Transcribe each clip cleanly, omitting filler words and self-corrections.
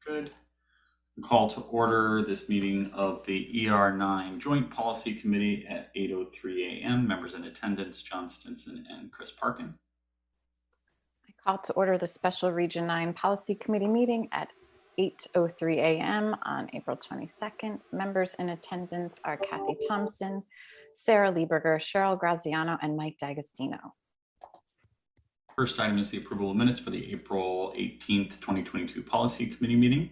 Good. Call to order this meeting of the ER9 Joint Policy Committee at 8:03 a.m. Members in attendance, John Stinson and Chris Parkin. I call to order the Special Region 9 Policy Committee meeting at 8:03 a.m. on April 22nd. Members in attendance are Kathy Thompson, Sarah Lieberger, Cheryl Graziano, and Mike D'Agostino. First item is the approval of minutes for the April 18th, 2022 Policy Committee meeting.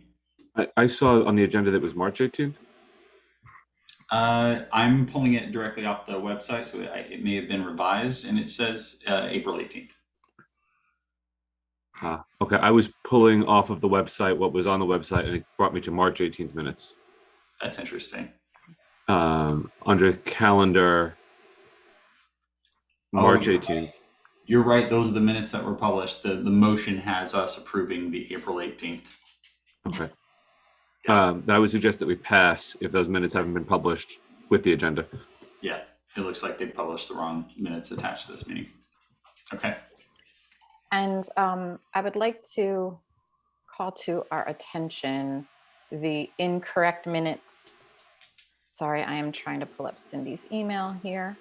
I saw on the agenda that was March 18th. I'm pulling it directly off the website, so it may have been revised, and it says April 18th. Okay, I was pulling off of the website what was on the website, and it brought me to March 18th minutes. That's interesting. Under calendar, March 18th. You're right. Those are the minutes that were published. The motion has us approving the April 18th. Okay. I would suggest that we pass if those minutes haven't been published with the agenda. Yeah, it looks like they published the wrong minutes attached to this meeting. Okay. And I would like to call to our attention the incorrect minutes. Sorry, I am trying to pull up Cindy's email here.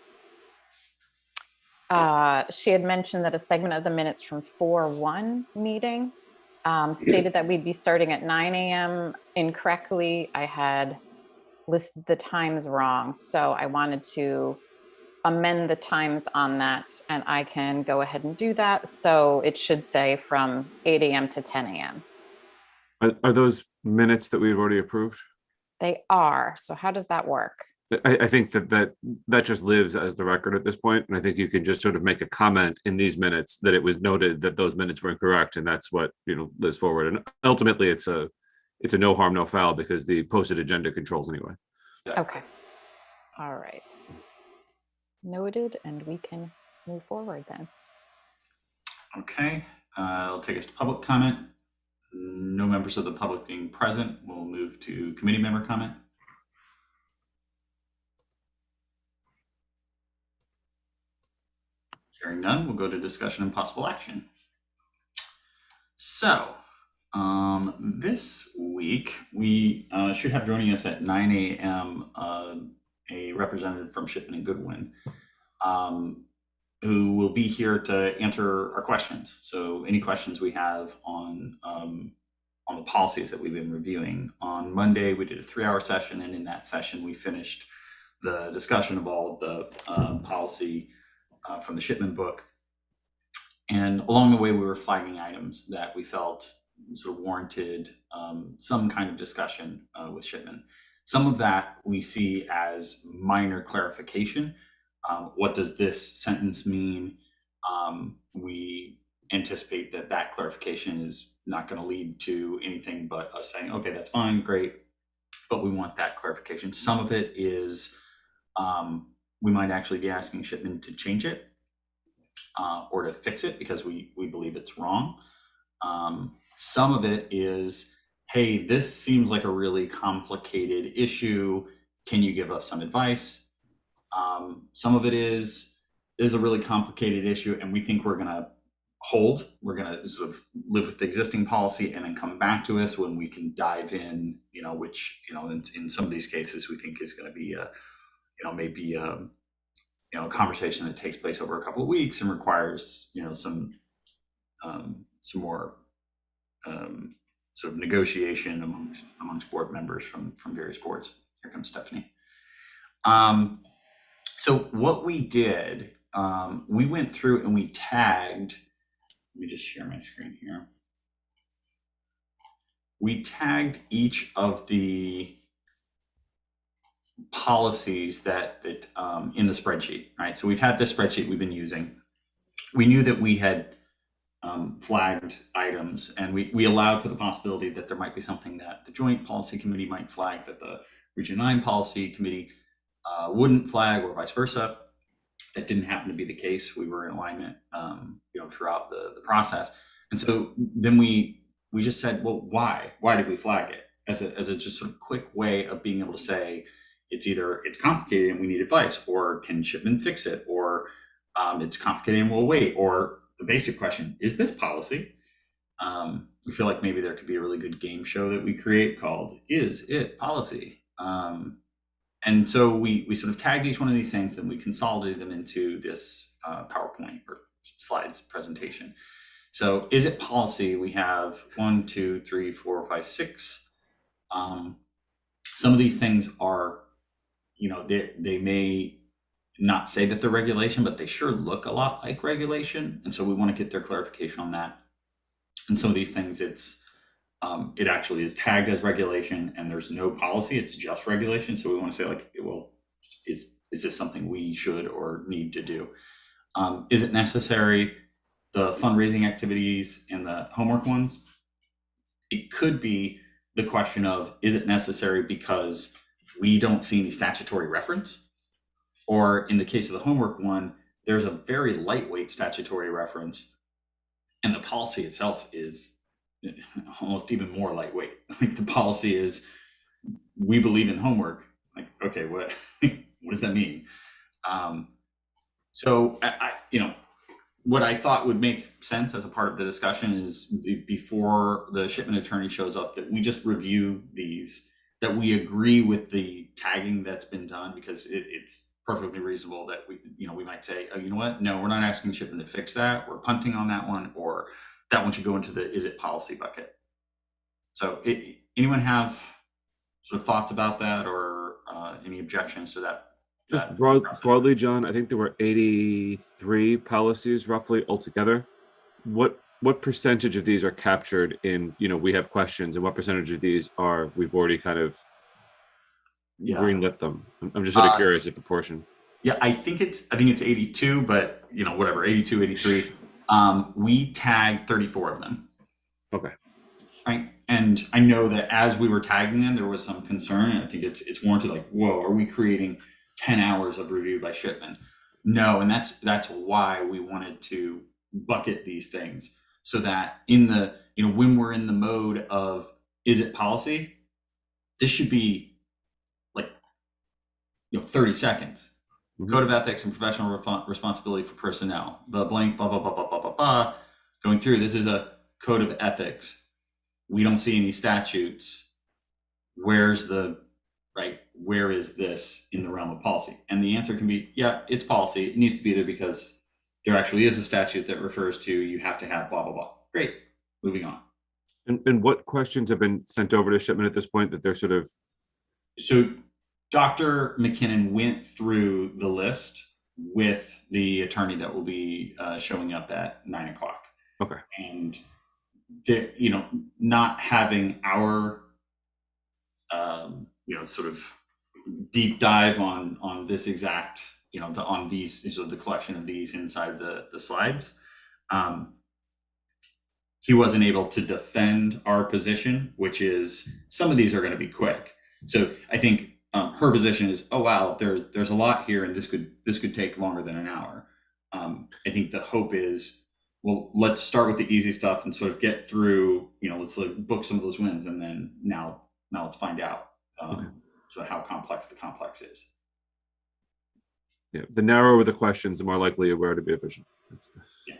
She had mentioned that a segment of the minutes from 4/1 meeting stated that we'd be starting at 9 a.m. Incorrectly, I had listed the times wrong. So I wanted to amend the times on that, and I can go ahead and do that. So it should say from 8 a.m. to 10 a.m. Are those minutes that we've already approved? They are. So how does that work? I think that just lives as the record at this point, and I think you can just sort of make a comment in these minutes that it was noted that those minutes were incorrect, and that's what lives forward. And ultimately, it's a no harm, no foul because the posted agenda controls anyway. Okay. All right. Noted, and we can move forward then. Okay. I'll take us to public comment. No members of the public being present. We'll move to committee member comment. Hearing none, we'll go to discussion and possible action. So this week we should have joining us at 9 a.m. A representative from Shipman and Goodwin who will be here to answer our questions. So any questions we have on the policies that we've been reviewing. On Monday, we did a 3-hour session, and in that session, we finished the discussion of all the policy from the Shipman book. And along the way, we were flagging items that we felt sort of warranted some kind of discussion with Shipman. Some of that we see as minor clarification. What does this sentence mean? We anticipate that clarification is not going to lead to anything but us saying, okay, that's fine, great, but we want that clarification. Some of it is we might actually be asking Shipman to change it or to fix it because we believe it's wrong. Some of it is, hey, this seems like a really complicated issue. Can you give us some advice? Some of it is a really complicated issue, and we think we're going to sort of live with the existing policy and then come back to us when we can dive in, which, in some of these cases we think is going to be maybe a conversation that takes place over a couple of weeks and requires, some more sort of negotiation amongst board members from various boards. Here comes Stephanie. So what we did, we went through and we tagged. Let me just share my screen here. We tagged each of the policies that in the spreadsheet, right? So we've had this spreadsheet we've been using. We knew that we had flagged items, and we allowed for the possibility that there might be something that the Joint Policy Committee might flag that the Region 9 Policy Committee wouldn't flag, or vice versa. That didn't happen to be the case. We were in alignment, throughout the process. And so then we just said, well, why did we flag it? As a just sort of quick way of being able to say, it's either it's complicated and we need advice, or can Shipman fix it, or it's complicated and we'll wait, or the basic question, is this policy? We feel like maybe there could be a really good game show that we create called Is It Policy? And so we sort of tagged each one of these things, and we consolidated them into this PowerPoint or slides presentation. So is it policy? We have 1, 2, 3, 4, 5, 6. Some of these things are, they may not say that they're regulation, but they sure look a lot like regulation. And so we want to get their clarification on that. And some of these things, it actually is tagged as regulation and there's no policy, it's just regulation. So we want to say like, well, is this something we should or need to do? Is it necessary? The fundraising activities and the homework ones, it could be the question of, is it necessary because we don't see any statutory reference? Or in the case of the homework one, there's a very lightweight statutory reference and the policy itself is almost even more lightweight. Like the policy is, we believe in homework. Like, okay, what does that mean? So what I thought would make sense as a part of the discussion is before the shipment attorney shows up, that we just review these, that we agree with the tagging that's been done, because it's perfectly reasonable that we might say, oh, you know what? No, we're not asking shipment to fix that. We're punting on that one, or that one should go into the is it policy bucket. So anyone have sort of thoughts about that, or any objections to that? Just broadly, John, I think there were 83 policies roughly altogether. What percentage of these are captured in, we have questions, and what percentage of these are we've already kind of greenlit them? I'm just sort of curious of proportion. Yeah, I think it's 82, but whatever, 82, 83. We tagged 34 of them. Okay. Right. And I know that as we were tagging them, there was some concern, and I think it's warranted, like, whoa, are we creating 10 hours of review by shipment? No, and that's why we wanted to bucket these things, so that in the, when we're in the mode of is it policy, this should be like 30 seconds. Mm-hmm. Code of ethics and professional responsibility for personnel, the blank, blah, blah, blah, blah, blah, blah, blah, going through. This is a code of ethics. We don't see any statutes. Where is this in the realm of policy? And the answer can be, yeah, it's policy. It needs to be there because there actually is a statute that refers to, you have to have blah, blah, blah. Great. Moving on. And what questions have been sent over to shipment at this point that they're sort of? So Dr. McKinnon went through the list with the attorney that will be showing up at 9:00. Okay. And not having our sort of deep dive on this exact, on these, so the collection of these inside the slides, he wasn't able to defend our position, which is some of these are going to be quick. So I think her position is, oh wow, there's a lot here, and this could take longer than an hour. I think the hope is, well, let's start with the easy stuff and sort of get through, let's book some of those wins, and then now let's find out so how complex the complex is. Yeah, the narrower the questions, the more likely you are to be efficient. Yeah.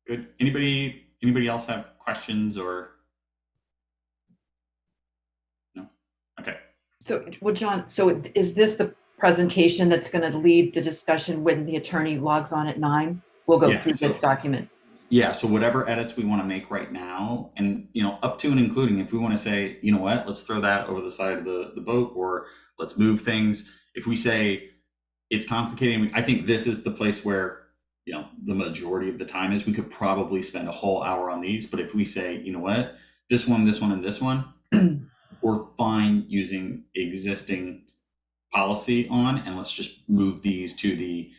Good. Anybody else have questions or? No. Okay. So, well, John, so is this the presentation that's going to lead the discussion when the attorney logs on at 9? We'll go through this document. Yeah. So whatever edits we want to make right now, and up to and including if we want to say, you know what, let's throw that over the side of the boat, or let's move things. If we say it's complicated, I think this is the place where the majority of the time is. We could probably spend a whole hour on these, but if we say, you know what, this one, and this one, we're fine using existing policy on, and let's just move these to the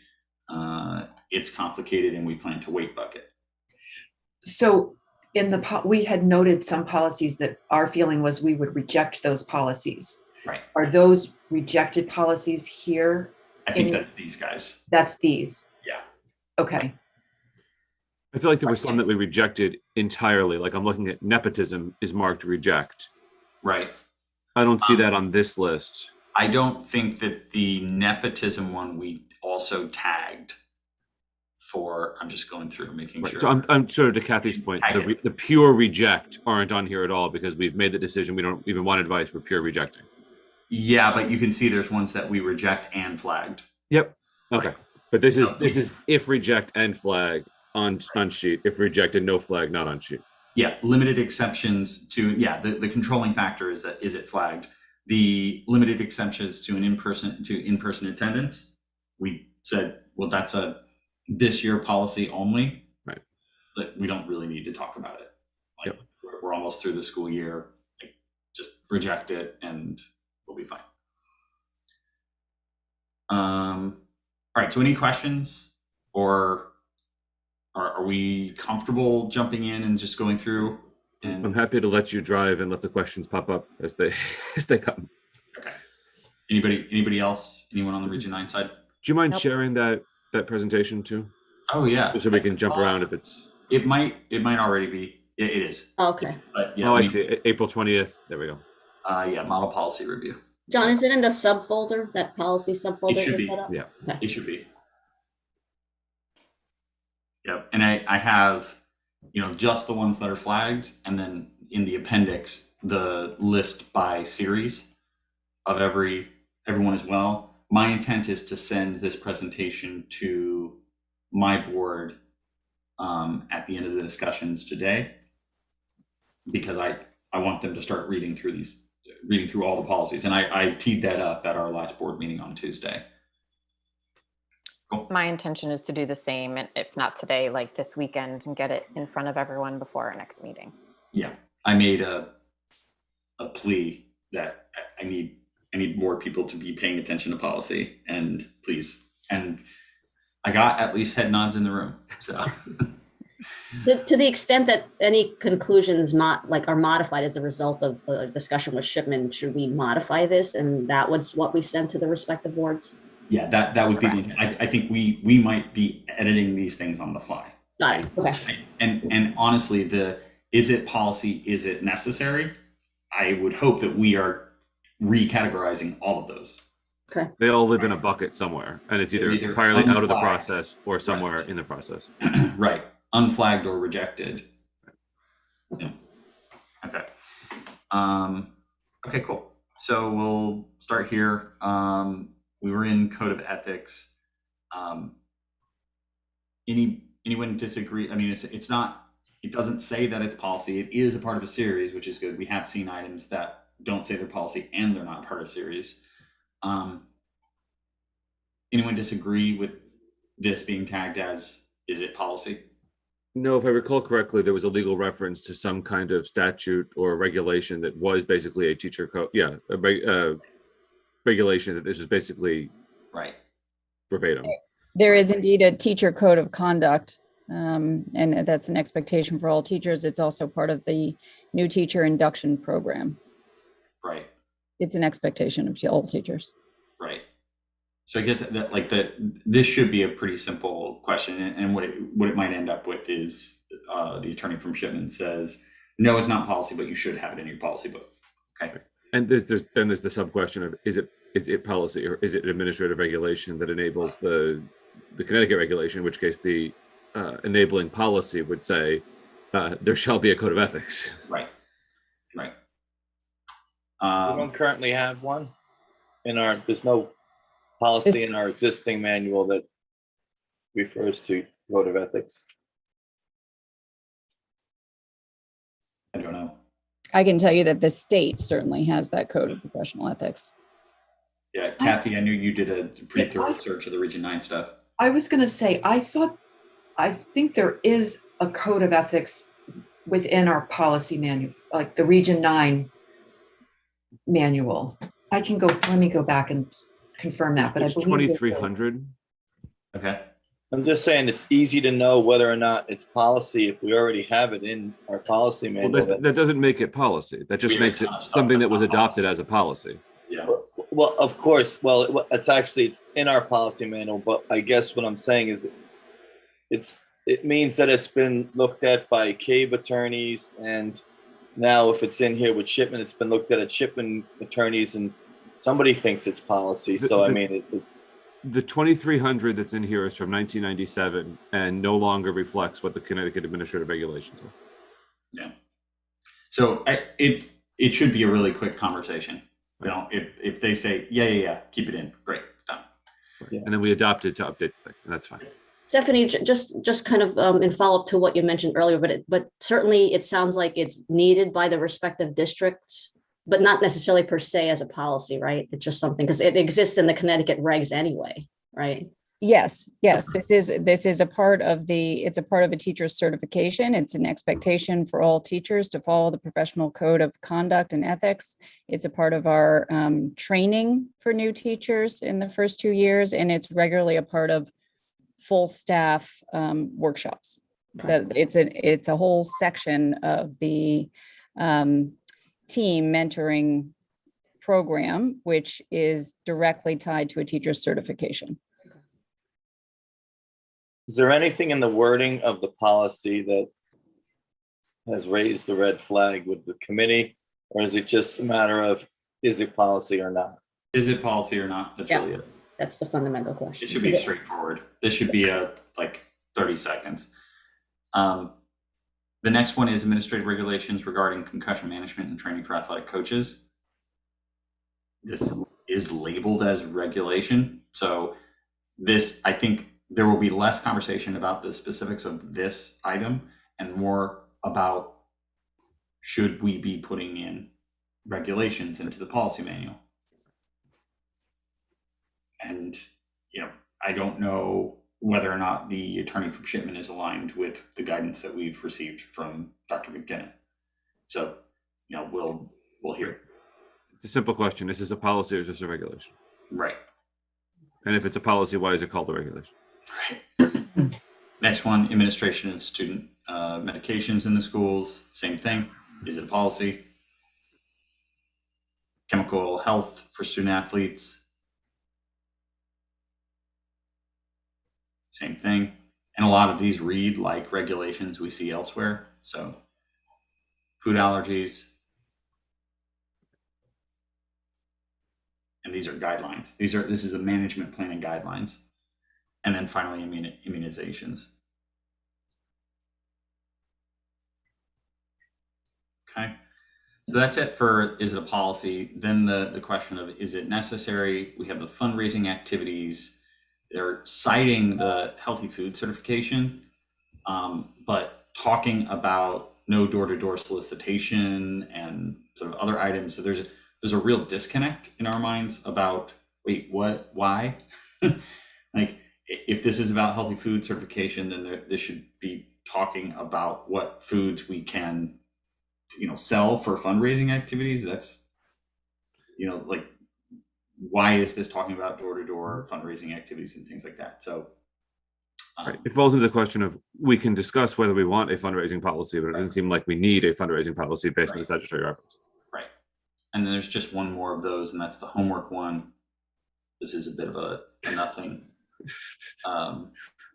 it's complicated and we plan to wait bucket. So we had noted some policies that our feeling was we would reject those policies. Right. Are those rejected policies here? I think that's these guys. That's these. Yeah. Okay. I feel like there was some that we rejected entirely. Like I'm looking at nepotism is marked reject. Right. I don't see that on this list. I don't think that the nepotism one we also tagged I'm just going through making Right. sure. So I'm sort of to Kathy's point, Tag it. the pure reject aren't on here at all because we've made the decision. We don't even want advice. We're pure rejecting. Yeah, but you can see there's ones that we reject and flagged. Yep. Okay. Right. But this is if reject and flag on sheet. If rejected, no flag, not on sheet. Yeah, limited exceptions to, the controlling factor is it flagged. The limited exceptions to in-person attendance, we said, well, that's a this year policy only. Right. But we don't really need to talk about it. Like, Yep. we're almost through the school year. Like, just reject it and we'll be fine. All right, so any questions, or are we comfortable jumping in and just going through? And I'm happy to let you drive and let the questions pop up as they come. okay. Anybody else? Anyone on the Region 9 side? Do you mind Nope. sharing that presentation too? Oh yeah. Just so we can jump around if it's. It might already be. It is. Okay. But yeah. Oh, I see. April 20th. There we go. Model policy review. John, is it in the subfolder, that policy subfolder? It should you be. set up? Yeah. Okay. It should be. Yep. And I have, just the ones that are flagged, and then in the appendix, the list by series of everyone as well. My intent is to send this presentation to my board at the end of the discussions today, because I want them to start reading through all the policies. And I teed that up at our last board meeting on Tuesday. Cool. My intention is to do the same, and if not today, like this weekend, and get it in front of everyone before our next meeting. Yeah, I made a plea that I need more people to be paying attention to policy, and please. And I got at least head nods in the room. So To the extent that any conclusions are modified as a result of a discussion with Shipman, should we modify this? And that was what we sent to the respective boards? yeah, that would be the. I think we might be editing these things on the fly. Got it. Okay. And honestly, is it policy? Is it necessary? I would hope that we are recategorizing all of those. Okay. They all live in a bucket somewhere, and it's either entirely out of the process or somewhere in the process. Right. Unflagged or rejected. Yeah. Okay. Okay, cool. So we'll start here. We were in Code of Ethics. Anyone disagree? I mean, it's not, it doesn't say that it's policy. It is a part of a series, which is good. We have seen items that don't say they're policy and they're not part of a series. Anyone disagree with this being tagged as, is it policy? No, if I recall correctly, there was a legal reference to some kind of statute or regulation that was basically a teacher code. Yeah, regulation that this was basically Right. verbatim. There is indeed a teacher code of conduct, and that's an expectation for all teachers. It's also part of the new teacher induction program. Right. It's an expectation of all teachers. Right. So I guess this should be a pretty simple question, and what it might end up with is the attorney from Shipman says, no, it's not policy, but you should have it in your policy book. Okay. And there's the sub question of is it policy or is it administrative regulation that enables the Connecticut regulation, in which case the enabling policy would say there shall be a code of ethics. Right. Right. We don't currently have one there's no policy in our existing manual that refers to code of ethics. I don't know. I can tell you that the state certainly has that code of professional ethics. Yeah, Kathy, I knew you did a pretty thorough search of the Region 9 stuff. I was going to say, I think there is a code of ethics within our policy manual, like the Region 9 manual. Let me go back and confirm that, but It's I believe 2300. Okay. I'm just saying it's easy to know whether or not it's policy if we already have it in our policy Well, manual. that doesn't make it policy. That just We have makes a it ton of stuff something that's that was not adopted as a policy. Yeah. Well, of course. Well, it's in our policy manual, but I guess what I'm saying is it means that it's been looked at by CABE attorneys, and now if it's in here with Shipman, it's been looked at Shipman attorneys, and somebody thinks it's policy. So I mean, it's The 2300 that's in here is from 1997 and no longer reflects what the Connecticut administrative regulations are. Yeah. So it should be a really quick conversation. You know, if they say, yeah, keep it in, great, done. Yeah. And then we adopt it to update the thing, and that's fine. Stephanie, just kind of in follow up to what you mentioned earlier, but certainly it sounds like it's needed by the respective districts, but not necessarily per se as a policy, right? It's just something because it exists in the Connecticut regs anyway, right? Yes, this is a part of it's a part of a teacher's certification. It's an expectation for all teachers to follow the professional code of conduct and ethics. It's a part of our training for new teachers in the first 2 years, and it's regularly a part of full staff workshops. That it's a whole section of the team mentoring program, which is directly tied to a teacher's certification. Is there anything in the wording of the policy that has raised the red flag with the committee? Or is it just a matter of, is it policy or not? Is it policy or not? That's really it. That's the fundamental question. It should be straightforward. This should be like 30 seconds. The next one is administrative regulations regarding concussion management and training for athletic coaches. This is labeled as regulation. So this, I think there will be less conversation about the specifics of this item and more about should we be putting in regulations into the policy manual. And, you know, I don't know whether or not the attorney from Shipman is aligned with the guidance that we've received from Dr. McKinnon. So, you know, we'll hear. It's a simple question. Is this a policy or is this a regulation? Right. And if it's a policy, why is it called a regulation? Right. Next one, administration of student medications in the schools. Same thing. Is it a policy? Chemical health for student athletes. Same thing. And a lot of these read like regulations we see elsewhere. So food allergies. And these are guidelines. This is the management planning guidelines. And then finally, immunizations. Okay. So that's it for, is it a policy? Then the question of, is it necessary? We have the fundraising activities. They're citing the healthy food certification, but talking about no door-to-door solicitation and sort of other items. So there's a real disconnect in our minds about, wait, what, why? Like, if this is about healthy food certification, then this should be talking about what foods we can, sell for fundraising activities. That's, like, why is this talking about door-to-door fundraising activities and things like that? So right. It falls into the question of, we can discuss whether we want a fundraising policy, but it doesn't seem like we need a fundraising policy based on the statutory reference. Right. And then there's just one more of those, and that's the homework one. This is a bit of a nothing.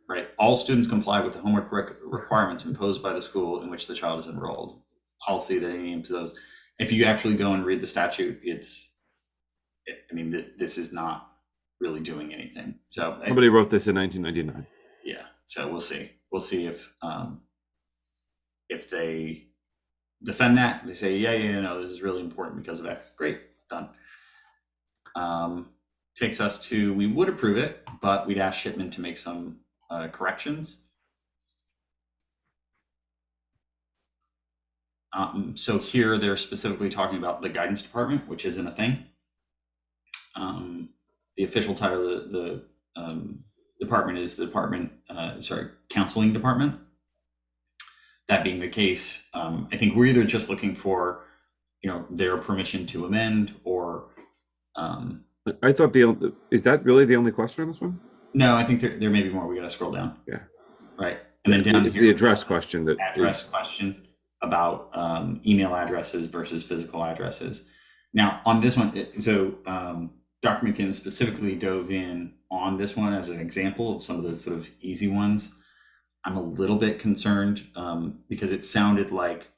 Right. All students comply with the homework requirements imposed by the school in which the child is enrolled. Policy that any of those. If you actually go and read the statute, this is not really doing anything. So somebody wrote this in 1999. Yeah. So we'll see. We'll see if they defend that. They say, no, this is really important because of X. Great, done. Takes us to, we would approve it, but we'd ask Shipman to make some corrections. So here they're specifically talking about the guidance department, which isn't a thing. The official title of the department is the counseling department. That being the case, I think we're either just looking for, their permission to amend, or I thought is that really the only question on this one? No, I think there may be more. We got to scroll down. Yeah. Right. And then down it's here, the address question question about email addresses versus physical addresses. Now on this one, Dr. McKinnon specifically dove in on this one as an example of some of the sort of easy ones. I'm a little bit concerned because it sounded like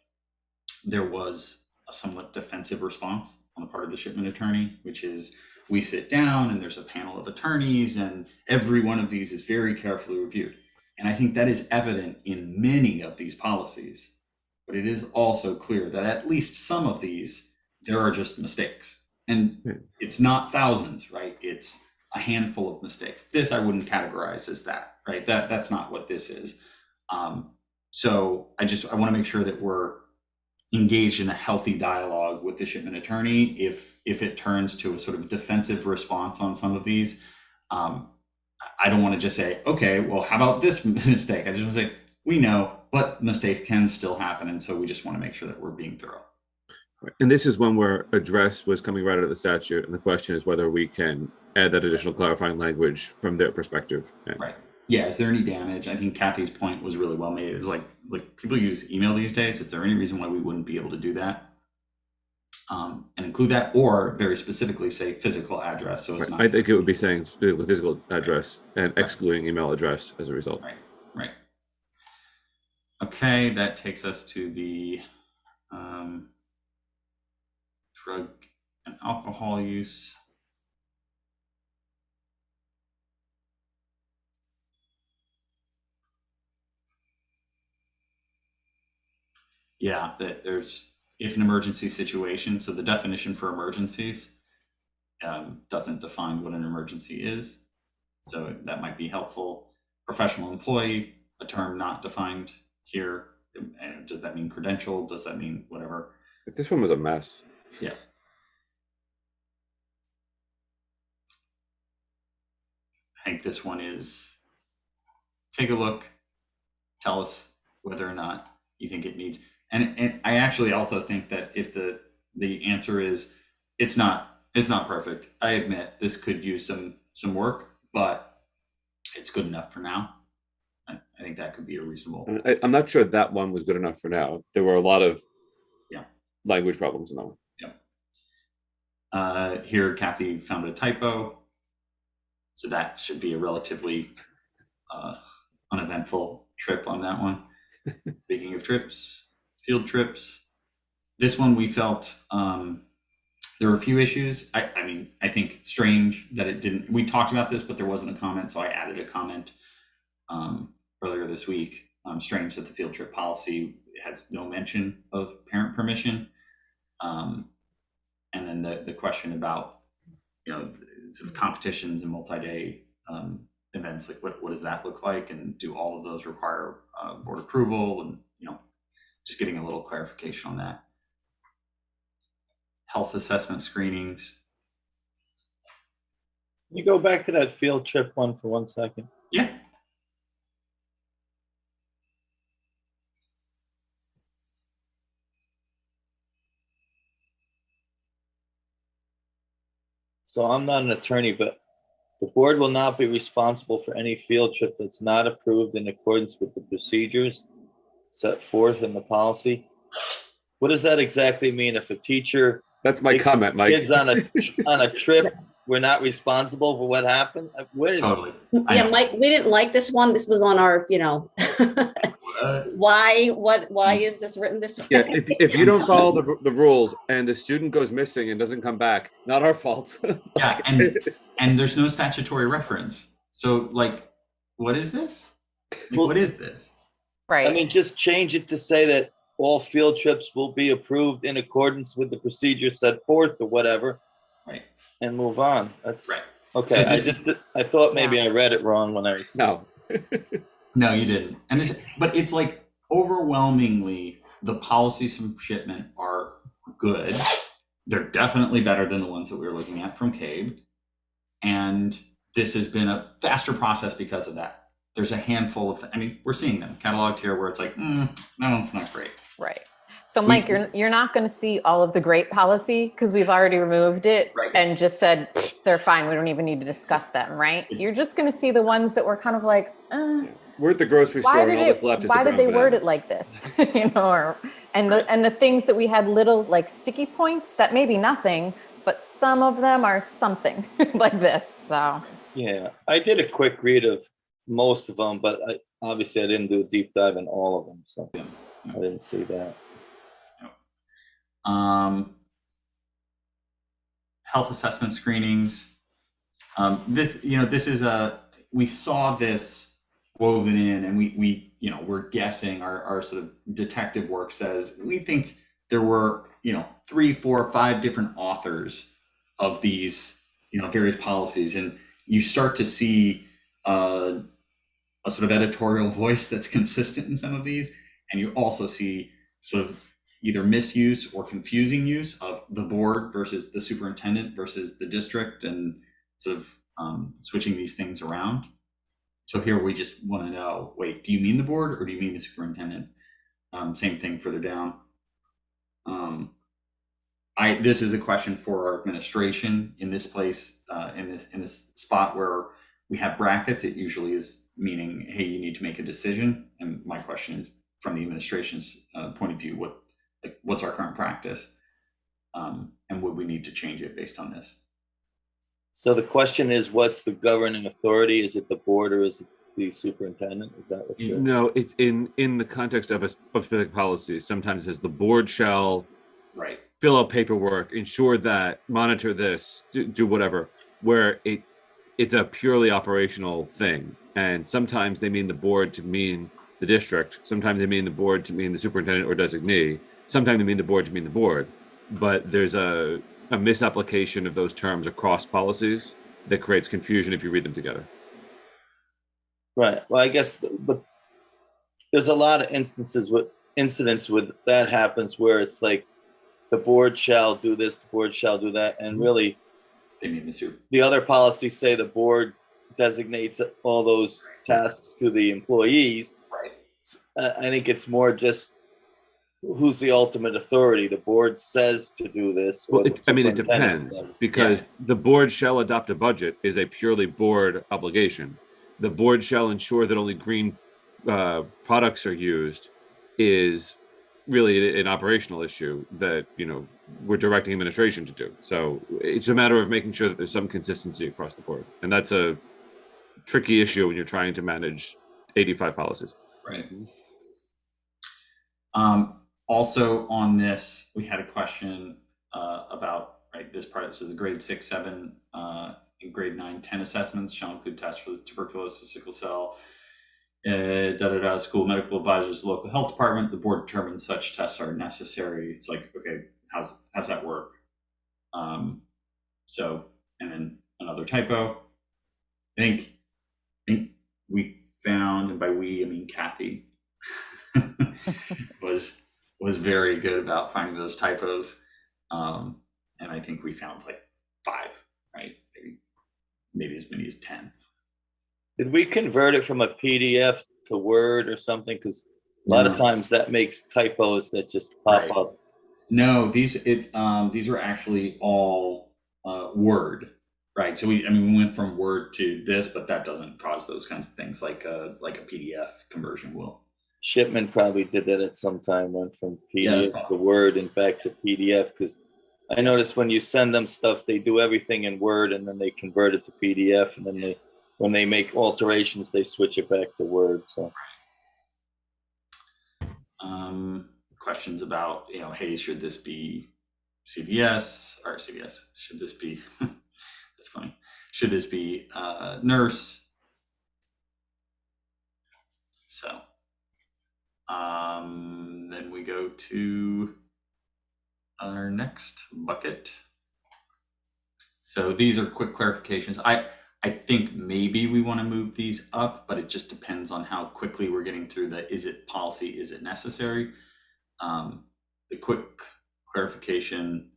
there was a somewhat defensive response on the part of the Shipman attorney, which is, we sit down and there's a panel of attorneys and every one of these is very carefully reviewed. And I think that is evident in many of these policies. But it is also clear that at least some of these, there are just mistakes. And it's not thousands, right? It's a handful of mistakes. This I wouldn't categorize as that, right? That's not what this is. So I want to make sure that we're engaged in a healthy dialogue with the shipment attorney. If it turns to a sort of defensive response on some of these, I don't want to just say, okay, well, how about this mistake? I just want to say, we know, but mistakes can still happen. And so we just want to make sure that we're being thorough. And this is one where address was coming right out of the statute. And the question is whether we can add that additional clarifying language from their perspective. Right. Yeah. Is there any damage? I think Kathy's point was really well made. It's like people use email these days. Is there any reason why we wouldn't be able to do that? And include that, or very specifically say physical address. So it's not. I think it would be saying physical address and excluding email address as a result. Right. Okay, that takes us to the drug and alcohol use. Yeah, there's if an emergency situation. So the definition for emergencies doesn't define what an emergency is. So that might be helpful. Professional employee, a term not defined here. And does that mean credential? Does that mean whatever? This one was a mess. Yeah. I think this one is take a look, tell us whether or not you think it needs. And I actually also think that if the answer is it's not perfect, I admit this could use some work, but it's good enough for now. I think that could be a reasonable. I'm not sure that one was good enough for now. There were a lot of language problems in that one. Yeah. Here, Kathy found a typo. So that should be a relatively uneventful trip on that one. Speaking of trips, field trips. This one we felt there were a few issues. I mean, I think strange that it didn't. We talked about this, but there wasn't a comment, so I added a comment earlier this week. Strange that the field trip policy has no mention of parent permission. And then the question about, sort of competitions and multi-day events, like what does that look like? And do all of those require board approval? And, just getting a little clarification on that. Health assessment screenings. Can you go back to that field trip one for 1 second? Yeah. So I'm not an attorney, but the board will not be responsible for any field trip that's not approved in accordance with the procedures set forth in the policy. What does that exactly mean? If a teacher That's my comment, Mike. kids on a trip, we're not responsible for what happened? Totally. Yeah, Mike, we didn't like this one. This was on our, why is this written this way? Yeah, if you don't follow the rules and the student goes missing and doesn't come back, not our fault. Yeah, and there's no statutory reference. So what is this? What is this? Right. I mean, just change it to say that all field trips will be approved in accordance with the procedure set forth or whatever. Right. And move on. That's right. Okay. So I thought maybe I read it wrong when I was. No. No, you didn't. But it's like overwhelmingly the policies from shipment are good. They're definitely better than the ones that we were looking at from CABE. And this has been a faster process because of that. There's a handful of, we're seeing them cataloged here where it's like, that one's not great. Right. So Mike, you're not going to see all of the great policy because we've already removed it and just said, they're fine. We don't even need to discuss them, right? You're just going to see the ones that were kind of like, we're at the grocery store and all that's left is why the did they brown word banana. it like this? And the things that we had little like sticky points that may be nothing, but some of them are something like this. So Yeah, I did a quick read of most of them, but I didn't do a deep dive in all of them, so I didn't see that. health assessment screenings. This is we saw this woven in, and we're guessing, our sort of detective work says we think there were 3, 4, 5 different authors of these various policies, and you start to see a sort of editorial voice that's consistent in some of these, and you also see sort of either misuse or confusing use of the board versus the superintendent versus the district, and sort of switching these things around. So here we just want to know, wait, do you mean the board or do you mean the superintendent? Same thing further down. This is a question for our administration in this place, in this spot where we have brackets. It usually is meaning, hey, you need to make a decision. And my question is, from the administration's point of view, what's our current practice, and would we need to change it based on this? So the question is, what's the governing authority? Is it the board or is it the superintendent? Is that what you're? No, it's in the context of specific policies. Sometimes it says the board shall Right. fill out paperwork, ensure that, monitor this, do whatever, where it's a purely operational thing. And sometimes they mean the board to mean the district. Sometimes they mean the board to mean the superintendent or designee. Sometimes they mean the board to mean the board. But there's a misapplication of those terms across policies that creates confusion if you read them together. Right. Well, I guess, but there's a lot of incidents with that happens where it's like the board shall do this, the board shall do that, and really They mean the super. the other policies say the board designates all those tasks to the employees. Right. I think it's more just who's the ultimate authority. The board says to do this. Well, or the it superintendent depends, does. because the board shall adopt a budget is a purely board obligation. The board shall ensure that only green products are used is really an operational issue that we're directing administration to do. So it's a matter of making sure that there's some consistency across the board, and that's a tricky issue when you're trying to manage 85 policies. Right. Also on this, we had a question about this part. So the grade 6, 7, and grade 9, 10 assessments shall include tests for tuberculosis, sickle cell, school medical advisors, local health department. The board determines such tests are necessary. It's like, okay, how's that work? So, and then another typo. I think we found, and by we I mean Kathy, was very good about finding those typos, and I think we found like 5, right? Maybe as many as 10. Did we convert it from a PDF to Word or something? Because a lot of times that makes typos that just pop up. No, these are actually all Word, right? So we went from Word to this, but that doesn't cause those kinds of things like a PDF conversion will. Shipman probably did that at some time, went from PDF to Word and back to PDF, because I noticed when you send them stuff, they do everything in Word and then they convert it to PDF, and then when they make alterations, they switch it back to Word. So questions about, hey, should this be CVS or CVS? Should this be that's funny. Should this be nurse? So then we go to our next bucket. So these are quick clarifications. I think maybe we want to move these up, but it just depends on how quickly we're getting through the is it policy, is it necessary? The quick clarification.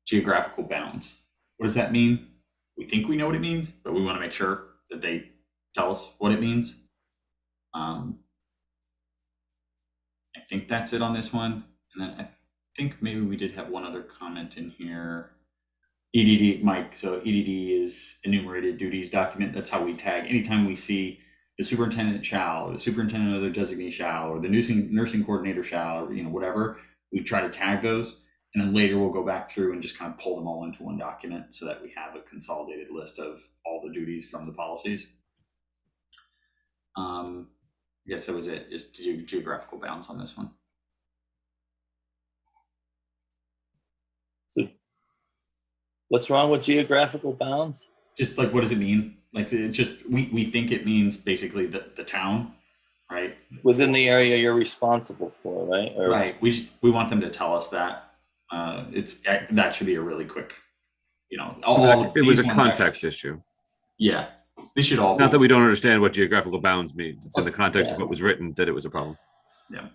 Geographical bounds. What does that mean? We think we know what it means, but we want to make sure that they tell us what it means. I think that's it on this one. And then I think maybe we did have one other comment in here. EDD, Mike. So EDD is enumerated duties document. That's how we tag. Anytime we see the superintendent shall, or the superintendent or their designee shall, or the nursing coordinator shall, or whatever, we try to tag those. And then later we'll go back through and just kind of pull them all into one document so that we have a consolidated list of all the duties from the policies. guess that was it, just geographical bounds on this one. So what's wrong with geographical bounds? Just like, what does it mean? Like, it just, we think it means basically the town, right? Within the area you're responsible for, right? Or, Right. We want them to tell us that. That should be a really quick, It was a context issue. Yeah, they should all. Not that we don't understand what geographical bounds means. It's in the context of what was written that it was a problem. Yeah.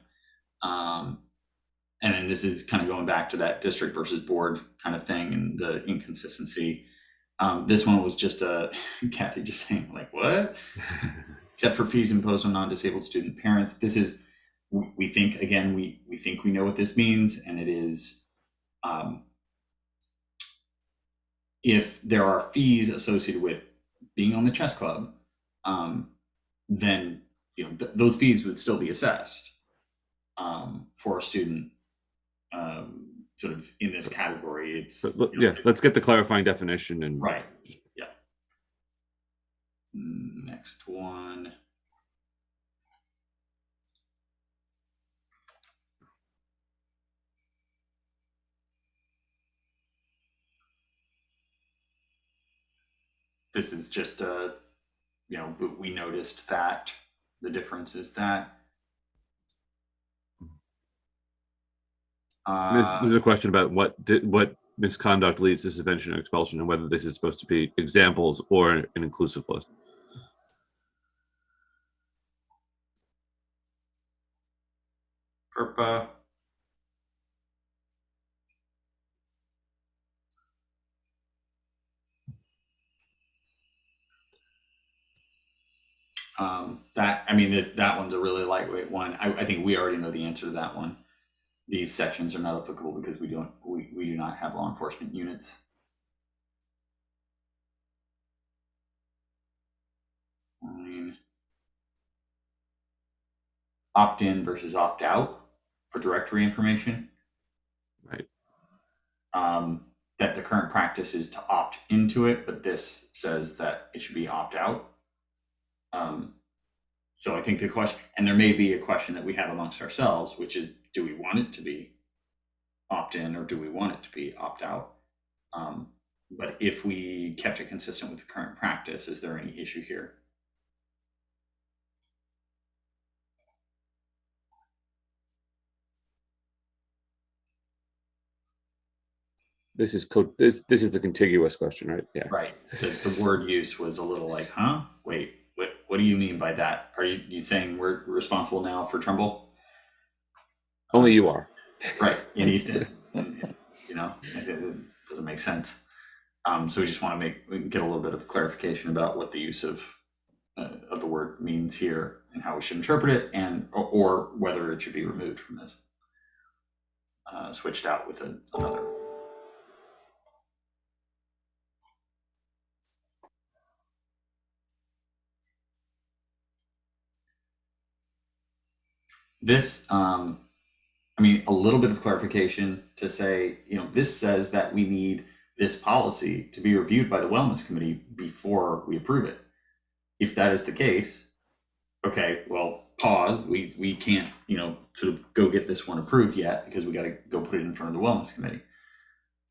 And then this is kind of going back to that district versus board kind of thing and the inconsistency. This one was just Kathy just saying like, what? Except for fees imposed on non-disabled student parents. This is, we think, again, we think we know what this means, and it is, if there are fees associated with being on the chess club, then those fees would still be assessed for a student sort of in this category. It's let's get the clarifying definition and right. Yeah. Next one. This is just we noticed that the difference is that this is a question about what misconduct leads to suspension or expulsion, and whether this is supposed to be examples or an inclusive list. Ferpa. That one's a really lightweight one. I think we already know the answer to that one. These sections are not applicable because we do not have law enforcement units. Fine. Opt-in versus opt-out for directory information. Right. That the current practice is to opt into it, but this says that it should be opt-out. So I think the question, and there may be a question that we have amongst ourselves, which is, do we want it to be opt-in or do we want it to be opt-out? But if we kept it consistent with the current practice, is there any issue here? This is the contiguous question, right? Yeah. Right. The word use was a little like, huh? Wait, what do you mean by that? Are you saying we're responsible now for Trumbull? Only you are. Right, in Easton. It doesn't make sense. So we just want to get a little bit of clarification about what the use of the word means here and how we should interpret it, and or whether it should be removed from this, switched out with another. This, a little bit of clarification to say, this says that we need this policy to be reviewed by the wellness committee before we approve it. If that is the case, okay, well, pause. We can't, sort of go get this one approved yet because we got to go put it in front of the wellness committee.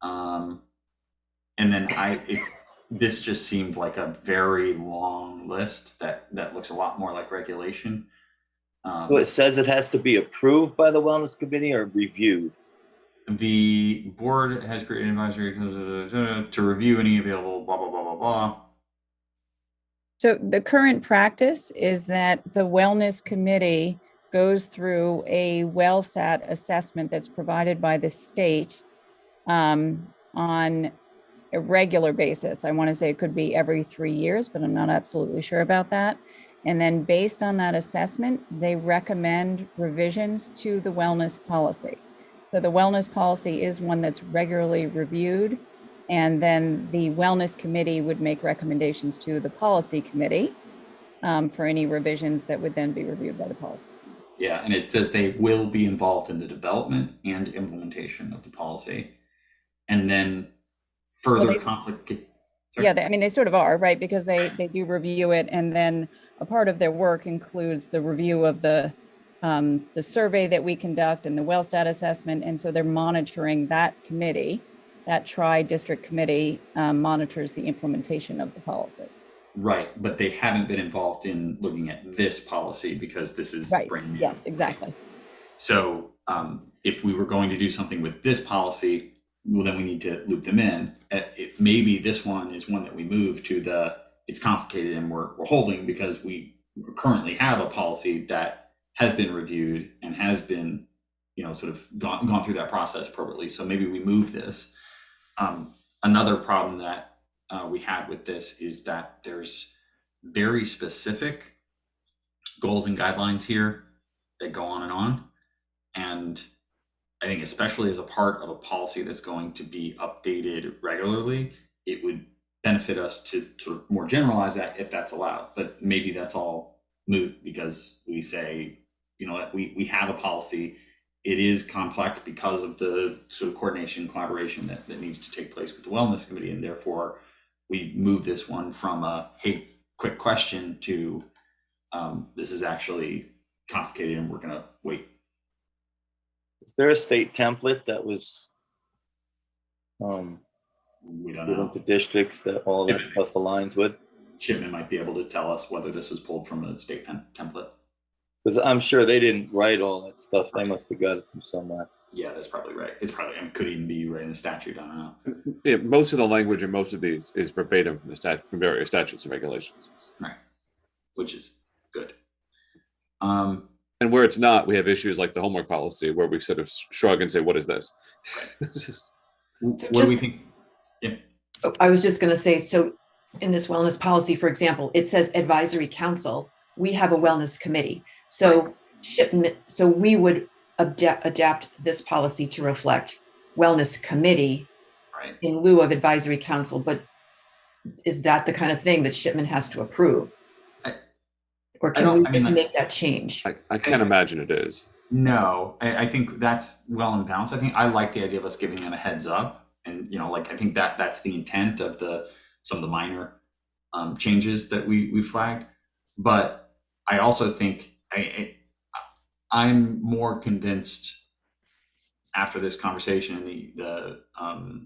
And then this just seemed like a very long list that looks a lot more like regulation. So it says it has to be approved by the wellness committee or reviewed. The board has created an advisory to review any available blah, blah, blah, blah, blah. So the current practice is that the wellness committee goes through a WellSat assessment that's provided by the state on a regular basis. I want to say it could be every 3 years, but I'm not absolutely sure about that. And then based on that assessment, they recommend revisions to the wellness policy. So the wellness policy is one that's regularly reviewed, and then the wellness committee would make recommendations to the policy committee for any revisions that would then be reviewed by the policy. Yeah, and it says they will be involved in the development and implementation of the policy. And then further Sorry. Yeah, I mean, they sort of are, right? Because they do review it, and then a part of their work includes the review of the survey that we conduct and the well stat assessment. And so they're monitoring that committee, that tri-district committee monitors the implementation of the policy. Right, but they haven't been involved in looking at this policy because this is Right, brand new. yes, exactly. So if we were going to do something with this policy, well, then we need to loop them in. Maybe this one is one that we move to it's complicated and we're holding because we currently have a policy that has been reviewed and has been, sort of gone through that process appropriately. So maybe we move this. Another problem that we had with this is that there's very specific goals and guidelines here that go on and on. And I think especially as a part of a policy that's going to be updated regularly, it would benefit us to sort of more generalize that if that's allowed. But maybe that's all moot because we say, we have a policy. It is complex because of the sort of coordination and collaboration that needs to take place with the Wellness Committee. And therefore, we move this one from a, hey, quick question to this is actually complicated and we're going to wait. Is there a state template that was We don't given know. to districts that all that stuff aligns with? Shipman might be able to tell us whether this was pulled from a state template. Because I'm sure they didn't write all that stuff. They must have got it from somewhere. Yeah, that's probably right. It's probably, and could even be right in the statute. I don't know. Yeah, most of the language in most of these is verbatim from various statutes and regulations. Right, which is good. And where it's not, we have issues like the homework policy where we sort of shrug and say, what is this? What do we think? Yeah. I was just going to say, so in this wellness policy, for example, it says advisory council. We have a wellness committee. So so we would adapt this policy to reflect wellness committee Right. in lieu of advisory council. But is that the kind of thing that Shipman has to approve? Or can we just make that change? I can't imagine it is. No, I think that's well in balance. I think I like the idea of us giving them a heads up, and I think that's the intent of some of the minor changes that we flagged. But I also think I'm more convinced after this conversation and the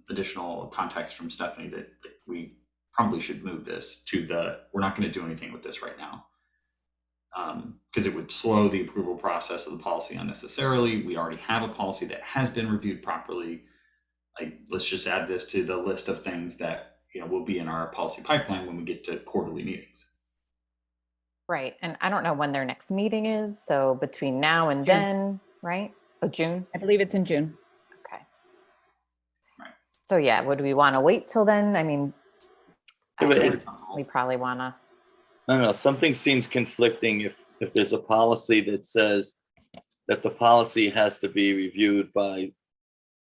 additional context from Stephanie that we probably should move this to we're not going to do anything with this right now. Because it would slow the approval process of the policy unnecessarily. We already have a policy that has been reviewed properly. Let's just add this to the list of things that will be in our policy pipeline when we get to quarterly meetings. Right. And I don't know when their next meeting is. So between now and June. then, right? Oh, June. I believe it's in June. Okay. Right. So yeah, would we want to wait till then? I mean, Yeah, I but think we probably want to. I don't know, something seems conflicting if there's a policy that says that the policy has to be reviewed by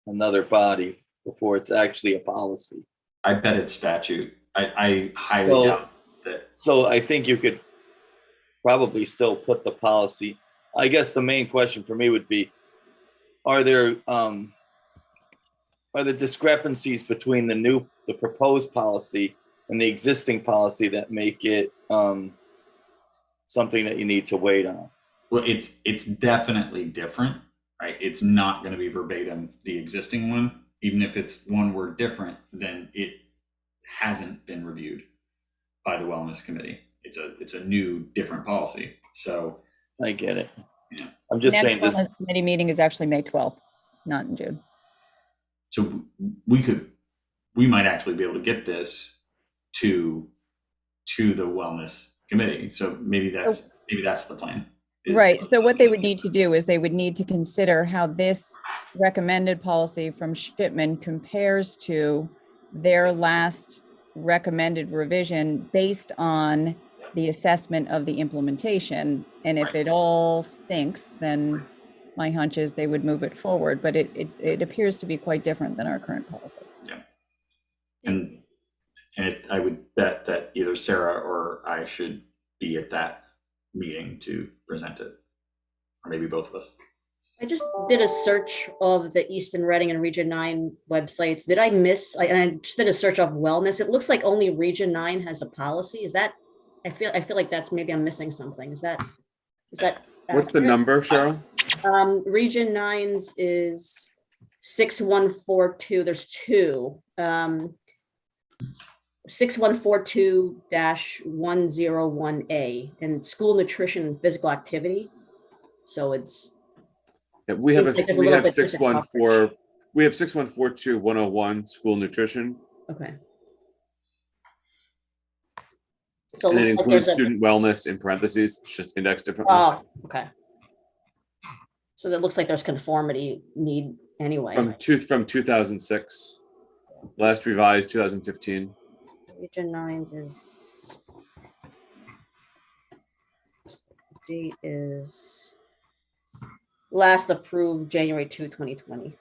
another body before it's actually a policy. I bet it's statute. I highly doubt that. So I think you could probably still put the policy. I guess the main question for me would be, are there discrepancies between the proposed policy and the existing policy that make it something that you need to wait on? Well, it's definitely different, right? It's not going to be verbatim the existing one, even if it's one word different, then it hasn't been reviewed by the Wellness Committee. It's a new, different policy. So I get it. Yeah. I'm just Next saying this. wellness committee meeting is actually May 12th, not in June. So we might actually be able to get this to the Wellness Committee. So maybe that's the plan. Right. So what they would need to do is they would need to consider how this recommended policy from Shipman compares to their last recommended revision based on the assessment of the implementation. And if it all syncs, then my hunch is they would move it forward. But it appears to be quite different than our current policy. Yeah. And I would bet that either Sarah or I should be at that meeting to present it, or maybe both of us. I just did a search of the Easton, Reading, and Region 9 websites. Did I miss? And I just did a search of wellness. It looks like only Region 9 has a policy. Is that? I feel like that's maybe I'm missing something. Is that? What's the accurate? number, Cheryl? Region 9's is 6142. There's two. 6142-101A, and school nutrition and physical activity. So it's. Yeah, we have Seems like there's a we little have bit different 6142 coverage. we have 6142-101 school nutrition, Okay. So it and it looks like includes there's a. student wellness in parentheses. It's just indexed differently. Oh, okay. So that looks like there's conformity need anyway. From 2006, last revised 2015. Region 9's is. Date is. Last approved January 2, 2020.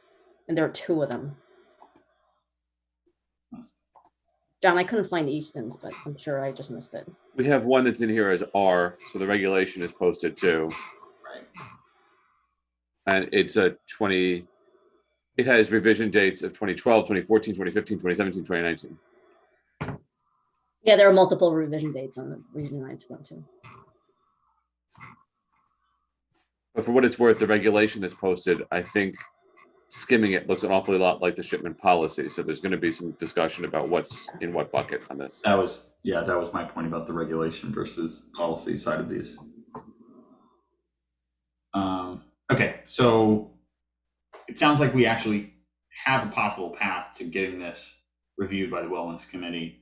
And there are two of them. John, I couldn't find Easton's, but I'm sure I just missed it. We have one that's in here as R, so the regulation is posted too. Right. And it's a 20, it has revision dates of 2012, 2014, 2015, 2017, 2019. Yeah, there are multiple revision dates on the Region 9 one too. But for what it's worth, the regulation that's posted, I think skimming it looks an awfully lot like the shipment policy. So there's going to be some discussion about what's in what bucket on this. That was my point about the regulation versus policy side of these. Okay, so it sounds like we actually have a possible path to getting this reviewed by the Wellness Committee,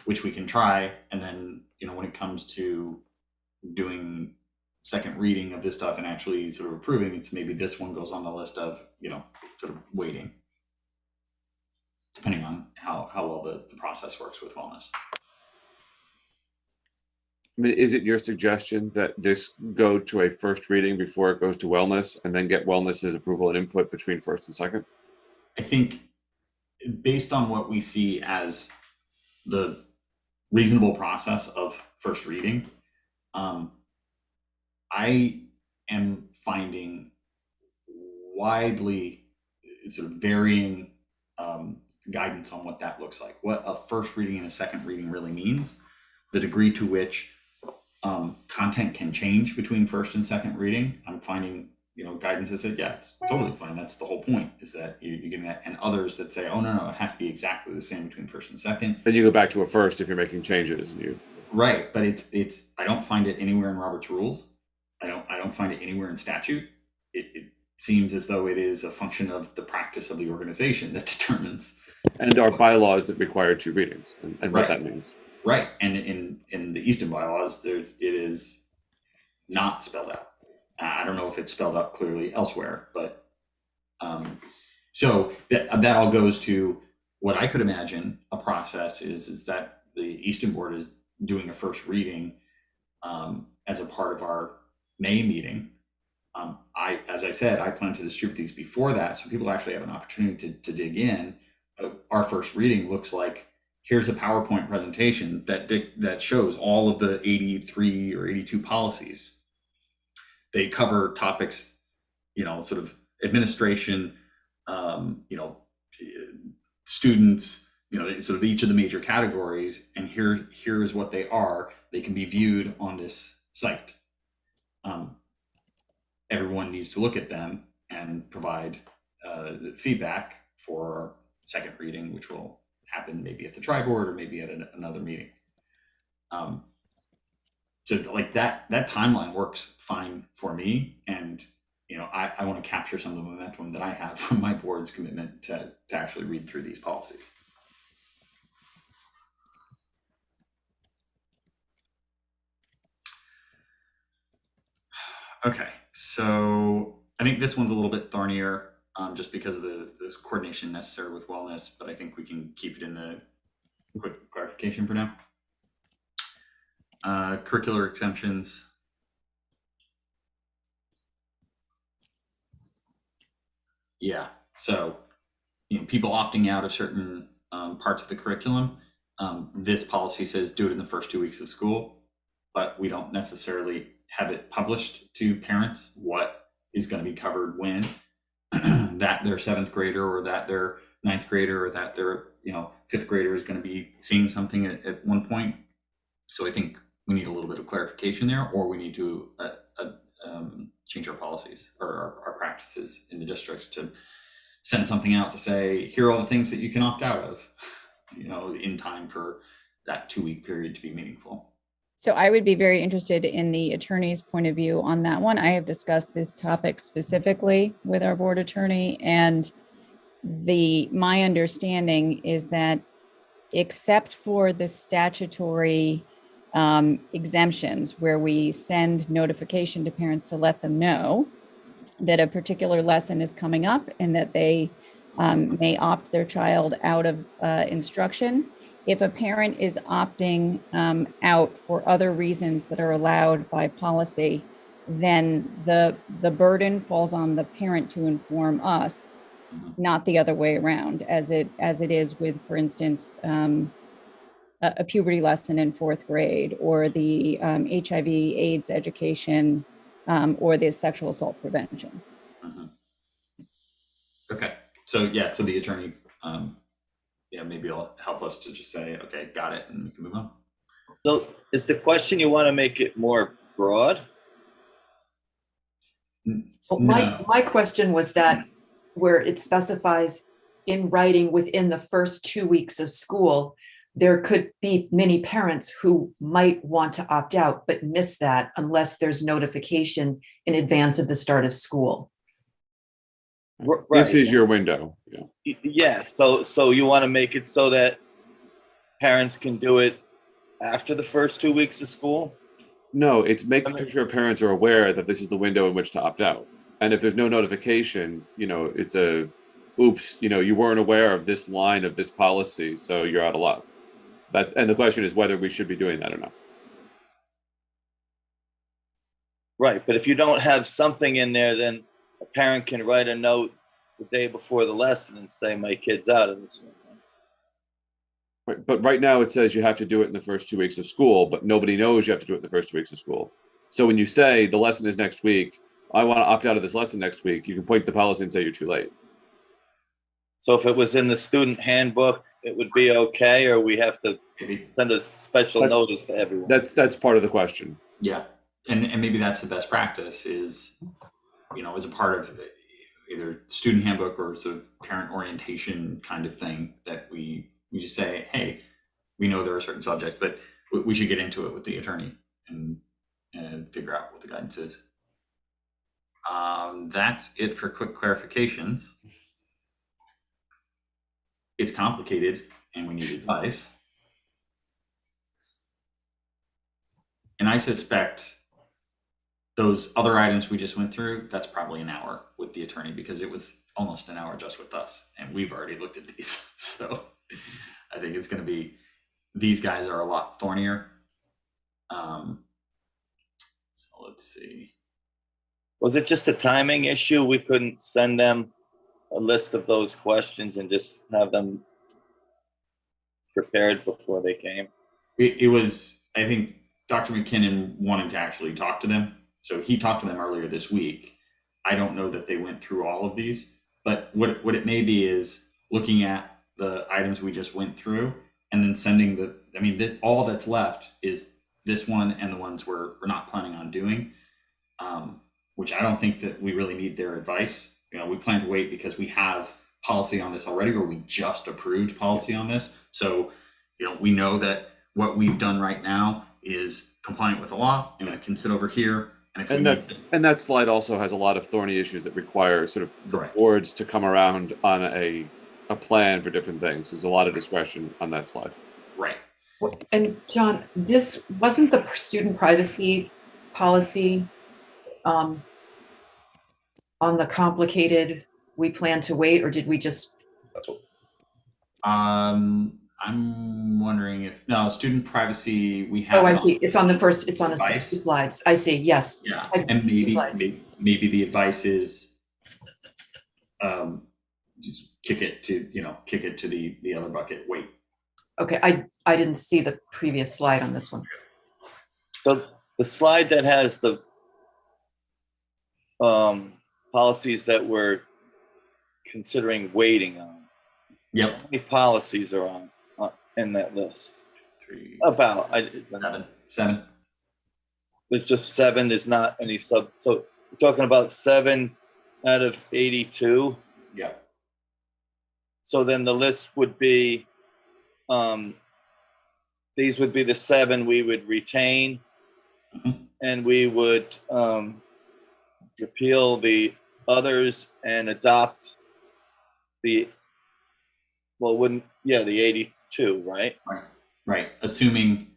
which we can try. And then, when it comes to doing second reading of this stuff and actually sort of approving, it's maybe this one goes on the list of, sort of waiting, depending on how well the process works with wellness. I mean, is it your suggestion that this go to a first reading before it goes to wellness, and then get wellness's approval and input between first and second? I think based on what we see as the reasonable process of first reading, I am finding widely sort of varying guidance on what that looks like, what a first reading and a second reading really means, the degree to which content can change between first and second reading. I'm finding, guidance that says, yeah, it's totally fine. That's the whole point, is that you're getting that. And others that say, oh, no, it has to be exactly the same between first and second. Then you go back to a first if you're making changes. And Right, but it's I don't find it anywhere in Robert's rules. I don't find it anywhere in statute. It seems as though it is a function of the practice of the organization that determines. And our bylaws that require two readings and what that means. Right, and in the Easton bylaws, it is not spelled out. I don't know if it's spelled out clearly elsewhere, but so that all goes to what I could imagine a process is that the Easton board is doing a first reading as a part of our May meeting. As I said, I plan to distribute these before that, so people actually have an opportunity to dig in. Our first reading looks like, here's a PowerPoint presentation that shows all of the 83 or 82 policies. They cover topics, sort of administration, students, sort of each of the major categories, and here's what they are. They can be viewed on this site. Everyone needs to look at them and provide feedback for our second reading, which will happen maybe at the tri-board or maybe at another meeting. So like that timeline works fine for me. And, I want to capture some of the momentum that I have from my board's commitment to actually read through these policies. Okay, so I think this one's a little bit thornier just because of the coordination necessary with wellness, but I think we can keep it in the quick clarification for now. Curricular exemptions. Yeah, so people opting out of certain parts of the curriculum. This policy says do it in the first 2 weeks of school, but we don't necessarily have it published to parents what is going to be covered when that their seventh grader or that their ninth grader or that their fifth grader is going to be seeing something at one point. So I think we need a little bit of clarification there, or we need to change our policies or our practices in the districts to send something out to say, here are all the things that you can opt out of, in time for that 2-week period to be meaningful. So I would be very interested in the attorney's point of view on that one. I have discussed this topic specifically with our board attorney, and my understanding is that except for the statutory exemptions where we send notification to parents to let them know that a particular lesson is coming up and that they may opt their child out of instruction. If a parent is opting out for other reasons that are allowed by policy, then the burden falls on the parent to inform us, not the other way around, as it is with, for instance, a puberty lesson in 4th grade, or the HIV/AIDS education, or the sexual assault prevention. Okay, so the attorney, maybe it'll help us to just say, okay, got it, and we can move on. So is the question, you want to make it more broad? Well, No. my question was that where it specifies in writing within the first 2 weeks of school, there could be many parents who might want to opt out, but miss that unless there's notification in advance of the start of school. Right. This is your window. Yeah. Yeah, so you want to make it so that parents can do it after the first 2 weeks of school? No, it's making sure parents are aware that this is the window in which to opt out. And if there's no notification, it's oops, you weren't aware of this line of this policy, so you're out of luck. And the question is whether we should be doing that or not. Right, but if you don't have something in there, then a parent can write a note the day before the lesson and say, my kid's out of this one. Right. But right now it says you have to do it in the first 2 weeks of school, but nobody knows you have to do it in the first 2 weeks of school. So when you say the lesson is next week, I want to opt out of this lesson next week, you can point to the policy and say you're too late. So if it was in the student handbook, it would be okay, or we have to send a special notice to everyone? That's part of the question. Yeah, and maybe that's the best practice is, as a part of either student handbook or sort of parent orientation kind of thing, that we just say, hey, we know there are certain subjects, but we should get into it with the attorney and figure out what the guidance is. That's it for quick clarifications. It's complicated and we need advice. And I suspect those other items we just went through, that's probably an hour with the attorney, because it was almost an hour just with us and we've already looked at these. So I think it's going to be, these guys are a lot thornier. So let's see. Was it just a timing issue? We couldn't send them a list of those questions and just have them prepared before they came? It was, I think Dr. McKinnon wanted to actually talk to them. So he talked to them earlier this week. I don't know that they went through all of these, but what it may be is looking at the items we just went through and then sending all that's left is this one and the ones we're not planning on doing, which I don't think that we really need their advice. We plan to wait because we have policy on this already, or we just approved policy on this. So, we know that what we've done right now is compliant with the law, and it can sit over here. And that slide also has a lot of thorny issues that require sort of the boards to come around on a plan for different things. There's a lot of discretion on that slide. Right. And John, this wasn't the student privacy policy on the complicated, we plan to wait, or did we just? I'm wondering if, no, student privacy, we have. Oh, I see. It's on the 60 slides. I see. Yes. Yeah. And maybe the advice is just kick it to the other bucket. Wait. Okay. I didn't see the previous slide on this one. So the slide that has the policies that we're considering waiting on. Yep. How many policies are on in that list? 3, About 7. there's just 7. There's not any so we're talking about 7 out of 82. Yep. So then the list would be, these would be the 7 we would retain, and we would repeal the others and adopt the, the 82, right? Right. Assuming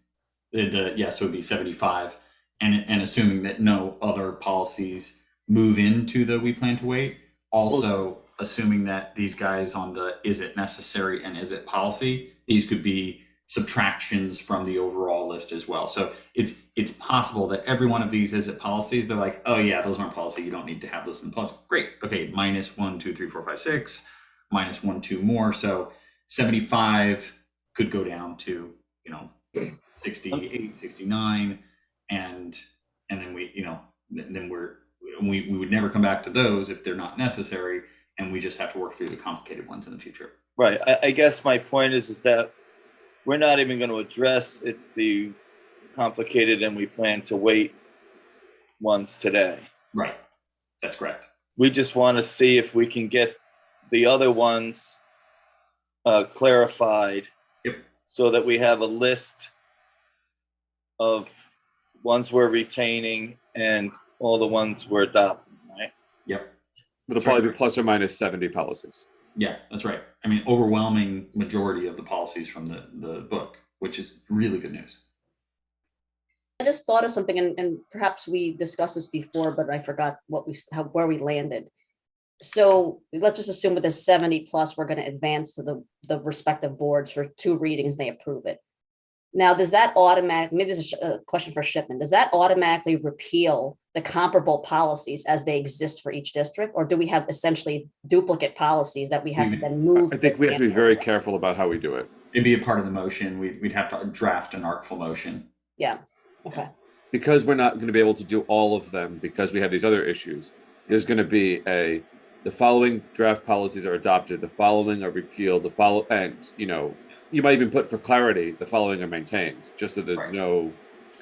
so it would be 75, and assuming that no other policies move into the we plan to wait. Also, assuming that these guys on the is it necessary and is it policy, these could be subtractions from the overall list as well. So it's possible that every one of these is it policies, they're like, oh yeah, those aren't policy, you don't need to have those in the policy. Great. Okay, minus 1, 2, 3, 4, 5, 6, minus 1, 2 more. So 75 could go down to 68, 69, and then we would never come back to those if they're not necessary, and we just have to work through the complicated ones in the future. Right. I guess my point is that we're not even going to address it's the complicated and we plan to wait ones today. Right. That's correct. We just want to see if we can get the other ones clarified. Yep. So that we have a list of ones we're retaining and all the ones we're adopting, right? Yep. It'll probably be plus or minus 70 policies. Yeah, that's right. I mean, overwhelming majority of the policies from the book, which is really good news. I just thought of something, and perhaps we discussed this before, but I forgot where we landed. So let's just assume with the 70 plus, we're going to advance to the respective boards for 2 readings, and they approve it. Now, does that automatically, maybe this is a question for Shipman, does that automatically repeal the comparable policies as they exist for each district? Or do we have essentially duplicate policies that we have to then move? I think we have to be very careful about how we do it. It'd be a part of the motion. We'd have to draft an artful motion. Yeah, okay. Because we're not going to be able to do all of them because we have these other issues, there's going to be the following draft policies are adopted, the following are repealed, and you might even put for clarity, the following are maintained, just so there's no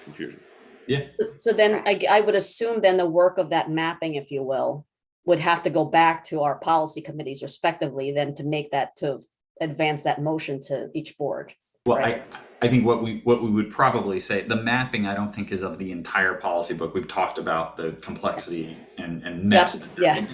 confusion. Yeah. So then I would assume then the work of that mapping, if you will, would have to go back to our policy committees respectively, then to make that, to advance that motion to each board. Well, right? I think what we would probably say, the mapping, I don't think is of the entire policy book. We've talked about the complexity and mess. Yeah.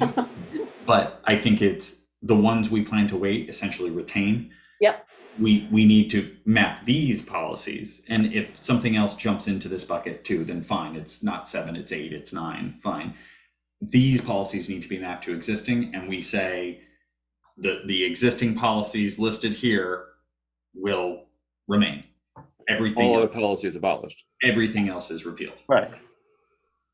But I think it's the ones we plan to wait, essentially retain. Yep. We need to map these policies, and if something else jumps into this bucket too, then fine. It's not 7, it's 8, it's 9. Fine. These policies need to be mapped to existing, and we say the existing policies listed here will remain. Everything. All other policy is abolished. Everything else is repealed. Right.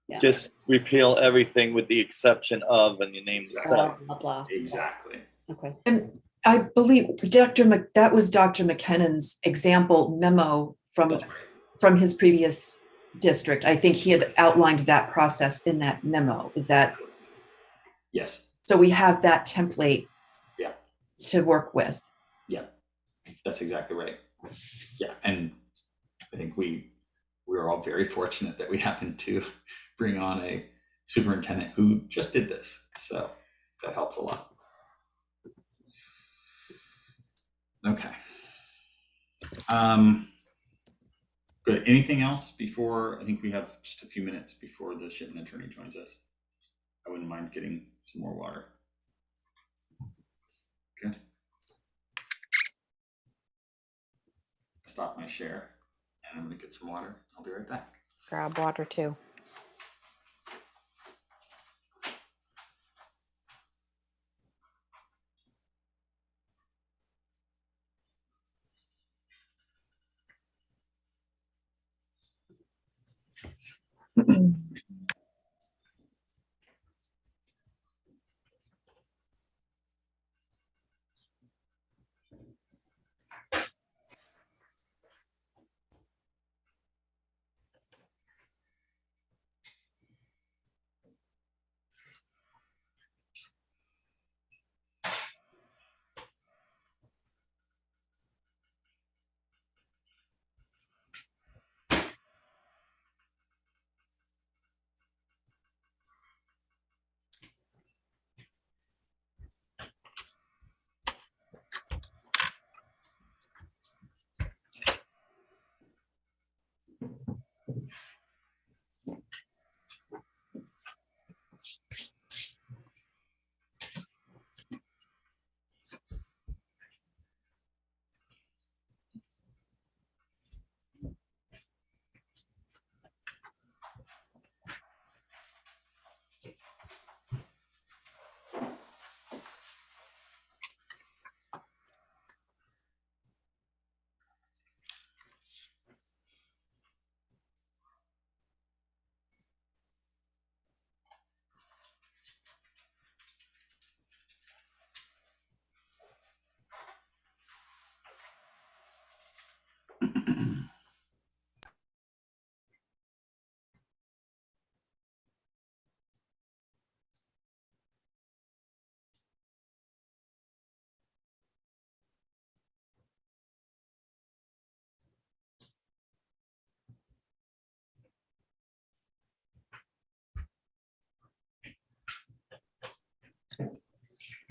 Yeah. Just repeal everything with the exception of, and you name the Blah, seven. blah, blah. Exactly. Okay. And I believe that was Dr. McKinnon's example memo That's right. from his previous district. I think he had outlined that process in that memo. Is that? Yes. So we have that template to work with. Yeah, that's exactly right. Yeah, and I think we're all very fortunate that we happened to bring on a superintendent who just did this. So that helps a lot. Okay. Good. Anything else before? I think we have just a few minutes before the Shipman attorney joins us. I wouldn't mind getting some more water. Good. Stop my share, and I'm gonna get some water. I'll be right back. Grab water too.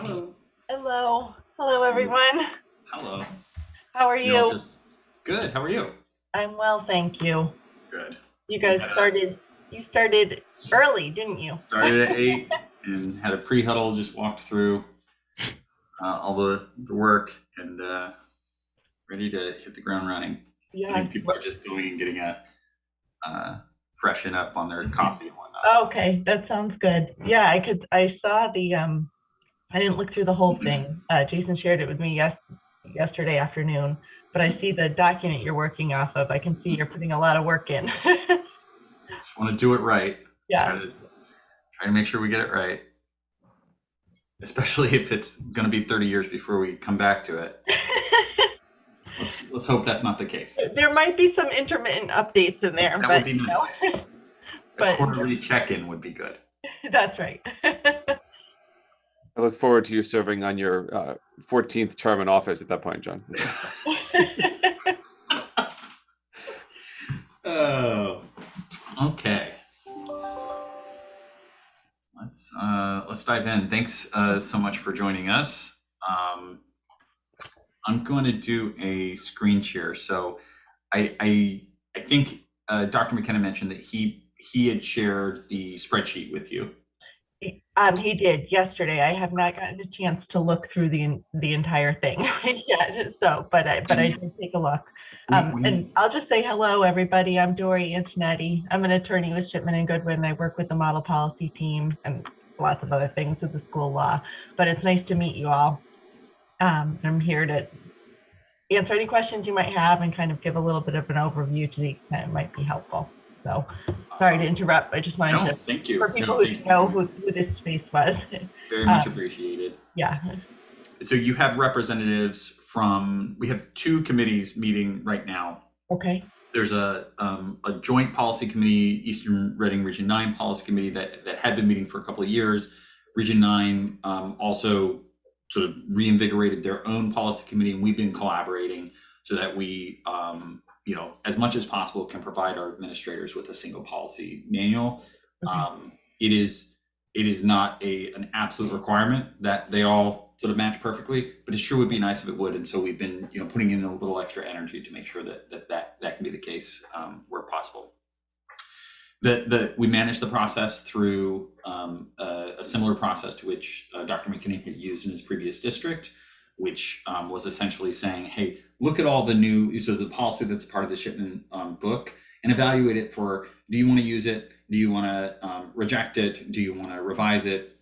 Hello. Hello, everyone. Hello. How are You're all you? just good. How are you? I'm well, thank you. Good. You guys you started early, didn't you? Started at 8 and had a pre-huddle, just walked through all the work and ready to hit the ground running. I Yeah. think people are just going and getting a freshen up on their coffee and whatnot. Okay, that sounds good. Yeah, I saw the, I didn't look through the whole thing. Jason shared it with me yesterday afternoon, but I see the document you're working off of. I can see you're putting a lot of work in. Just want to do it right. Yeah. Try to make sure we get it right. Especially if it's going to be 30 years before we come back to it. Let's hope that's not the case. There might be some intermittent updates in there. That would be nice. A quarterly check-in would be good. That's right. I look forward to you serving on your 14th term in office at that point, John. Oh, okay. Let's dive in. Thanks so much for joining us. I'm going to do a screen share. So I think Dr. McKenna mentioned that he had shared the spreadsheet with you. He did yesterday. I have not gotten a chance to look through the entire thing yet. So, but I did take a look. And I'll just say hello, everybody. I'm Dory Antonetti. I'm an attorney with Shipman and Goodwin. I work with the model policy team and lots of other things with the school law. But it's nice to meet you all. I'm here to answer any questions you might have and kind of give a little bit of an overview to the extent it might be helpful. So sorry to interrupt. I just wanted to, thank you. for people who know who this space was. Very much appreciated. Yeah. So you have representatives we have two committees meeting right now. Okay. There's a joint policy committee, Eastern Reading Region 9 policy committee that had been meeting for a couple of years. Region 9 also sort of reinvigorated their own policy committee, and we've been collaborating so that we, as much as possible, can provide our administrators with a single policy manual. Okay. It is not an absolute requirement that they all sort of match perfectly, but it sure would be nice if it would. And so we've been, putting in a little extra energy to make sure that can be the case where possible. We managed the process through a similar process to which Dr. McKinney had used in his previous district, which was essentially saying, hey, look at all the the policy that's part of the Shipman book and evaluate it for, do you want to use it? Do you want to reject it? Do you want to revise it?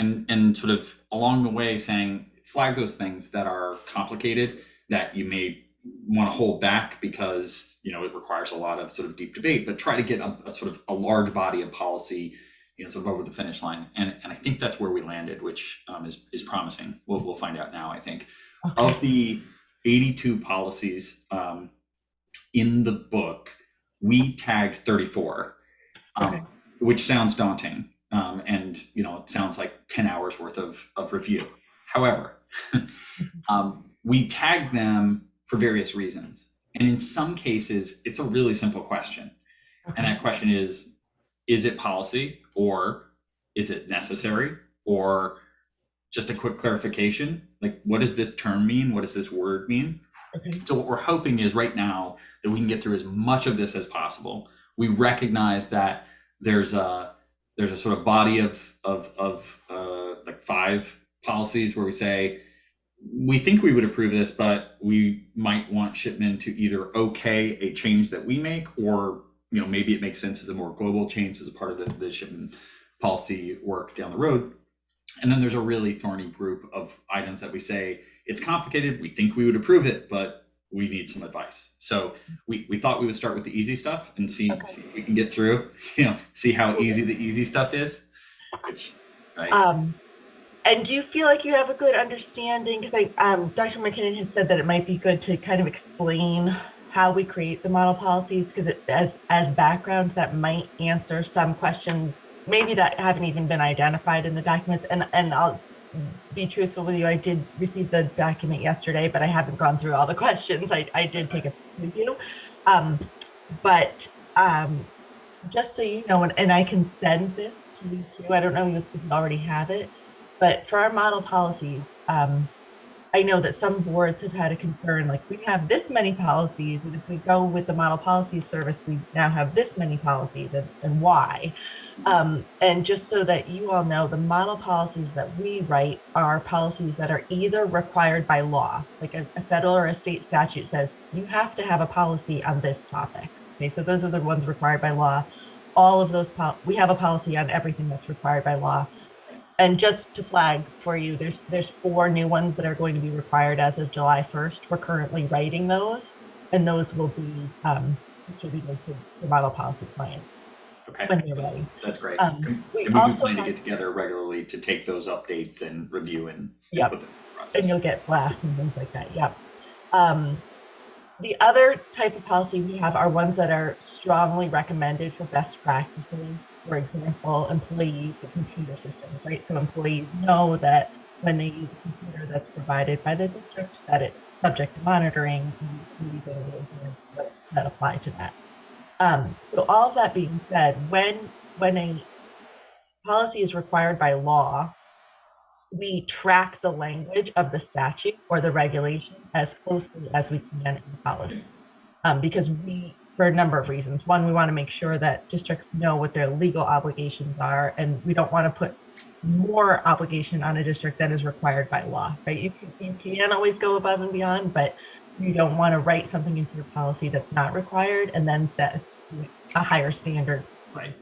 And sort of along the way saying, flag those things that are complicated, that you may want to hold back because it requires a lot of sort of deep debate, but try to get a sort of a large body of policy sort of over the finish line. And I think that's where we landed, which is promising. We'll find out now, I think. Okay. Of the 82 policies in the book, we tagged 34, which sounds daunting. And it sounds like 10 hours worth of review. However, we tagged them for various reasons. And in some cases, it's a really simple question. And that question is it policy, or is it necessary, or just a quick clarification? Like, what does this term mean? What does this word mean? Okay. So what we're hoping is right now that we can get through as much of this as possible. We recognize that there's a sort of body of like 5 policies where we say, we think we would approve this, but we might want Shipman to either okay a change that we make, or maybe it makes sense as a more global change as a part of the Shipman policy work down the road. And then there's a really thorny group of items that we say, it's complicated, we think we would approve it, but we need some advice. So we thought we would start with the easy stuff and see if we can get through, see how easy the easy stuff is. Right. And do you feel like you have a good understanding? Because Dr. McKinnon has said that it might be good to kind of explain how we create the model policies, because as background, that might answer some questions maybe that haven't even been identified in the documents. And I'll be truthful with you, I did receive the document yesterday, but I haven't gone through all the questions. I did take a review. But just so you know, and I can send this to you too, I don't know if you already have it. But for our model policies, I know that some boards have had a concern, like we have this many policies, and if we go with the model policy service, we now have this many policies, and why? And just so that you all know, the model policies that we write are policies that are either required by law, like a federal or a state statute says, you have to have a policy on this topic. Okay, so those are the ones required by law. All of those, we have a policy on everything that's required by law. And just to flag for you, there's 4 new ones that are going to be required as of July 1st. We're currently writing those, and those will be distributed to the model policy clients. Okay, when they're ready. That's great. And we do plan to get together regularly to take those updates and review and yep. put them in the process. And you'll get blasts and things like that. Yep. The other type of policy we have are ones that are strongly recommended for best practices. For example, employee use of computer systems, right? So employees know that when they use a computer that's provided by the district, that it's subject to monitoring, and that apply to that. So all of that being said, when a policy is required by law, we track the language of the statute or the regulation as closely as we can in the policy, because for a number of reasons. One, we want to make sure that districts know what their legal obligations are, and we don't want to put more obligation on a district than is required by law, right? You can always go above and beyond, but you don't want to write something into your policy that's not required and then set a higher standard. Right.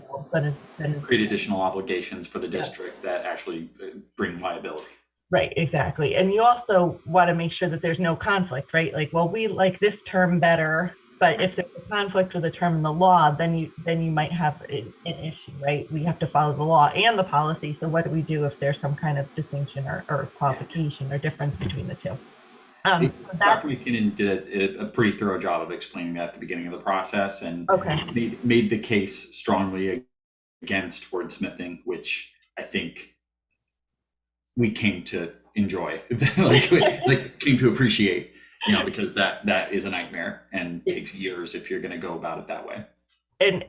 Than create additional obligations for the district that actually bring liability. Right, exactly. And you also want to make sure that there's no conflict, right? Like, well, we like this term better, but if there's a conflict with a term in the law, then you might have an issue, right? We have to follow the law and the policy. So what do we do if there's some kind of distinction or qualification or difference between the two? Dr. McKinnon did a pretty thorough job of explaining that at the beginning of the process, and made the case strongly against wordsmithing, which I think we came to enjoy, like came to appreciate. Because that is a nightmare and takes years if you're going to go about it that way. And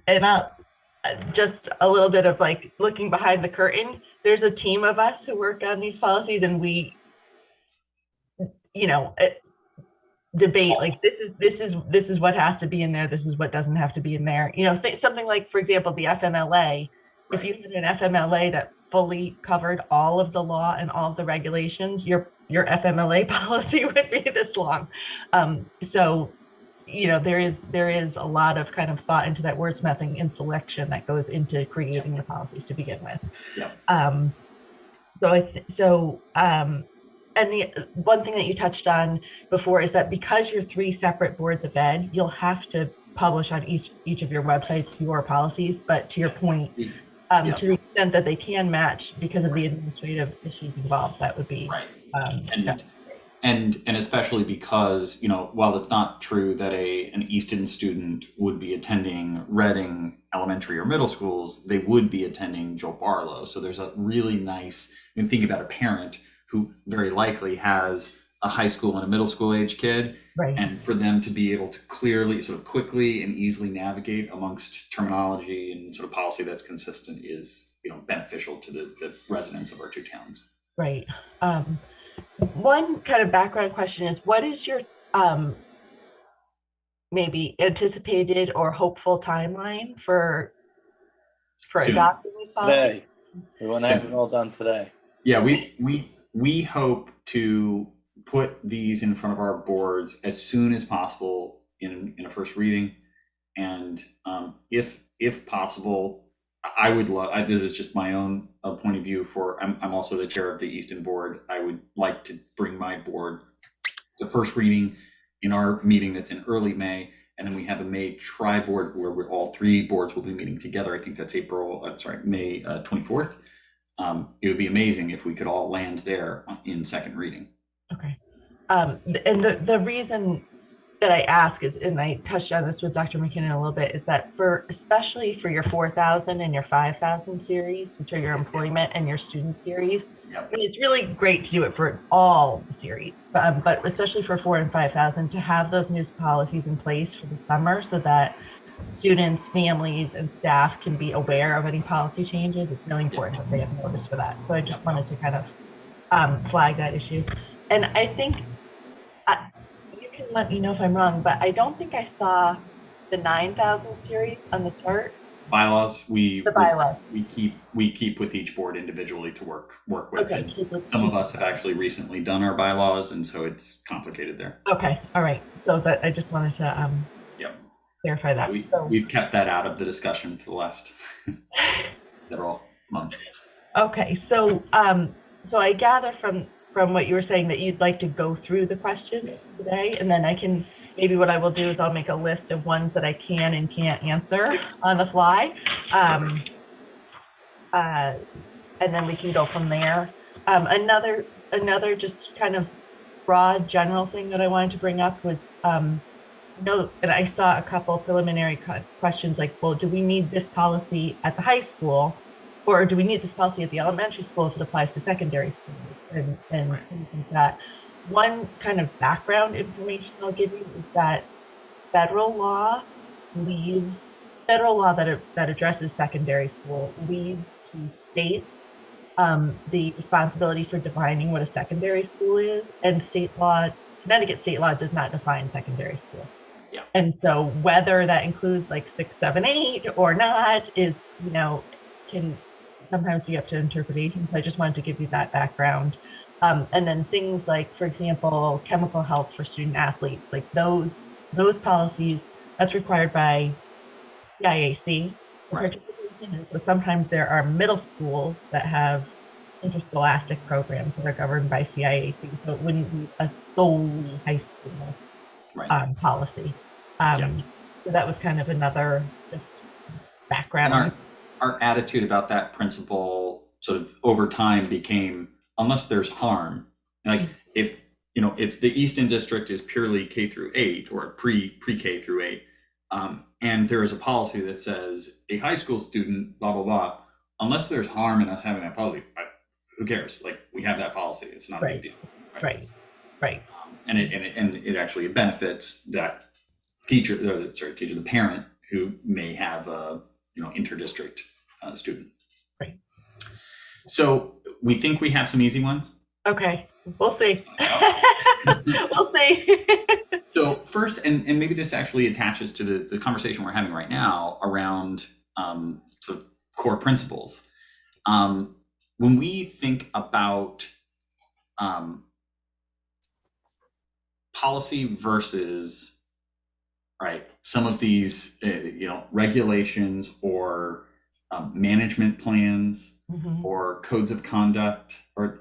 just a little bit of like looking behind the curtain. There's a team of us who work on these policies, and we, debate like this is what has to be in there. This is what doesn't have to be in there. Something like, for example, the FMLA. Right. If you had an FMLA that fully covered all of the law and all of the regulations, your FMLA policy would be this long. So, there is a lot of kind of thought into that wordsmithing and selection that goes into creating the policies to begin with. Yeah. And the one thing that you touched on before is that because you're 3 separate boards of ed, you'll have to publish on each of your websites your policies. But to your point, to the extent that they can match because of the administrative issues involved, that would be right. And especially because while it's not true that an Easton student would be attending Reading elementary or middle schools, they would be attending Joe Barlow. So there's a really nice. Think about a parent who very likely has a high school and a middle school age kid, right. And for them to be able to clearly, sort of quickly and easily navigate amongst terminology and sort of policy that's consistent is beneficial to the residents of our 2 towns. Right. One kind of background question is, what is your maybe anticipated or hopeful timeline for adopting these policies? Today. We want to have it all done today. Yeah, we hope to put these in front of our boards as soon as possible in a first reading, and if possible, I would love. This is just my own point of view. I'm also the chair of the Easton board. I would like to bring my board the first reading in our meeting that's in early May, and then we have a May tri-board where all 3 boards will be meeting together. I think that's May 24th. It would be amazing if we could all land there in second reading. Okay. And the reason that I ask is, and I touched on this with Dr. McKinnon a little bit, is that especially for your 4,000 and your 5,000 series, which are your employment and your student series, yep. I mean, it's really great to do it for all the series, but especially for 4,000 and 5,000, to have those new policies in place for the summer so that students, families, and staff can be aware of any policy changes. It's really important that they have notice for that. So I just wanted to kind of flag that issue. And I think you can let me know if I'm wrong, but I don't think I saw the 9,000 series on the chart. Bylaws, The bylaws. we keep with each board individually to work with. Okay. And some of us have actually recently done our bylaws, and so it's complicated there. Okay. All right. So that I just wanted to clarify that. We've kept that out of the discussion for the last several months. Okay. So so I gather from what you were saying that you'd like to go through the questions today, and then I can. Maybe what I will do is I'll make a list of ones that I can and can't answer on the fly. And then we can go from there. Another just kind of broad general thing that I wanted to bring up was, and I saw a couple preliminary questions like, well, do we need this policy at the high school, or do we need this policy at the elementary school if it applies to secondary schools and things like that? One kind of background information I'll give you is that federal law that addresses secondary school leaves to states the responsibility for defining what a secondary school is, and Connecticut state law does not define secondary school. Yeah. And so whether that includes like 6, 7, 8 or not is, can sometimes be up to interpretation. So I just wanted to give you that background. And then things like, for example, chemical health for student athletes, like those policies, that's required by CIAC. Right. So sometimes there are middle schools that have interscholastic programs that are governed by CIAC. So it wouldn't be a solely high school policy. So that was kind of another just background. And our attitude about that principle sort of over time became, unless there's harm, like if the Easton district is purely K through 8 or pre-K through 8, and there is a policy that says a high school student, blah, blah, blah, unless there's harm in us having that policy, who cares? Like, we have that policy. It's not a big deal. Right. And it actually benefits that the parent who may have a, inter-district student. Right. So we think we have some easy ones. Okay, we'll see. We'll see. So first, and maybe this actually attaches to the conversation we're having right now around sort of core principles. When we think about policy versus some of these regulations or management plans, or codes of conduct, or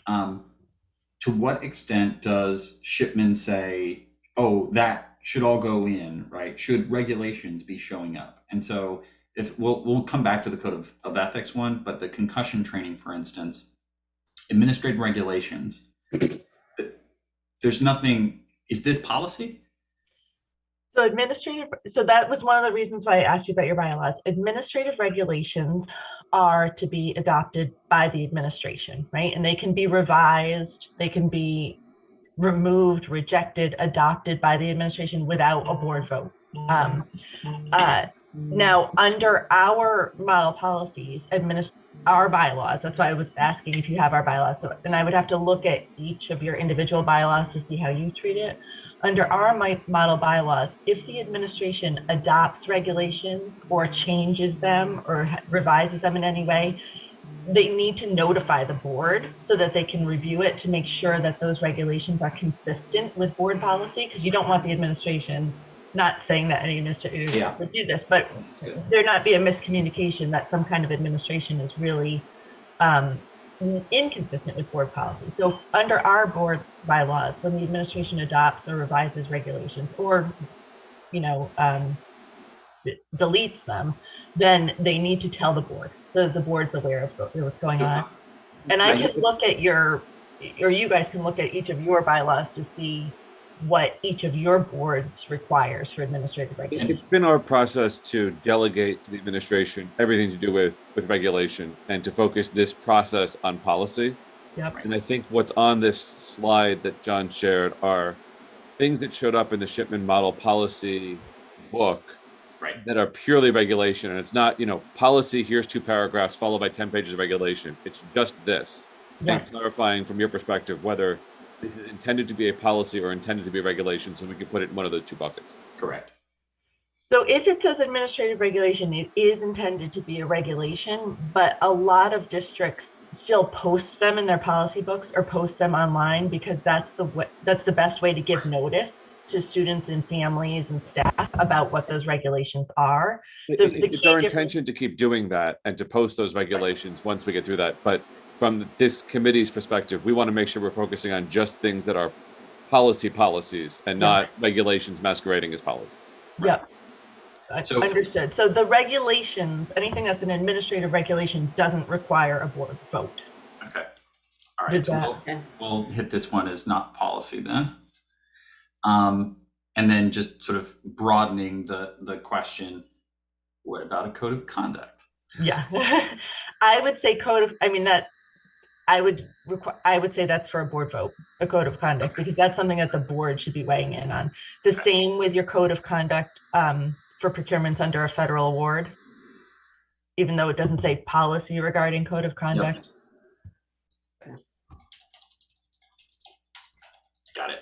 to what extent does Shipman say, oh, that should all go in, right? Should regulations be showing up? And so if we'll come back to the code of ethics one, but the concussion training, for instance, administrative regulations, there's nothing, is this policy? So that was one of the reasons why I asked you about your bylaws. Administrative regulations are to be adopted by the administration, right? And they can be revised, they can be removed, rejected, adopted by the administration without a board vote. Now, under our model policies, our bylaws, that's why I was asking if you have our bylaws. So, and I would have to look at each of your individual bylaws to see how you treat it. Under our model bylaws, if the administration adopts regulations or changes them or revises them in any way, they need to notify the board so that they can review it to make sure that those regulations are consistent with board policy, because you don't want the administration, not saying that any administrator would do this, but there not be a miscommunication that some kind of administration is really inconsistent with board policy. So under our board bylaws, when the administration adopts or revises regulations or, deletes them, then they need to tell the board so the board's aware of what's going on. And I can look at you guys can look at each of your bylaws to see what each of your boards requires for administrative regulations. It's been our process to delegate to the administration everything to do with regulation and to focus this process on policy. Yep. And I think what's on this slide that John shared are things that showed up in the Shipman model policy book Right. that are purely regulation, and it's not, policy, here's 2 paragraphs followed by 10 pages of regulation. It's just this. Yeah. And clarifying from your perspective whether this is intended to be a policy or intended to be a regulation, so we can put it in one of those 2 buckets. Correct. So if it says administrative regulation, it is intended to be a regulation, but a lot of districts still post them in their policy books or post them online because that's the best way to give notice to students and families and staff about what those regulations are. It's our intention to keep doing that and to post those regulations once we get through that. But from this committee's perspective, we want to make sure we're focusing on just things that are policies and not regulations masquerading as policy. Yep. So- Understood. So the regulations, anything that's an administrative regulation doesn't require a board vote. Okay. All right. So Okay. we'll hit this one as not policy then. And then just sort of broadening the question, what about a code of conduct? Yeah. I would say I would say that's for a board vote, a code of conduct, because that's something that the board should be weighing in on. The same with your code of conduct for procurements under a federal award, even though it doesn't say policy regarding code of conduct. Yep. Got it.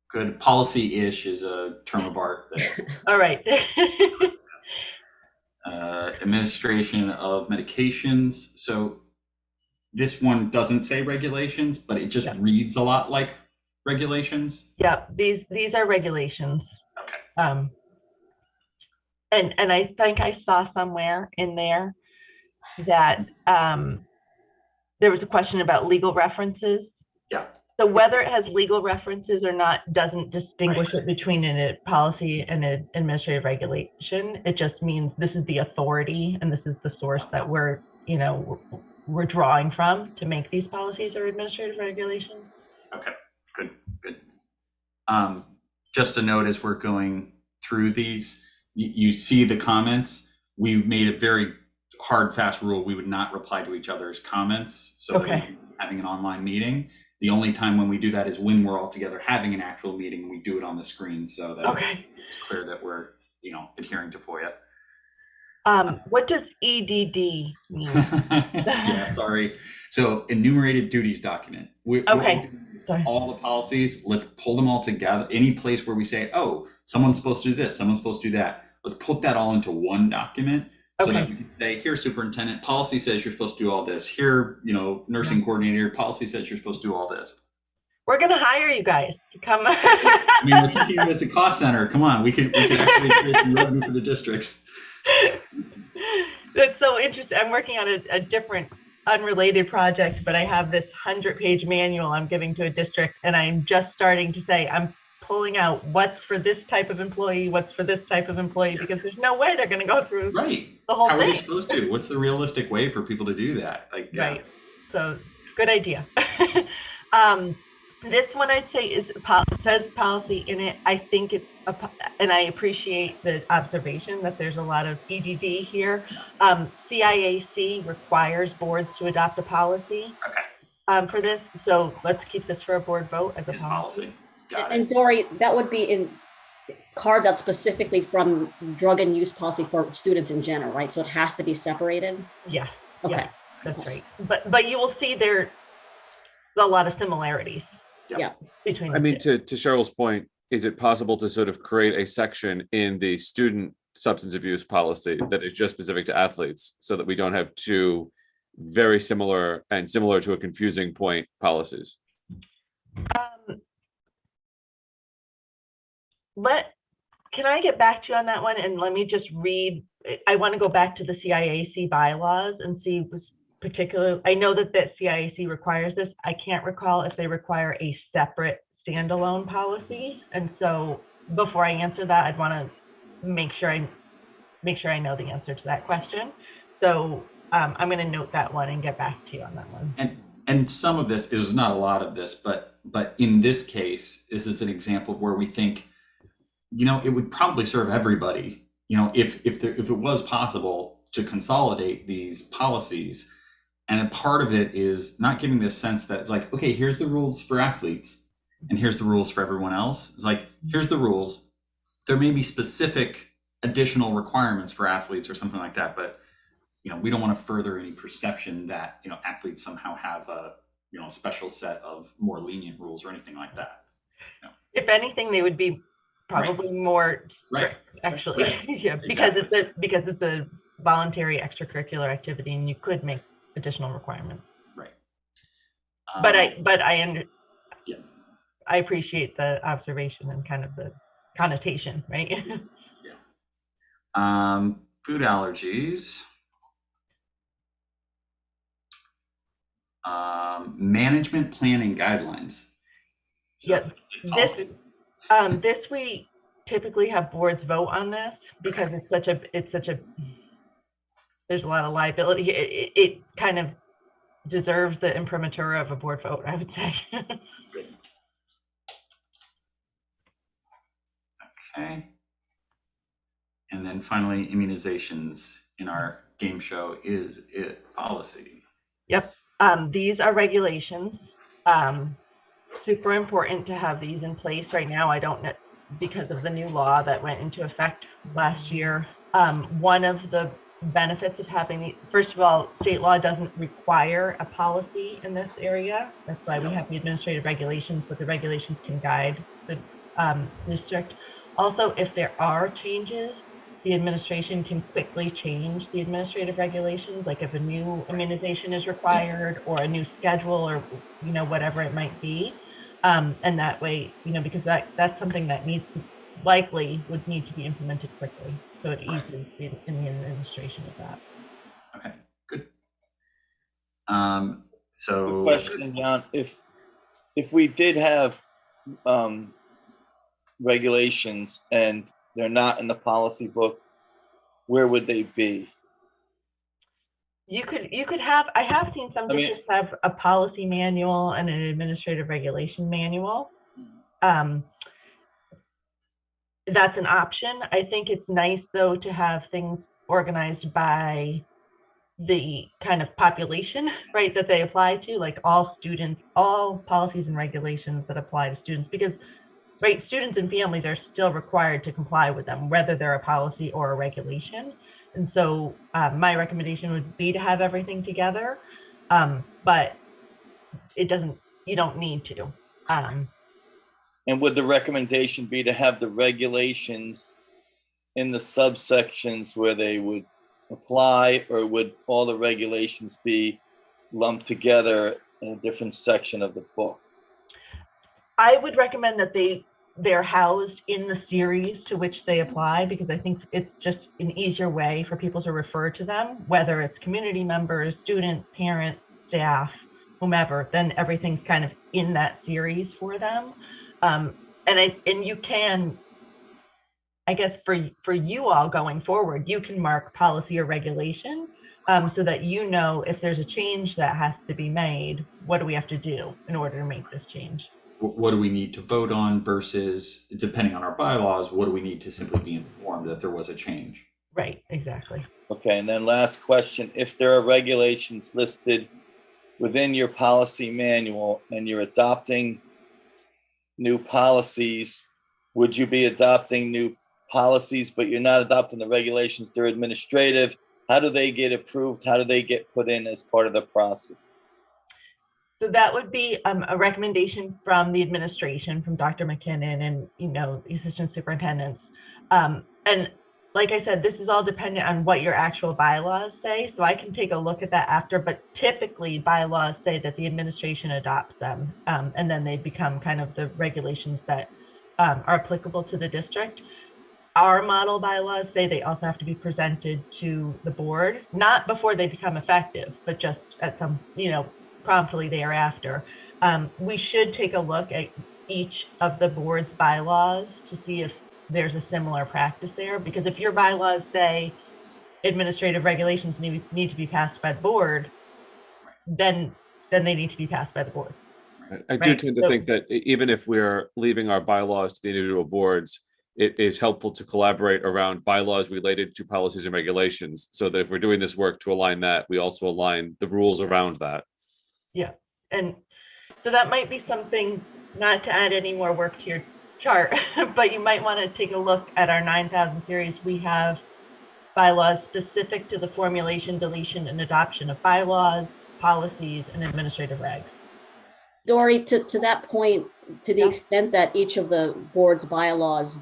Good. Policy-ish is a term of art there. All right. Administration of medications. So this one doesn't say regulations, but it just reads a lot like regulations. Yeah, these are regulations. Okay. And I think I saw somewhere in there that there was a question about legal references. Yeah. So whether it has legal references or not doesn't distinguish it between a policy and an administrative regulation. It just means this is the authority and this is the source that we're drawing from to make these policies or administrative regulations. Okay, good. Just a note as we're going through these, you see the comments. We made a very hard, fast rule. We would not reply to each other's comments. So that we're having an online meeting. The only time when we do that is when we're all together having an actual meeting. We do it on the screen so that it's clear that we're, adhering to FOIA. What does EDD mean? Yeah, sorry. So enumerated duties document. All the policies, let's pull them all together. Any place where we say, oh, someone's supposed to do this, someone's supposed to do that. Let's put that all into one document. So that we can say, here, superintendent, policy says you're supposed to do all this. Here, nursing coordinator, policy says you're supposed to do all this. We're going to hire you guys to come. I mean, we're thinking of it as a cost center. Come on, we could actually create some revenue for the districts. That's so interesting. I'm working on a different unrelated project, but I have this 100-page manual I'm giving to a district, and I'm just starting to say, I'm pulling out what's for this type of employee, what's for this type of employee, because there's no way they're going to go through the whole How thing. are they supposed to? What's the realistic way for people to do that? Right. So good idea. This one I'd say says policy in it. I think it's and I appreciate the observation that there's a lot of EDD here. CIAC requires boards to adopt a policy for this. So let's keep this for a board vote as a policy. Got it. And Dory, that would be carved out specifically from drug and use policy for students in general, right? So it has to be separated? Yeah. Okay. Yeah, that's right. But you will see there's a lot of similarities. Yeah. Between I mean, to Cheryl's point, is it possible to sort of create a section in the student substance abuse policy that is just specific to athletes so that we don't have two very similar and similar to a confusing point policies? Can I get back to you on that one? And let me just read. I want to go back to the CIAC bylaws and see particular. I know that CIAC requires this. I can't recall if they require a separate standalone policy. And so before I answer that, I'd want to make sure I know the answer to that question. So I'm going to note that one and get back to you on that one. And some of this is not a lot of this, but in this case, this is an example where we think, it would probably serve everybody. If it was possible to consolidate these policies, and a part of it is not giving this sense that it's like, okay, here's the rules for athletes, and here's the rules for everyone else. It's like, here's the rules. there may be specific additional requirements for athletes or something like that, but we don't want to further any perception that athletes somehow have a special set of more lenient rules or anything like that. If anything, they would be probably more strict, actually. Right. Yeah, because Exactly. it's a voluntary extracurricular activity, and you could make additional requirements. Right. But Yeah. I appreciate the observation and kind of the connotation, right? Yeah. Food allergies. Management planning guidelines. Yes. This we typically have boards vote on this because it's such a there's a lot of liability. It kind of deserves the imprimatur of a board vote, I would say. Good. Okay. And then finally, immunizations in our game show is it policy. Yep. These are regulations. Super important to have these in place right now. I don't know, because of the new law that went into effect last year. One of the benefits of having first of all, state law doesn't require a policy in this area. That's why we have the administrative regulations, but the regulations can guide the district. Also, if there are changes, the administration can quickly change the administrative regulations, like if a new immunization is required or a new schedule or whatever it might be. And that way, because that's something that would need to be implemented quickly. So it eases in the administration of that. Okay, good. Good question, John. If we did have regulations and they're not in the policy book, where would they be? You could have, I have seen some districts have a policy manual and an administrative regulation manual. That's an option. I think it's nice though to have things organized by the kind of population, right, that they apply to, like all students, all policies and regulations that apply to students, because right, students and families are still required to comply with them, whether they're a policy or a regulation. And so my recommendation would be to have everything together, but you don't need to. And would the recommendation be to have the regulations in the subsections where they would apply, or would all the regulations be lumped together in a different section of the book? I would recommend that they're housed in the series to which they apply, because I think it's just an easier way for people to refer to them, whether it's community members, students, parents, staff, whomever, then everything's kind of in that series for them. And you can, I guess for you all going forward, you can mark policy or regulation so that if there's a change that has to be made, what do we have to do in order to make this change? What do we need to vote on versus, depending on our bylaws, what do we need to simply be informed that there was a change? Right, exactly. Okay, and then last question, if there are regulations listed within your policy manual and you're adopting new policies, would you be adopting new policies, but you're not adopting the regulations? They're administrative. How do they get approved? How do they get put in as part of the process? So that would be a recommendation from the administration, from Dr. McKinnon and the assistant superintendents. And like I said, this is all dependent on what your actual bylaws say. So I can take a look at that after, but typically bylaws say that the administration adopts them, and then they become kind of the regulations that are applicable to the district. Our model bylaws say they also have to be presented to the board, not before they become effective, but just at some, promptly thereafter. We should take a look at each of the board's bylaws to see if there's a similar practice there, because if your bylaws say administrative regulations need to be passed by the board, then they need to be passed by the board. I do tend to think that even if we're leaving our bylaws to the individual boards, it is helpful to collaborate around bylaws related to policies and regulations, so that if we're doing this work to align that, we also align the rules around that. Yeah. And so that might be something, not to add any more work to chart, but you might want to take a look at our 9,000 series. We have bylaws specific to the formulation, deletion, and adoption of bylaws, policies, and administrative regs. Dory, to that point, to the extent that each of the board's bylaws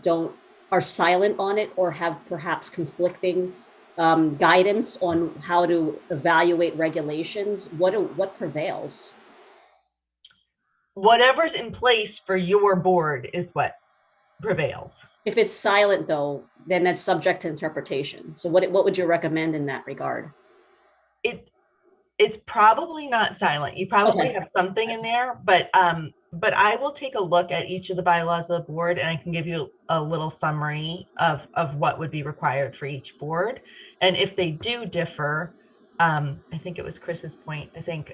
are silent on it or have perhaps conflicting guidance on how to evaluate regulations, what prevails? Whatever's in place for your board is what prevails. If it's silent, though, then that's subject to interpretation. So what would you recommend in that regard? It's probably not silent. You probably have something in there, but I will take a look at each of the bylaws of the board, and I can give you a little summary of what would be required for each board. And if they do differ, I think it was Chris's point, I think,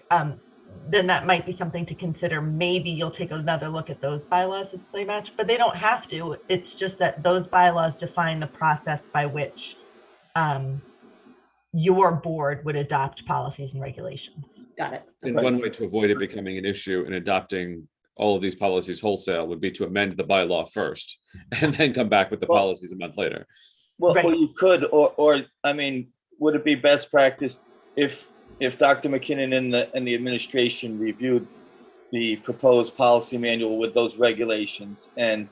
then that might be something to consider. Maybe you'll take another look at those bylaws as play match, but they don't have to. It's just that those bylaws define the process by which your board would adopt policies and regulations. Got it. And one way to avoid it becoming an issue in adopting all of these policies wholesale would be to amend the bylaw first and then come back with the policies a month later. Well, Right. well, you could, or I mean, would it be best practice if Dr. McKinnon and the administration reviewed the proposed policy manual with those regulations, and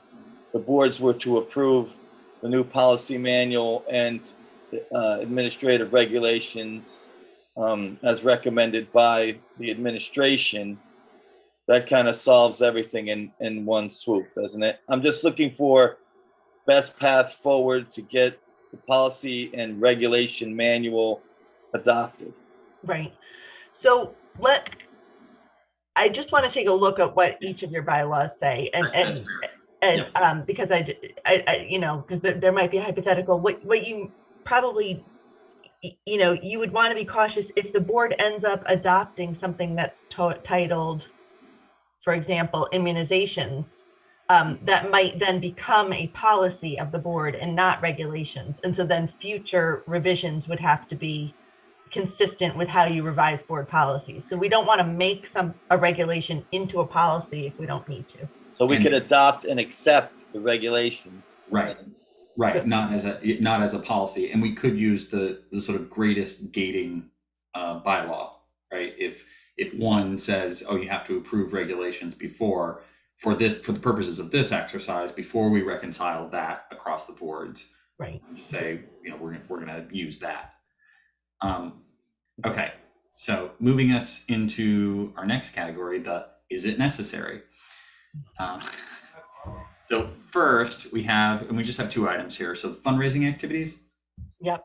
the boards were to approve the new policy manual and administrative regulations as recommended by the administration? That kind of solves everything in one swoop, doesn't it? I'm just looking for best path forward to get the policy and regulation manual adopted. Right. So I just want to take a look at what each of your bylaws say, and because I you know, because there might be a hypothetical. What you probably, you know, you would want to be cautious if the board ends up adopting something that's titled, for example, immunizations. That might then become a policy of the board and not regulations, and so then future revisions would have to be consistent with how you revise board policies. So we don't want to make a regulation into a policy if we don't need to. So we could adopt and accept the regulations. Right. Not as a policy, and we could use the sort of greatest gating bylaw, right? If one says, oh, you have to approve regulations before for the purposes of this exercise, before we reconcile that across the boards, right? Just say, you know, we're going to use that. Okay, so moving us into our next category, is it necessary? So first we just have two items here. So fundraising activities. Yep.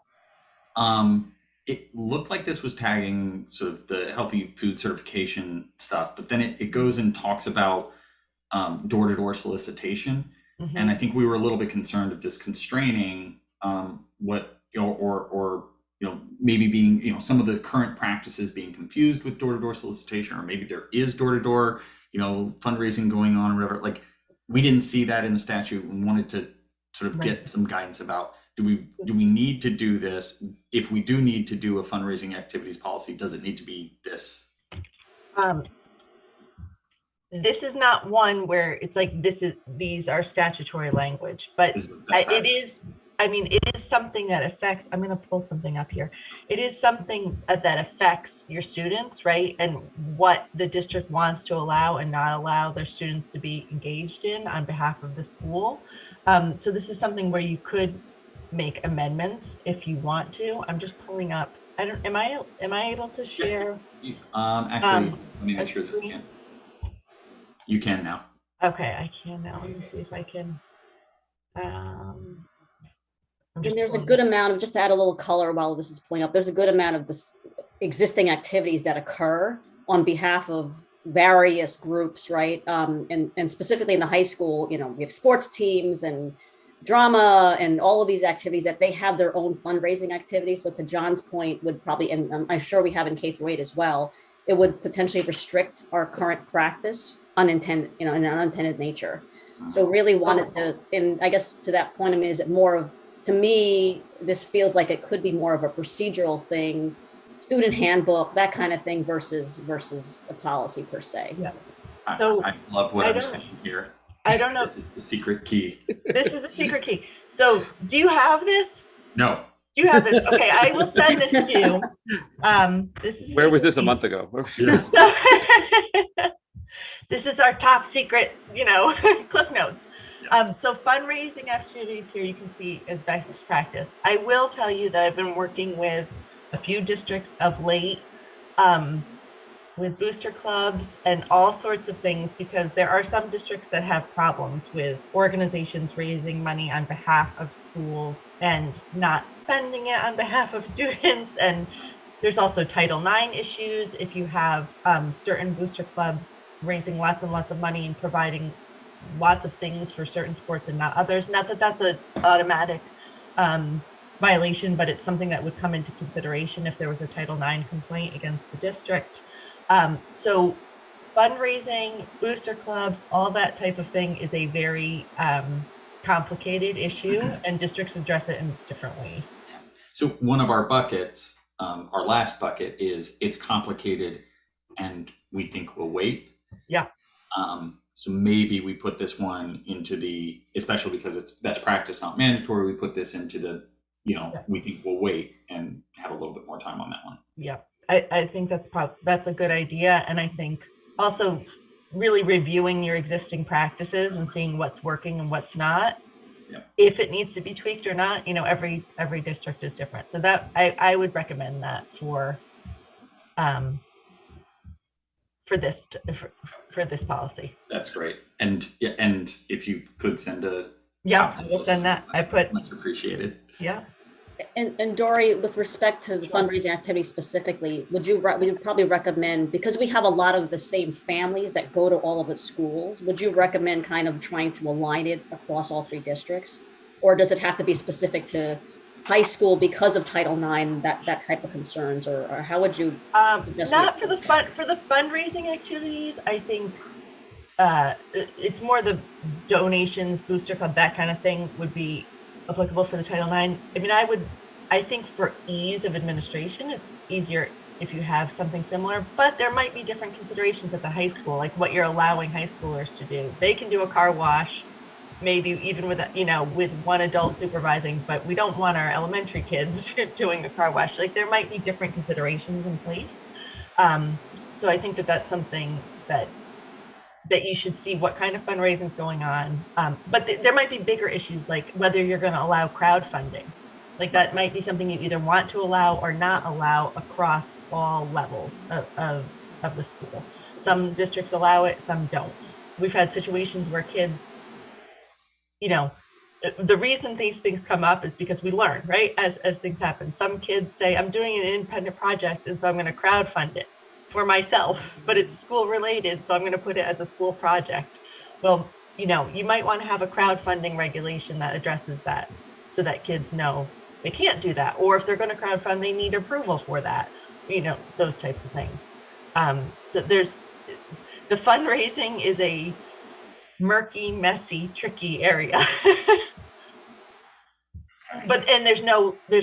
It looked like this was tagging sort of the healthy food certification stuff, but then it goes and talks about door-to-door solicitation. Mm-hmm. And I think we were a little bit concerned of this constraining what, you know, or you know, maybe being, you know, some of the current practices being confused with door-to-door solicitation, or maybe there is door-to-door, you know, fundraising going on or whatever. Like, we didn't see that in the statute and wanted to sort of get some guidance about, do we need to do this? If we do need to do a fundraising activities policy, does it need to be this? This is not one where it's like, these are statutory language, but it is, I mean, it is something that affects, I'm going to pull something up here. It is something that affects your students, right? And what the district wants to allow and not allow their students to be engaged in on behalf of the school. So this is something where you could make amendments if you want to. I'm just pulling up. Am I able to share? Actually, let me make sure that you can. You can now. Okay, I can now. Let me see if I can. And there's a good amount of, just to add a little color while this is pulling up, there's a good amount of this existing activities that occur on behalf of various groups, right? And specifically in the high school, you know, we have sports teams and drama and all of these activities that they have their own fundraising activities. So to John's point, would probably, and I'm sure we have in K-8 as well, it would potentially restrict our current practice unintended, you know, in an unintended nature. So really wanted to, and I guess to that point, I mean, is it more of, to me, this feels like it could be more of a procedural thing, student handbook, that kind of thing versus a policy per se. Yeah. So I love what I'm saying here. I don't know. This is the secret key. This is the secret key. So do you have this? No. Do you have this? Okay, I will send this to you. This is Where was this a month ago? Where was Yeah. this? This is our top secret, Cliff Notes. So fundraising activities here you can see is best practice. I will tell you that I've been working with a few districts of late with booster clubs and all sorts of things, because there are some districts that have problems with organizations raising money on behalf of schools and not spending it on behalf of students. And there's also Title IX issues if you have certain booster clubs raising lots and lots of money and providing lots of things for certain sports and not others. Not that that's an automatic violation, but it's something that would come into consideration if there was a Title IX complaint against the district. So fundraising, booster clubs, all that type of thing is a very complicated issue, and districts address it in different ways. So one of our buckets, our last bucket, is it's complicated and we think we'll wait. Yeah. So maybe we put this one into the, especially because it's best practice, not mandatory, we put this into the, we think we'll wait and have a little bit more time on that one. Yeah, I think that's a good idea. And I think also really reviewing your existing practices and seeing what's working and what's not. Yeah. If it needs to be tweaked or not, every district is different. So that I would recommend that for this policy. That's great. And if you could send a Yeah, copy I of will this, send that. I put much appreciated. yeah. And Dory, with respect to the fundraising activities specifically, we would probably recommend, because we have a lot of the same families that go to all of the schools, would you recommend kind of trying to align it across all three districts? Or does it have to be specific to high school because of Title IX, that type of concerns, or how would you? Not for the fundraising activities. I think it's more the donations, booster club, that kind of thing would be applicable for the Title IX. I mean, I think for ease of administration, it's easier if you have something similar, but there might be different considerations at the high school, like what you're allowing high schoolers to do. They can do a car wash, maybe even with one adult supervising, but we don't want our elementary kids doing a car wash. Like, there might be different considerations in place. So I think that's something that you should see what kind of fundraising is going on. But there might be bigger issues, like whether you're going to allow crowdfunding. Like, that might be something you either want to allow or not allow across all levels of the school. Some districts allow it, some don't. We've had situations where kids, the reason these things come up is because we learn, right? As things happen. Some kids say, I'm doing an independent project, and so I'm going to crowdfund it for myself, but it's school related, so I'm going to put it as a school project. Well, you might want to have a crowdfunding regulation that addresses that, so that kids know they can't do that. Or if they're going to crowdfund, they need approval for that, those types of things. So the fundraising is a murky, messy, tricky area. And there's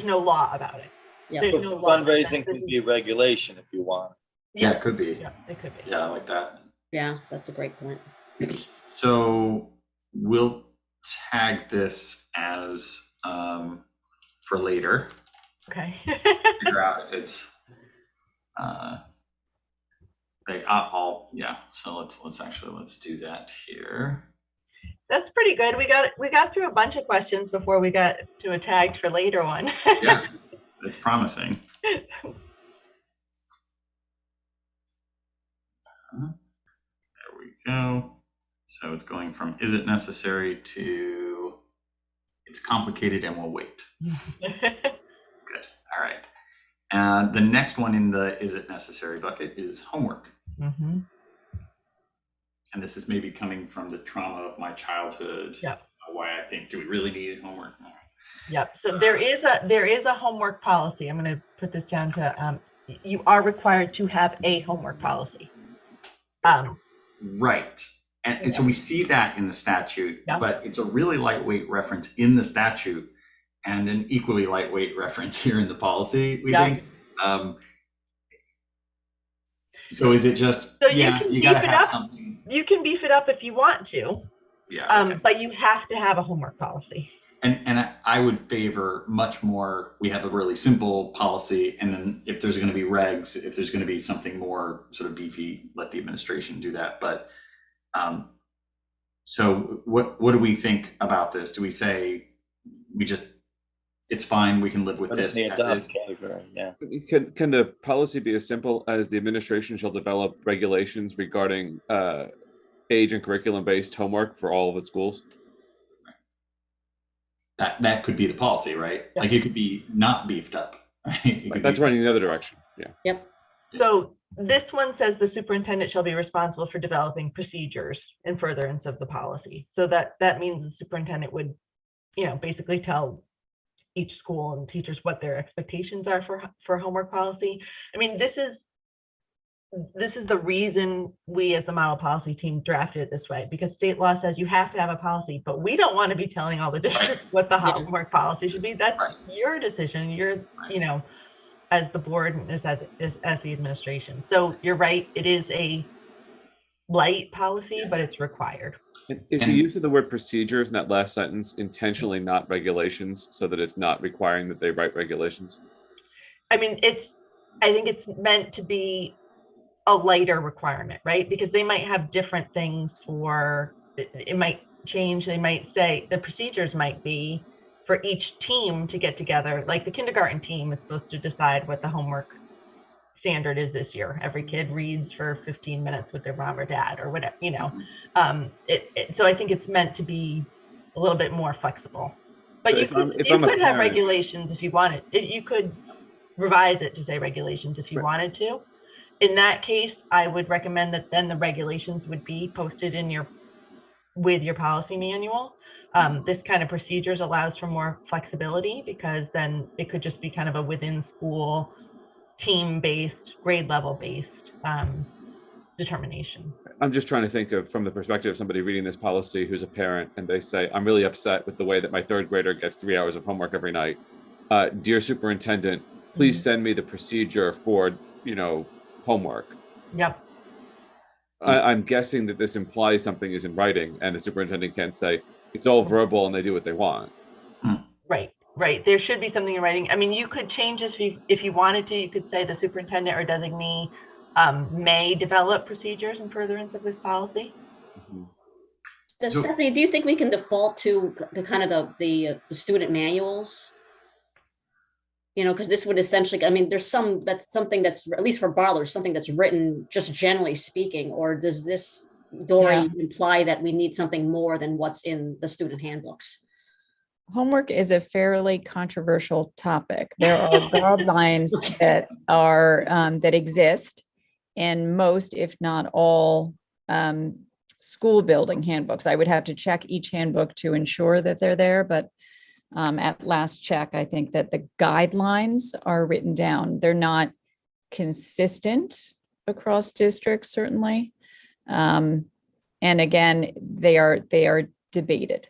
no law about it. Yeah. There's But no law. fundraising can be regulation if you want. Yeah, it could be. Yeah, it could be. Yeah, I like that. Yeah, that's a great point. So we'll tag this as for later. Okay. Figure out if it's so let's do that here. That's pretty good. We got through a bunch of questions before we got to a tagged for later one. Yeah, it's promising. There we go. So it's going from is it necessary to it's complicated and we'll wait. Good. All right. The next one in the is it necessary bucket is homework. Mm-hmm. And this is maybe coming from the trauma of my childhood. Yeah. Why I think, do we really need homework? Yep. So there is a homework policy. I'm going to put this down to you are required to have a homework policy. Right. And so we see that in the statute, Yeah. but it's a really lightweight reference in the statute and an equally lightweight reference here in the policy, we Yeah. think. So is it just, So you got to have something. You can beef it up if you want to. Yeah. Okay. But you have to have a homework policy. And I would favor much more, we have a really simple policy, and then if there's going to be regs, if there's going to be something more sort of beefy, let the administration do that. But so what do we think about this? Do we say it's fine, we can live with But it's this the as adopt is? category, yeah. Can the policy be as simple as the administration shall develop regulations regarding age and curriculum-based homework for all of its schools? That could be the policy, right? Yeah. Like it could be not beefed up, right? It could That's be, running the other direction. Yeah. Yep. So this one says the superintendent shall be responsible for developing procedures in furtherance of the policy. So that means the superintendent would, basically tell each school and teachers what their expectations are for homework policy. I mean, this is the reason we as the model policy team drafted it this way, because state law says you have to have a policy, but we don't want to be telling all the districts what the homework policy should be. That's your decision. You're, as the board and as the administration. So you're right. It is a light policy, but it's required. Is the use of the word procedures in that last sentence intentionally not regulations, so that it's not requiring that they write regulations? I mean, I think it's meant to be a lighter requirement, right? Because they might have different things it might change. They might say the procedures might be for each team to get together. Like the kindergarten team is supposed to decide what the homework standard is this year. Every kid reads for 15 minutes with their mom or dad or whatever, so I think it's meant to be a little bit more flexible. But So you could have regulations if you wanted. You could revise it to say regulations if you wanted to. In that case, I would recommend that then the regulations would be posted with your policy manual. This kind of procedures allows for more flexibility, because then it could just be kind of a within school, team-based, grade level-based determination. I'm just trying to think of from the perspective of somebody reading this policy who's a parent, and they say, I'm really upset with the way that my third grader gets 3 hours of homework every night. Dear superintendent, please send me the procedure for, homework. Yep. I'm guessing that this implies something is in writing, and the superintendent can't say it's all verbal and they do what they want. Right. There should be something in writing. I mean, you could change this if you wanted to. You could say the superintendent or designee may develop procedures in furtherance of this policy. Stephanie, do you think we can default to the kind of the student manuals? Because this would essentially, I mean, there's something that's, at least for borrowers, something that's written just generally speaking, or does this, Dory, imply that we need something more than what's in the student handbooks? Homework is a fairly controversial topic. There are guidelines that exist in most, if not all, school building handbooks. I would have to check each handbook to ensure that they're there, but at last check, I think that the guidelines are written down. They're not consistent across districts, certainly. And again, they are debated.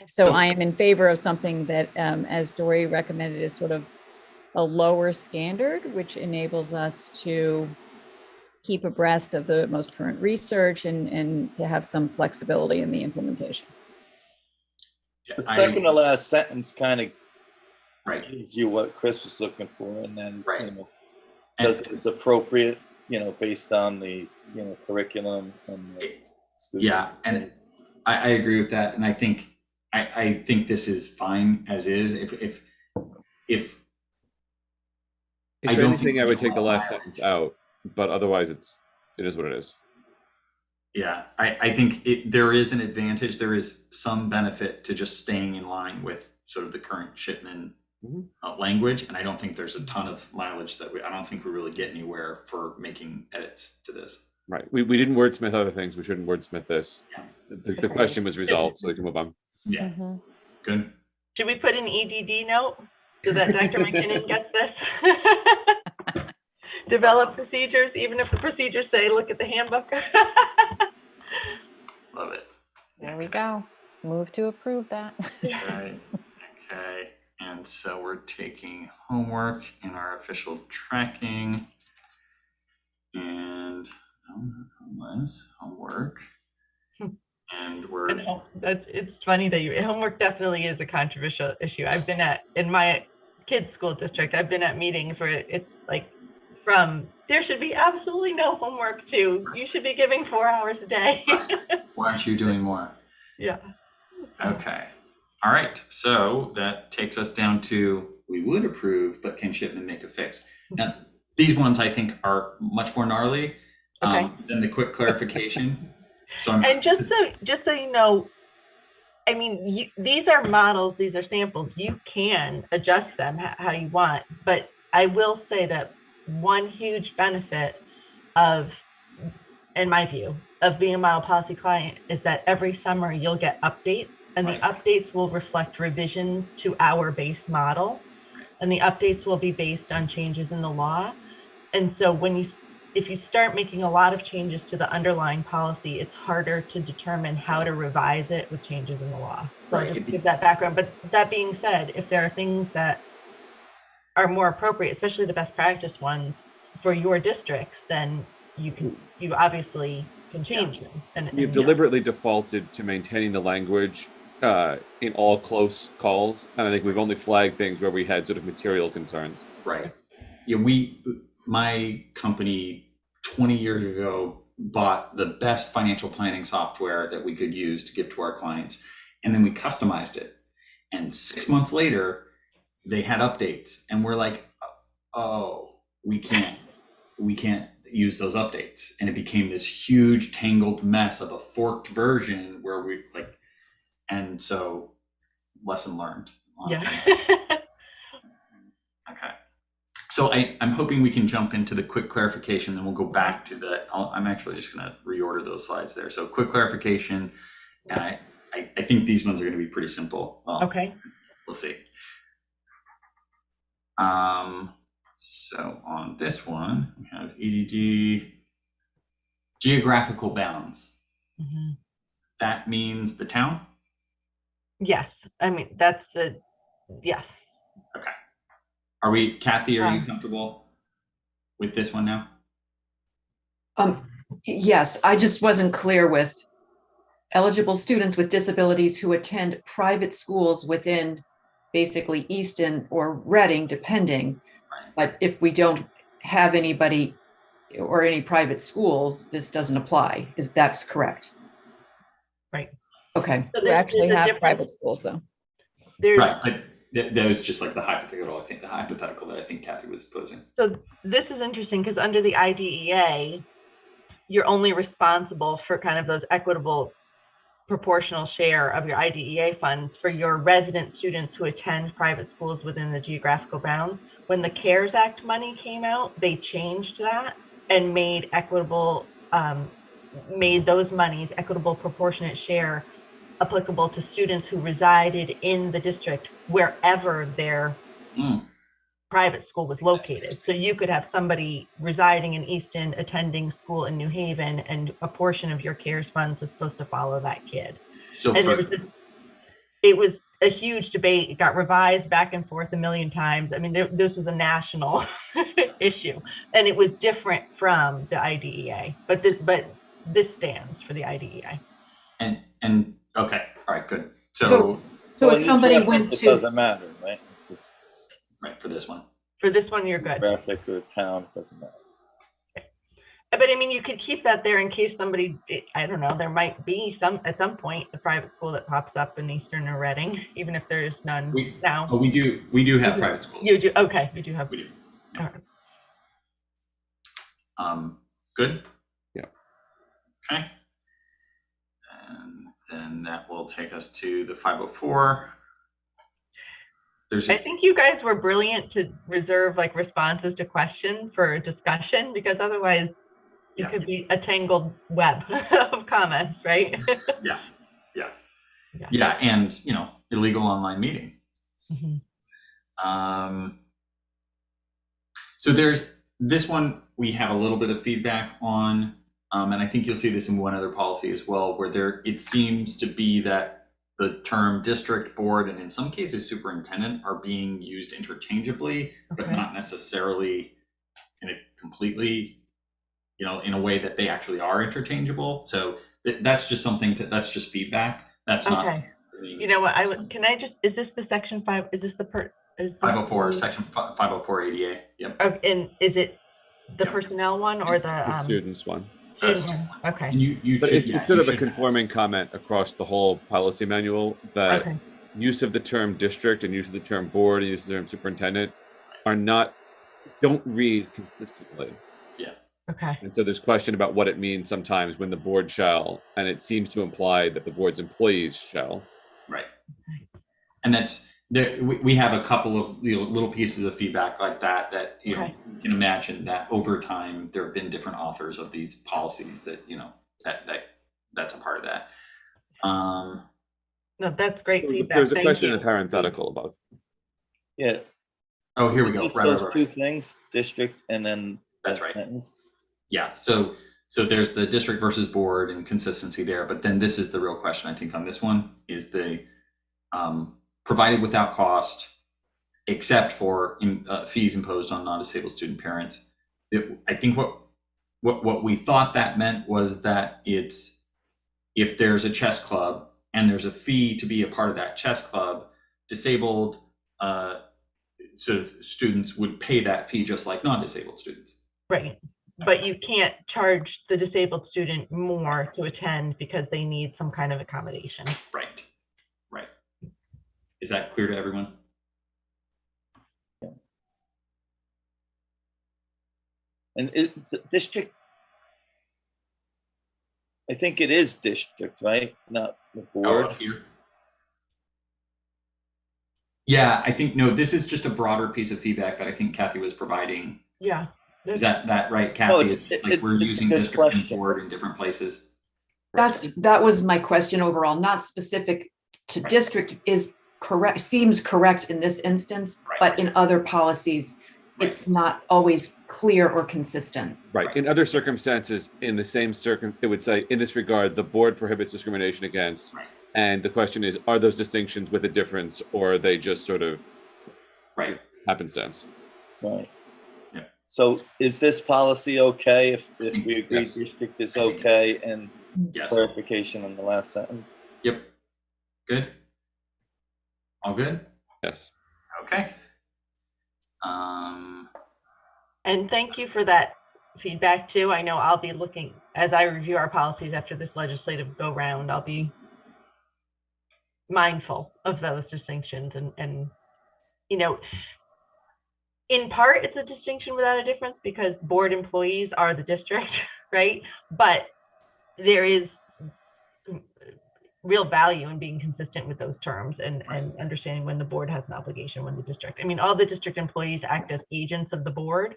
So I am in favor of something that, as Dory recommended, is sort of a lower standard, which enables us to keep abreast of the most current research and to have some flexibility in the implementation. The second to last sentence kind of Right. gives you what Chris was looking for, and then Right. you know, does it's appropriate, you know, based on the curriculum and the student. Yeah, and I agree with that, and I think this is fine as is. If I don't anything, think I would take the last mileage. sentence out, but otherwise it is what it is. Yeah, I think there is an advantage. There is some benefit to just staying in line with sort of the current shipment language, and I don't think there's a ton of mileage that I don't think we really get anywhere for making edits to this. Right. We didn't wordsmith other things. We shouldn't wordsmith this. Yeah. The question was resolved, so we can move on. Yeah, good. Should we put an EDD note so that Dr. McKinnon gets this? Develop procedures, even if the procedures say, look at the handbook. Love it. There we go. Move to approve that. Right. Okay. And so we're taking homework in our official tracking, and unless homework And we're And it's funny that homework definitely is a controversial issue. I've been in my kids' school district, I've been at meetings where it's like from there should be absolutely no homework to you should be giving 4 hours a day. why aren't you doing more? Yeah. Okay. All right. So that takes us down to we would approve, but can Shipman make a fix? Now, these ones I think are much more gnarly than the quick clarification. So and just so you know, I mean, these are models, these are samples. You can adjust them how you want, but I will say that one huge benefit of, in my view, of being a model policy client is that every summer you'll get updates, and the updates will reflect revisions to our base model, and the updates will be based on changes in the law. And so if you start making a lot of changes to the underlying policy, it's harder to determine how to revise it with changes in the law. So I'll just give that background. But that being said, if there are things that are more appropriate, especially the best practice ones for your districts, then you obviously can change them. And You've deliberately defaulted to maintaining the language in all close calls, and I think we've only flagged things where we had sort of material concerns. Right. Yeah, my company 20 years ago bought the best financial planning software that we could use to give to our clients, and then we customized it. And 6 months later, they had updates, and we're like, oh, we can't use those updates. And it became this huge tangled mess of a forked version where we like, and so lesson learned. Yeah. Okay. So I'm hoping we can jump into the quick clarification, then we'll go back to I'm actually just going to reorder those slides there. So quick clarification, and I think these ones are going to be pretty simple. Well, okay. We'll see. So on this one, we have EDD, geographical bounds. Mm-hmm. That means the town? Yes. I mean, yes. Okay. Kathy, are you comfortable with this one now? Yes, I just wasn't clear with eligible students with disabilities who attend private schools within basically Easton or Reading, depending. Right. But if we don't have anybody or any private schools, this doesn't apply. That's correct? Right. Okay. So We actually have private schools though. Right, but that was just like the hypothetical that I think Kathy was posing. So this is interesting because under the IDEA, you're only responsible for kind of those equitable proportional share of your IDEA funds for your resident students who attend private schools within the geographical bounds. When the CARES Act money came out, they changed that and made those monies equitable proportionate share applicable to students who resided in the district wherever their private school was located. So you could have somebody residing in Easton attending school in New Haven, and a portion of your CARES funds was supposed to follow that kid. So and it was a huge debate. It got revised back and forth a million times. I mean, this was a national issue, and it was different from the IDEA. But this stands for the IDEA. And okay, all right, good. So if somebody went it to, doesn't matter, right? It's right for this one. For this one, you're good. traffic or town, doesn't matter. But I mean, you could keep that there in case somebody, I don't know, there might be at some point a private school that pops up in Easton or Reading, even if there's none now. Oh, we do have private schools. You do, okay, you do have. We do. Yeah. All right. Good? Yeah. Okay. And then that will take us to the 504. I think you guys were brilliant to reserve like responses to questions for discussion, because otherwise it could be a tangled web of comments, right? Yeah, and illegal online meeting. Mm-hmm. So there's this one we have a little bit of feedback on, and I think you'll see this in one other policy as well, where it seems to be that the term district, board, and in some cases superintendent are being used interchangeably, but not necessarily in a completely in a way that they actually are interchangeable. So that's just something that's just feedback. That's not. Okay. You know what? Is this the section 5? Is this the 504, section 504 ADA. Yep. And is it the Yep. personnel one or The the students one. student one? Okay. And you But should. it's sort of a conforming comment across the whole policy manual that Okay. use of the term district and use of the term board and use of the term superintendent don't read consistently. Okay. And so there's question about what it means sometimes when the board shall, and it seems to imply that the board's employees shall. Right. And that's we have a couple of little pieces of feedback like that you know, you can imagine that over time there have been different authors of these policies that that's a part of that. No, that's great feedback. There's a Thank question you. in the parenthetical above. Yeah. Oh, here we go. Just Right. those two things, district and then. That's right. sentence. Yeah. So there's the district versus board and consistency there, but then this is the real question I think on this one is the provided without cost, except for fees imposed on non-disabled student parents. I think what we thought that meant was that it's if there's a chess club and there's a fee to be a part of that chess club, disabled sort of students would pay that fee just like non-disabled students. Right. But you can't charge the disabled student more to attend because they need some kind of accommodation. Right. Right. Is that clear to everyone? And the district, I think it is district, right? Not the board. Up here. Yeah, I think, no, this is just a broader piece of feedback that I think Kathy was providing. Yeah. Is that right, Kathy? It's just like we're it's a using good district and question. board in different places. That was my question overall, not specific to district is correct, seems correct in this instance, Right. but in other policies, Right. it's not always clear or consistent. Right. In other circumstances, in the same it would say, in this regard, the board prohibits discrimination against. Right. And the question is, are those distinctions with a difference, or are they just sort of Right. happenstance? Right. Yeah. So is this policy okay if we agree Yes. district is I think okay and Yes. clarification on the last sentence? Yep. Good. All good? Yes. Okay. And thank you for that feedback too. I know I'll be looking, as I review our policies after this legislative go round, I'll be mindful of those distinctions and in part it's a distinction without a difference because board employees are the district, right? But there is real value in being consistent with those terms and understanding when the board has an obligation, when the district. I mean, all the district employees act as agents of the board.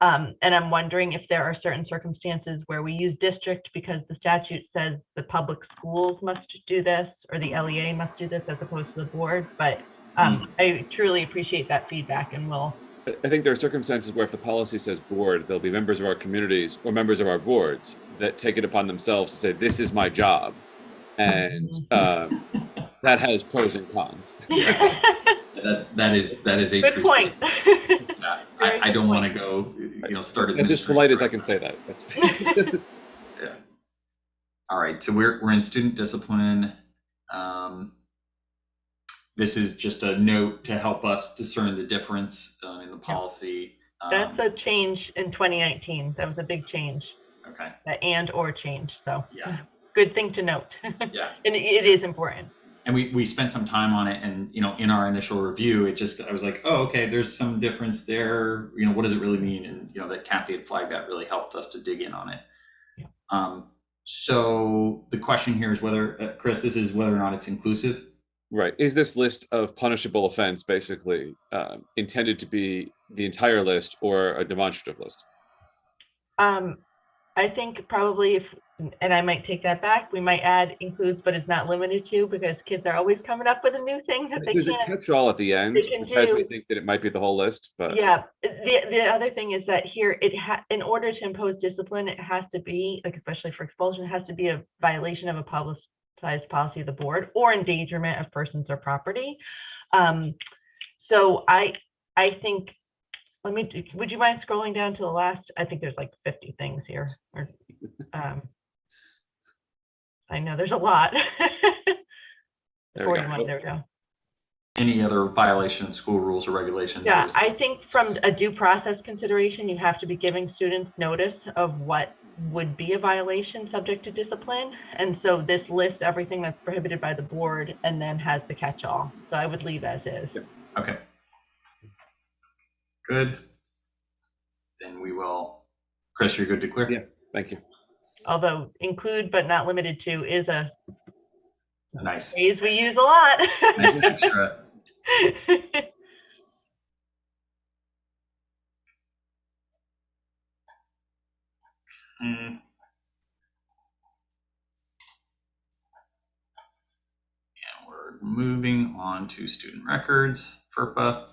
And I'm wondering if there are certain circumstances where we use district because the statute says the public schools must do this or the LEA must do this as opposed to the board. But I truly appreciate that feedback and will. I think there are circumstances where if the policy says board, there'll be members of our communities or members of our boards that take it upon themselves to say, this is my job. And that has pros and cons. Yeah. that is a Good true point. statement. Yeah. I don't want to go, start As as polite as I can say that. That's Yeah. All right. So we're in student discipline. This is just a note to help us discern the difference in the policy. That's a change in 2019. That was a big change. Okay. And or change. So Yeah. good thing to note. Yeah. And it is important. And we spent some time on it, and in our initial review, I was like, oh, okay, there's some difference there. What does it really mean? And that Kathy had flagged that really helped us to dig in on it. Yeah. So the question here is whether, Chris, this is whether or not it's inclusive. right. Is this list of punishable offense basically intended to be the entire list or a demonstrative list? I think probably and I might take that back, we might add includes but is not limited to, because kids are always coming up with a new thing that they There's a can't. catch-all at the end, they can which has me do. think that it might be the whole list, but Yeah, the other thing is that here in order to impose discipline, it has to be, like especially for expulsion, it has to be a violation of a publicized policy of the board or endangerment of persons or property. So I think would you mind scrolling down to the last? I think there's like 50 things here. Or, I know there's a lot. There we go. 41, there we go. Any other violation of school rules or regulations? Yeah, I think from a due process consideration, you have to be giving students notice of what would be a violation subject to discipline. And so this lists everything that's prohibited by the board and then has the catch-all. So I would leave as is. Okay. Good. Then we will, Chris, you're good to clear? Yeah, thank you. Although include but not limited to is a Nice. phrase we use a lot. Nice extra. And we're moving on to student records, FERPA.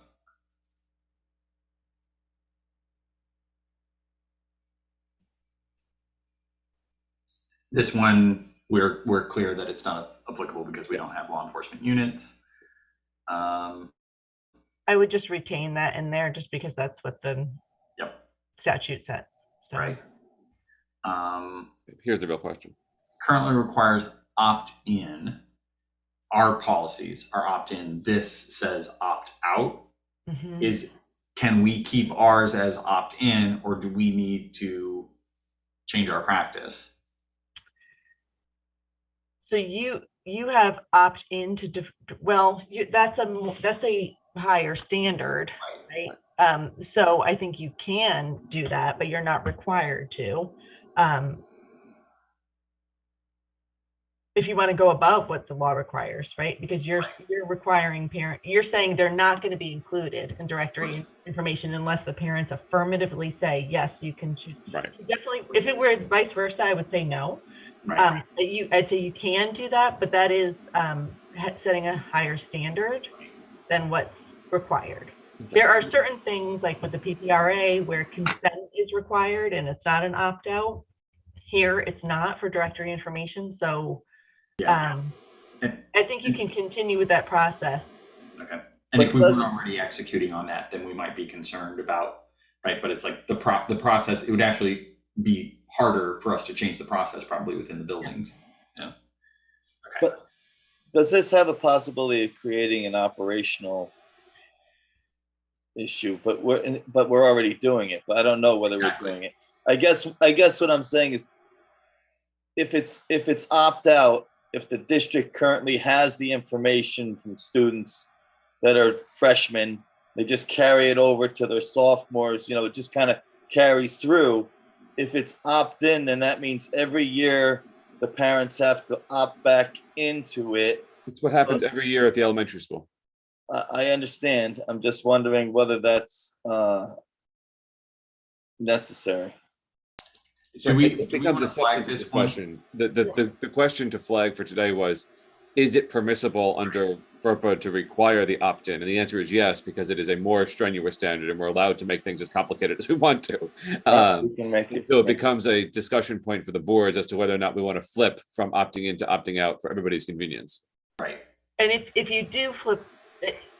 This one, we're clear that it's not applicable because we don't have law enforcement units. I would just retain that in there just because that's what the statute says. So. Right. Here's the real question. Currently requires opt-in. Our policies are opt-in. This says opt-out. Mm-hmm. Can we keep ours as opt-in, or do we need to change our practice? So you have opt-in to that's a higher standard, right? So I think you can do that, but you're not required to. If you want to go above what the law requires, right? Because you're requiring you're saying they're not going to be included in directory information unless the parents affirmatively say, yes, you can choose. Right. Definitely, if it were vice versa, I would say no. Right. I'd say you can do that, but that is setting a higher standard than what's required. There are certain things like with the PPRA where consent is required and it's not an opt-out. Here, it's not for directory information. So I think you can continue with that process. Okay. And if we weren't already executing on that, then we might be concerned about, right? But it's like the process, it would actually be harder for us to change the process probably within the buildings. Yeah. Okay. But does this have a possibility of creating an operational issue? But we're already doing it, but I don't know whether we're doing it. I guess what I'm saying is if it's opt out, if the district currently has the information from students that are freshmen, they just carry it over to their sophomores, it just kind of carries through. If it's opt-in, then that means every year the parents have to opt back into it. It's what happens every year at the elementary school. I understand. I'm just wondering whether that's necessary. So it becomes a substantive question. The question to flag for today was, is it permissible under FERPA to require the opt-in? And the answer is yes, because it is a more strenuous standard and we're allowed to make things as complicated as we want to. So it becomes a discussion point for the boards as to whether or not we want to flip from opting in to opting out for everybody's convenience. Right. And if you do flip,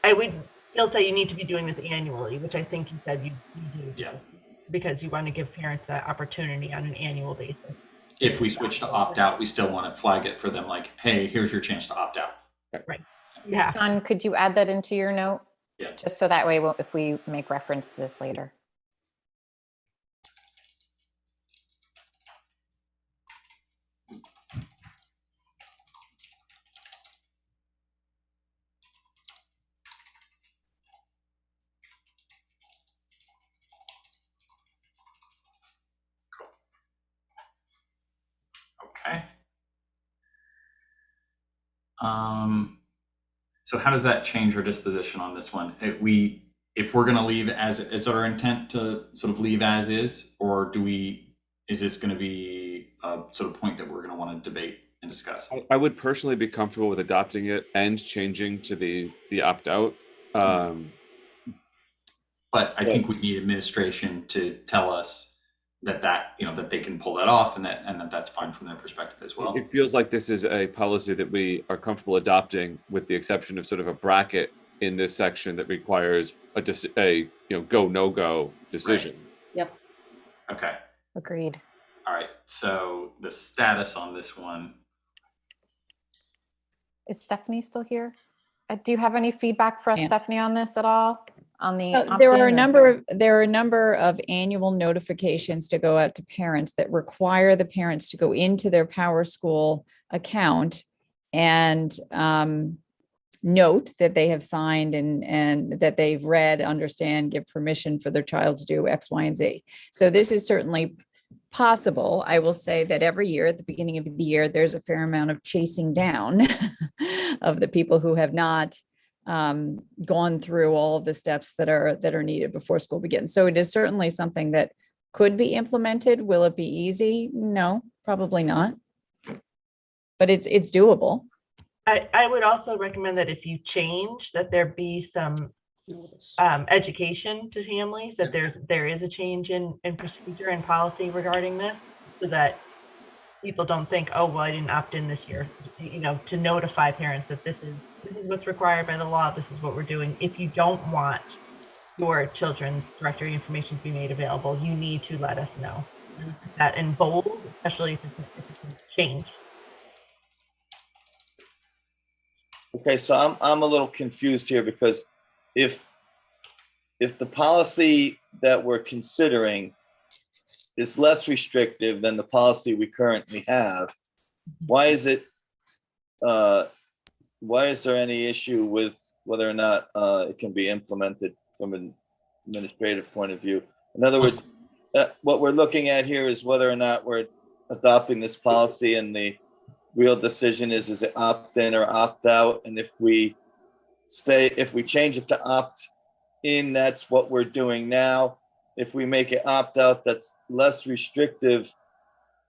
I would still say you need to be doing this annually, which I think you said you do. Yeah. Because you want to give parents that opportunity on an annual basis. If we switch to opt out, we still want to flag it for them like, hey, here's your chance to opt out. Right. Yeah. John, could you add that into your note? Yeah. Just so that way, if we make reference to this later. Okay. So how does that change our disposition on this one? If we're going to leave is our intent to sort of leave as is, or is this going to be a sort of point that we're going to want to debate and discuss? I would personally be comfortable with adopting it and changing to the opt out. But I think we need administration to tell us that they can pull that off and that's fine from their perspective as well. It feels like this is a policy that we are comfortable adopting with the exception of sort of a bracket in this section that requires a go, no go decision. Yep. Okay. Agreed. All right. So the status on this one. Is Stephanie still here? Do you have any feedback for us, Yeah. Stephanie, on this at all? On the There are opt-in a number of annual notifications to go out to parents that require the parents to go into their PowerSchool account and note that they have signed and that they've read, understand, give permission for their child to do X, Y, and Z. So this is certainly possible. I will say that every year at the beginning of the year, there's a fair amount of chasing down of the people who have not gone through all of the steps that are needed before school begins. So it is certainly something that could be implemented. Will it be easy? No, probably not. But it's doable. I would also recommend that if you change, that there be some education to families, that there is a change in procedure and policy regarding this, so that people don't think, oh, well, I didn't opt in this year. To notify parents that this is what's required by the law. This is what we're doing. If you don't want your children's directory information to be made available, you need to let us know. And put that in bold, especially if it's a change. Okay, so I'm a little confused here, because if the policy that we're considering is less restrictive than the policy we currently have, why is there any issue with whether or not it can be implemented from an administrative point of view? In other words, what we're looking at here is whether or not we're adopting this policy, and the real decision is it opt in or opt out? And if we change it to opt in, that's what we're doing now. If we make it opt out, that's less restrictive.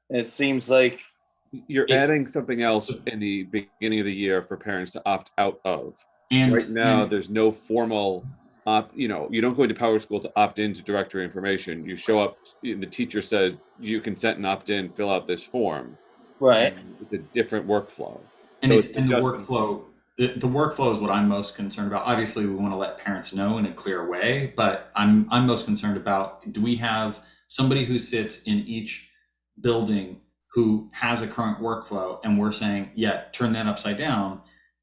And it seems like You're adding something else in the beginning of the year for parents to opt out of. And Right now, there's no formal you don't go into PowerSchool to opt into directory information. You show up, the teacher says you consent and opt in, fill out this form. right. And it's a different workflow. And So it's in the adjustment. workflow. The workflow is what I'm most concerned about. Obviously, we want to let parents know in a clear way, but I'm most concerned about, do we have somebody who sits in each building who has a current workflow, and we're saying, yeah, turn that upside down.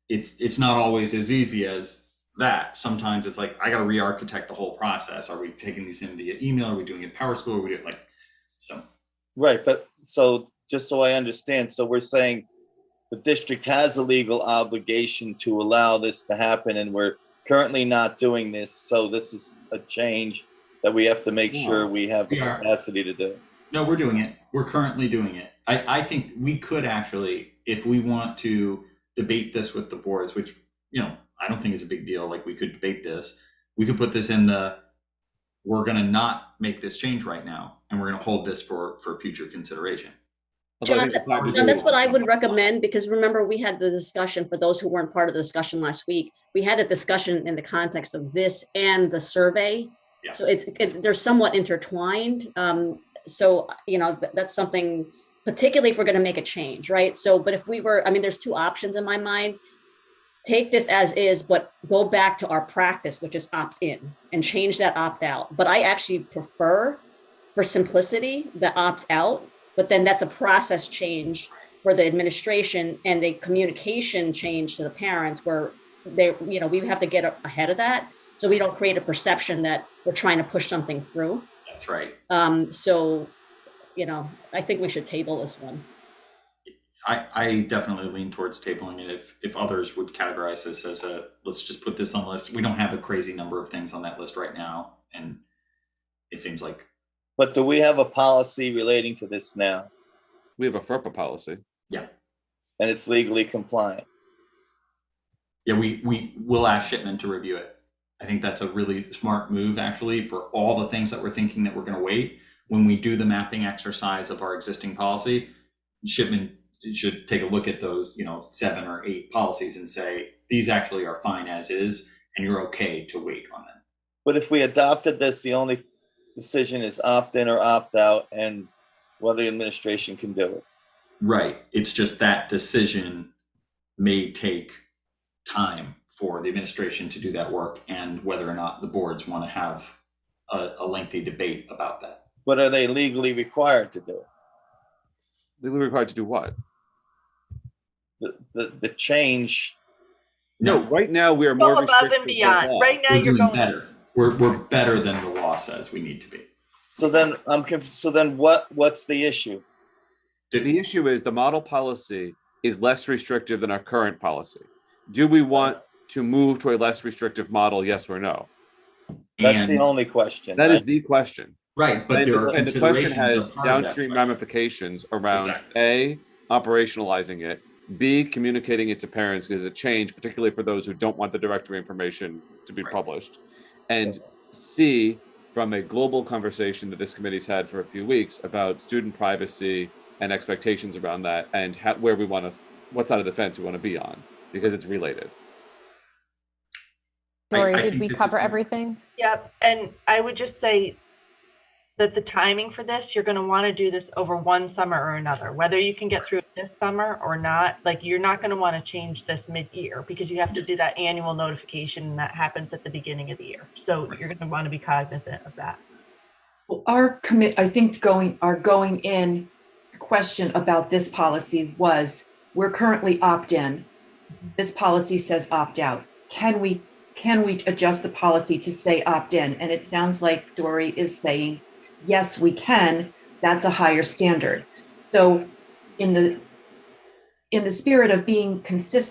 It's not always as easy as that. Sometimes it's like, I got to re-architect the whole process. Are we taking these in via email? Are we doing it PowerSchool? Are we doing so? Right, but so just so I understand, so we're saying the district has a legal obligation to allow this to happen, and we're currently not doing this. So this is a change that we have to make sure we have the capacity to do. No, we're doing it. We're currently doing it. I think we could actually, if we want to debate this with the boards, which, I don't think is a big deal. Like, we could debate this. We could put this in we're going to not make this change right now, and we're going to hold this for future consideration. John, that's what I would recommend, because remember, we had the discussion, for those who weren't part of the discussion last week, we had a discussion in the context of this and the survey. Yeah. So they're somewhat intertwined. So, that's something, particularly if we're going to make a change, right? So, but if we were, there's two options in my mind. Take this as is, but go back to our practice, which is opt in, and change that opt out. But I actually prefer, for simplicity, the opt out. But then that's a process change for the administration and a communication change to the parents, where we have to get ahead of that, so we don't create a perception that we're trying to push something through. That's right. So, I think we should table this one. I definitely lean towards tabling it. If others would categorize this as let's just put this on the list. We don't have a crazy number of things on that list right now, and it seems like. But do we have a policy relating to this now? We have a Ferpa policy. Yeah. And it's legally compliant. Yeah, we will ask Shipman to review it. I think that's a really smart move, actually, for all the things that we're thinking that we're going to wait. When we do the mapping exercise of our existing policy, Shipman should take a look at those, 7 or 8 policies and say, these actually are fine as is, and you're okay to wait on them. But if we adopted this, the only decision is opt in or opt out, and whether the administration can do it. Right. It's just that decision may take time for the administration to do that work and whether or not the boards want to have a lengthy debate about that. But are they legally required to do it? Legally required to do what? The change. No, right now we are more Go above and restrictive than beyond. law. Right now We're you're doing going. better. We're better than the law says we need to be. So then I'm confused. So then what's the issue? The issue is the model policy is less restrictive than our current policy. Do we want to move to a less restrictive model, yes or no? That's And the only question. That right? is the question. right, but And there are the question considerations has as part of that downstream question. ramifications around Exactly. A, operationalizing it, B, communicating it to parents because it's a change, particularly for those who don't want the directory information to be published, and C, from a global conversation that this committee's had for a few weeks about student privacy and expectations around that, and where we want to, what side of the fence we want to be on, because it's related. Dory, I did think we this is cover the- everything? Yep, and I would just say that the timing for this, you're going to want to do this over one summer or another, whether you can get through it this summer or not. Like, you're not going to want to change this mid-year because you have to do that annual notification, and that happens at the beginning of the year. So you're going to want to be cognizant of that. Well, I think our going in question about this policy was, we're currently opt-in. This policy says opt-out. Can we adjust the policy to say opt-in? And it sounds like Dory is saying, yes, we can. That's a higher standard. So in the spirit of being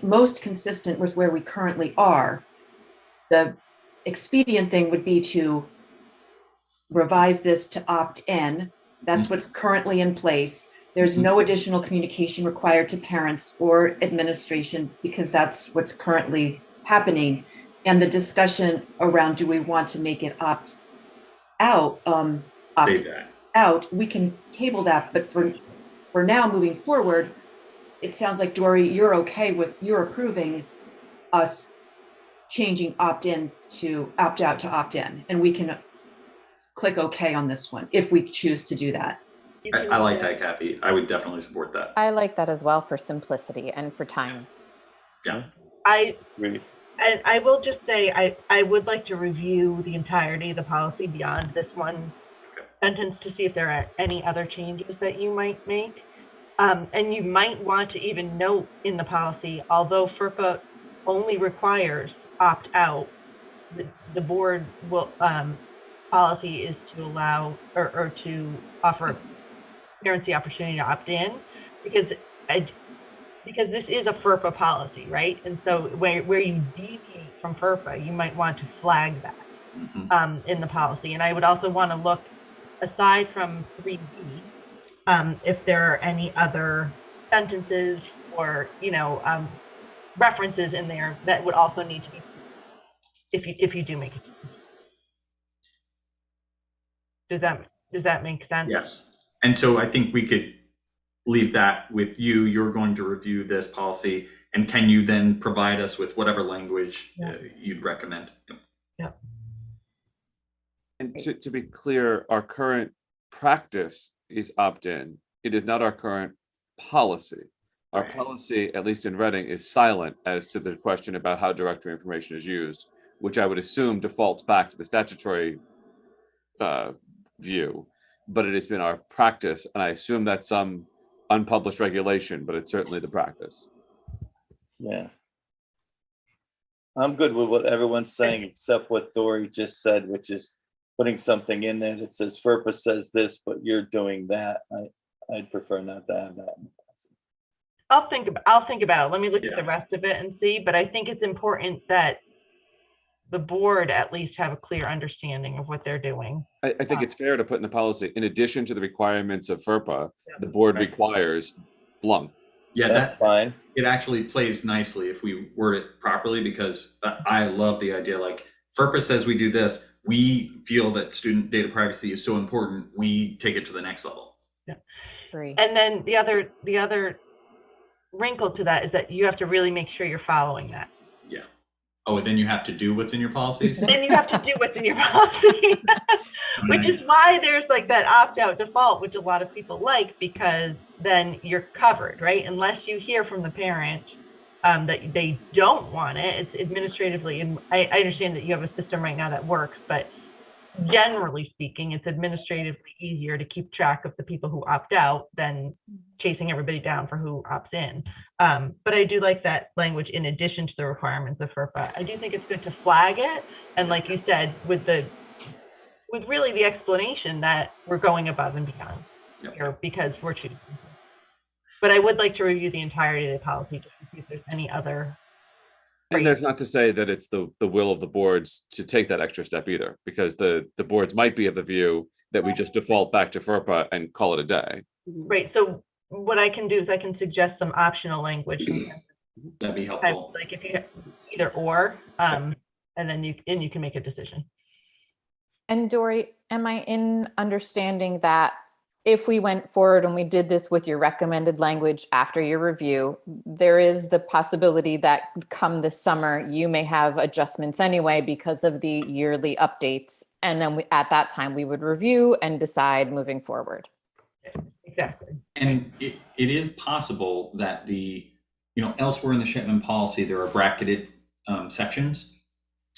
most consistent with where we currently are, the expedient thing would be to revise this to opt-in. That's what's currently in place. There's no additional communication required to parents or administration because that's what's currently happening. And the discussion around, do we want to make it opt-out, Save that. out, we can table that, but for now, moving forward, it sounds like, Dory, you're approving us changing opt-in to opt-out to opt-in, and we can click OK on this one if we choose to do that. I like that, Kathy. I would definitely support that. I like that as well for simplicity and for time. Yeah. Really? And I will just say, I would like to review the entirety of the policy beyond this one sentence to see if there are any other changes that you might make. And you might want to even note in the policy, although FERPA only requires opt-out, the board will policy is to allow or to offer parents the opportunity to opt in, because this is a FERPA policy, right? And so where you deviate from FERPA, you might want to flag that in the policy. And I would also want to look, aside from 3B, if there are any other sentences or references in there that would also need to be, if you do make it. Does that make sense? Yes. And so I think we could leave that with you. You're going to review this policy, and can you then provide us with whatever language you'd recommend? Yeah. And to be clear, our current practice is opt-in. It is not our current policy. Our policy, at least in Reading, is silent as to the question about how directory information is used, which I would assume defaults back to the statutory view, but it has been our practice, and I assume that's some unpublished regulation, but it's certainly the practice. Yeah. I'm good with what everyone's saying except what Dory just said, which is putting something in there that says FERPA says this, but you're doing that. I'd prefer not to have that. I'll think about it. Let me look at the rest of it and see, but I think it's important that the board at least have a clear understanding of what they're doing. I think it's fair to put in the policy, in addition to the requirements of FERPA, the board requires blank. Yeah, That's fine. It actually plays nicely if we word it properly, because I love the idea, like, FERPA says we do this, we feel that student data privacy is so important, we take it to the next level. Yeah. Agree. And then the other wrinkle to that is that you have to really make sure you're following that. Yeah. Oh, and then you have to do what's in your policies? Then you have to do what's in your policy, which is why there's like that opt-out default, which a lot of people like, because then you're covered, right? Unless you hear from the parent that they don't want it. It's administratively, and I understand that you have a system right now that works, but generally speaking, it's administratively easier to keep track of the people who opt out than chasing everybody down for who opts in. But I do like that language in addition to the requirements of FERPA. I do think it's good to flag it. And like you said, with really the explanation that we're going above and beyond here because we're choosing. But I would like to review the entirety of the policy just to see if there's any other. And that's not to say that it's the will of the boards to take that extra step either, because the boards might be of the view that we just default back to FERPA and call it a day. Right. So what I can do is I can suggest some optional language. That'd be helpful. Like if you either or, and then you can make a decision. And Dory, am I in understanding that if we went forward and we did this with your recommended language after your review, there is the possibility that come this summer, you may have adjustments anyway because of the yearly updates. And then at that time, we would review and decide moving forward. Exactly. And it is possible that elsewhere in the Shipman policy, there are bracketed sections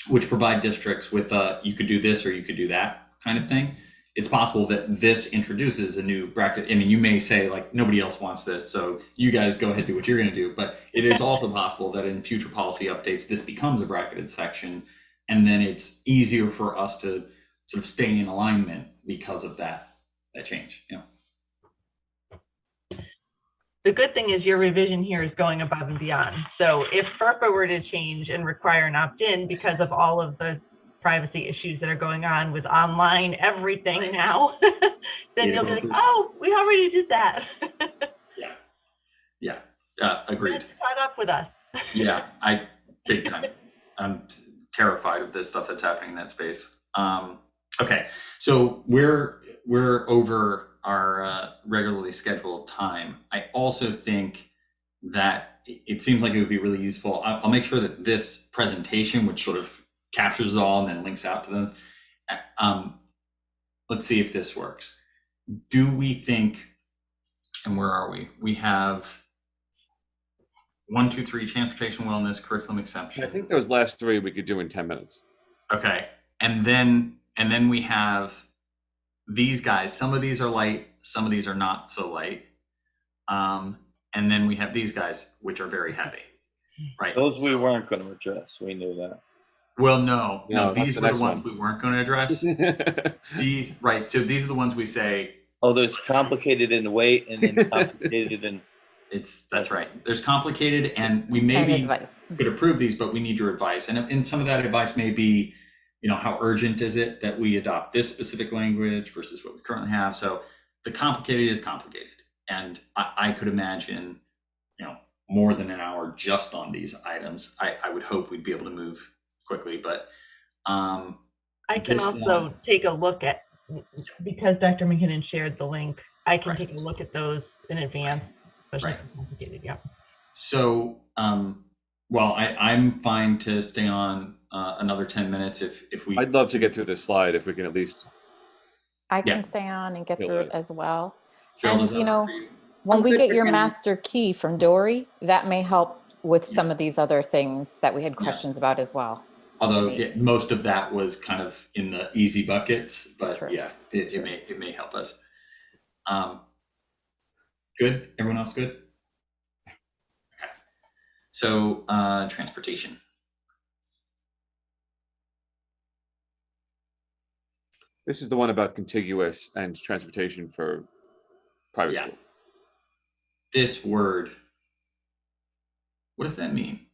which provide districts with you could do this or you could do that kind of thing. It's possible that this introduces a new bracket. I mean, you may say like nobody else wants this, so you guys go ahead, do what you're going to do. But it is also possible that in future policy updates, this becomes a bracketed section, and then it's easier for us to sort of stay in alignment because of that change. Yeah. The good thing is your revision here is going above and beyond. So if FERPA were to change and require an opt-in because of all of the privacy issues that are going on with online everything now, then you'll be like, oh, we already did that. Yeah. Agreed. Caught up with us. Yeah, big time. I'm terrified of this stuff that's happening in that space. Okay, so we're over our regularly scheduled time. I also think that it seems like it would be really useful. I'll make sure that this presentation, which sort of captures it all and then links out to those. Let's see if this works. Do we think, and where are we? We have 1, 2, 3, transportation, wellness, curriculum exemptions. I think those last three we could do in 10 minutes. Okay, and then we have these guys. Some of these are light, some of these are not so light. And then we have these guys, which are very heavy, right? Those we weren't going to address. We knew that. Well, no, these were the ones we weren't going to address. These, right? So these are the ones we say. Oh, there's complicated in weight and then complicated in. That's right. There's complicated, and we maybe could approve these, but we need your advice. And some of that advice may be, how urgent is it that we adopt this specific language versus what we currently have? So the complicated is complicated, and I could imagine, more than an hour just on these items. I would hope we'd be able to move quickly, but I can also take a look at, because Dr. McKinnon shared the link, I can take a look at those in advance, especially complicated. Yeah. So, well, I'm fine to stay on another 10 minutes if we. I'd love to get through this slide if we can at least. I can stay on and get through it as well. Cheryl, and when we get your master key from Dory, that may help with some of these other things that we had questions about as well. Although most of that was kind of in the easy buckets, but it may help us. Good. Everyone else good? Okay. So transportation. This is the one about contiguous and transportation for private school. This word, what does that mean?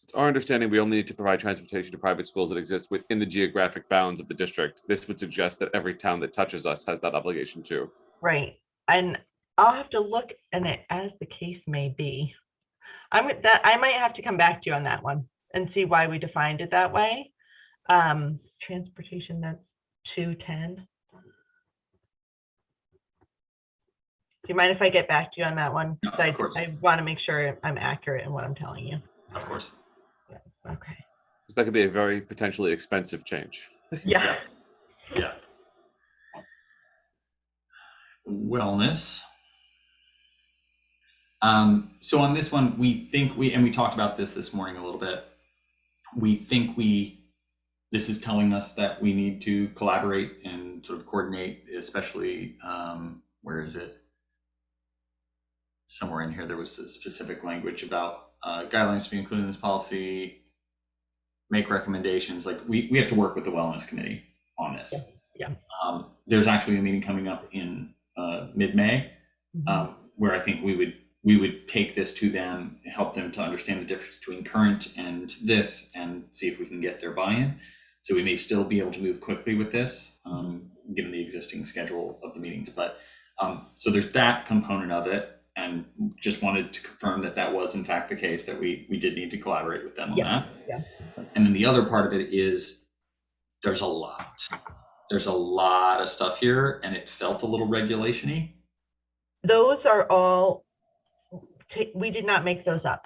It's our understanding we only need to provide transportation to private schools that exist within the geographic bounds of the district. This would suggest that every town that touches us has that obligation too. Right. And I'll have to look at it as the case may be. I might have to come back to you on that one and see why we defined it that way. Transportation, that's 210. Do you mind if I get back to you on that one? No, of course. I want to make sure I'm accurate in what I'm telling you. Of course. Yeah. Okay. That could be a very potentially expensive change. Yeah. Yeah. Wellness. So on this one, we talked about this morning a little bit. This is telling us that we need to collaborate and sort of coordinate, especially, where is it? Somewhere in here, there was a specific language about guidelines to be included in this policy, make recommendations. Like we have to work with the wellness committee on this. Yeah. There's actually a meeting coming up in mid-May, where I think we would take this to them, help them to understand the difference between current and this, and see if we can get their buy-in. So we may still be able to move quickly with this, given the existing schedule of the meetings. But so there's that component of it, and just wanted to confirm that was in fact the case, that we did need to collaborate with them on that. Yeah. And then the other part of it is there's a lot of stuff here, and it felt a little regulation-y. Those are all, we did not make those up.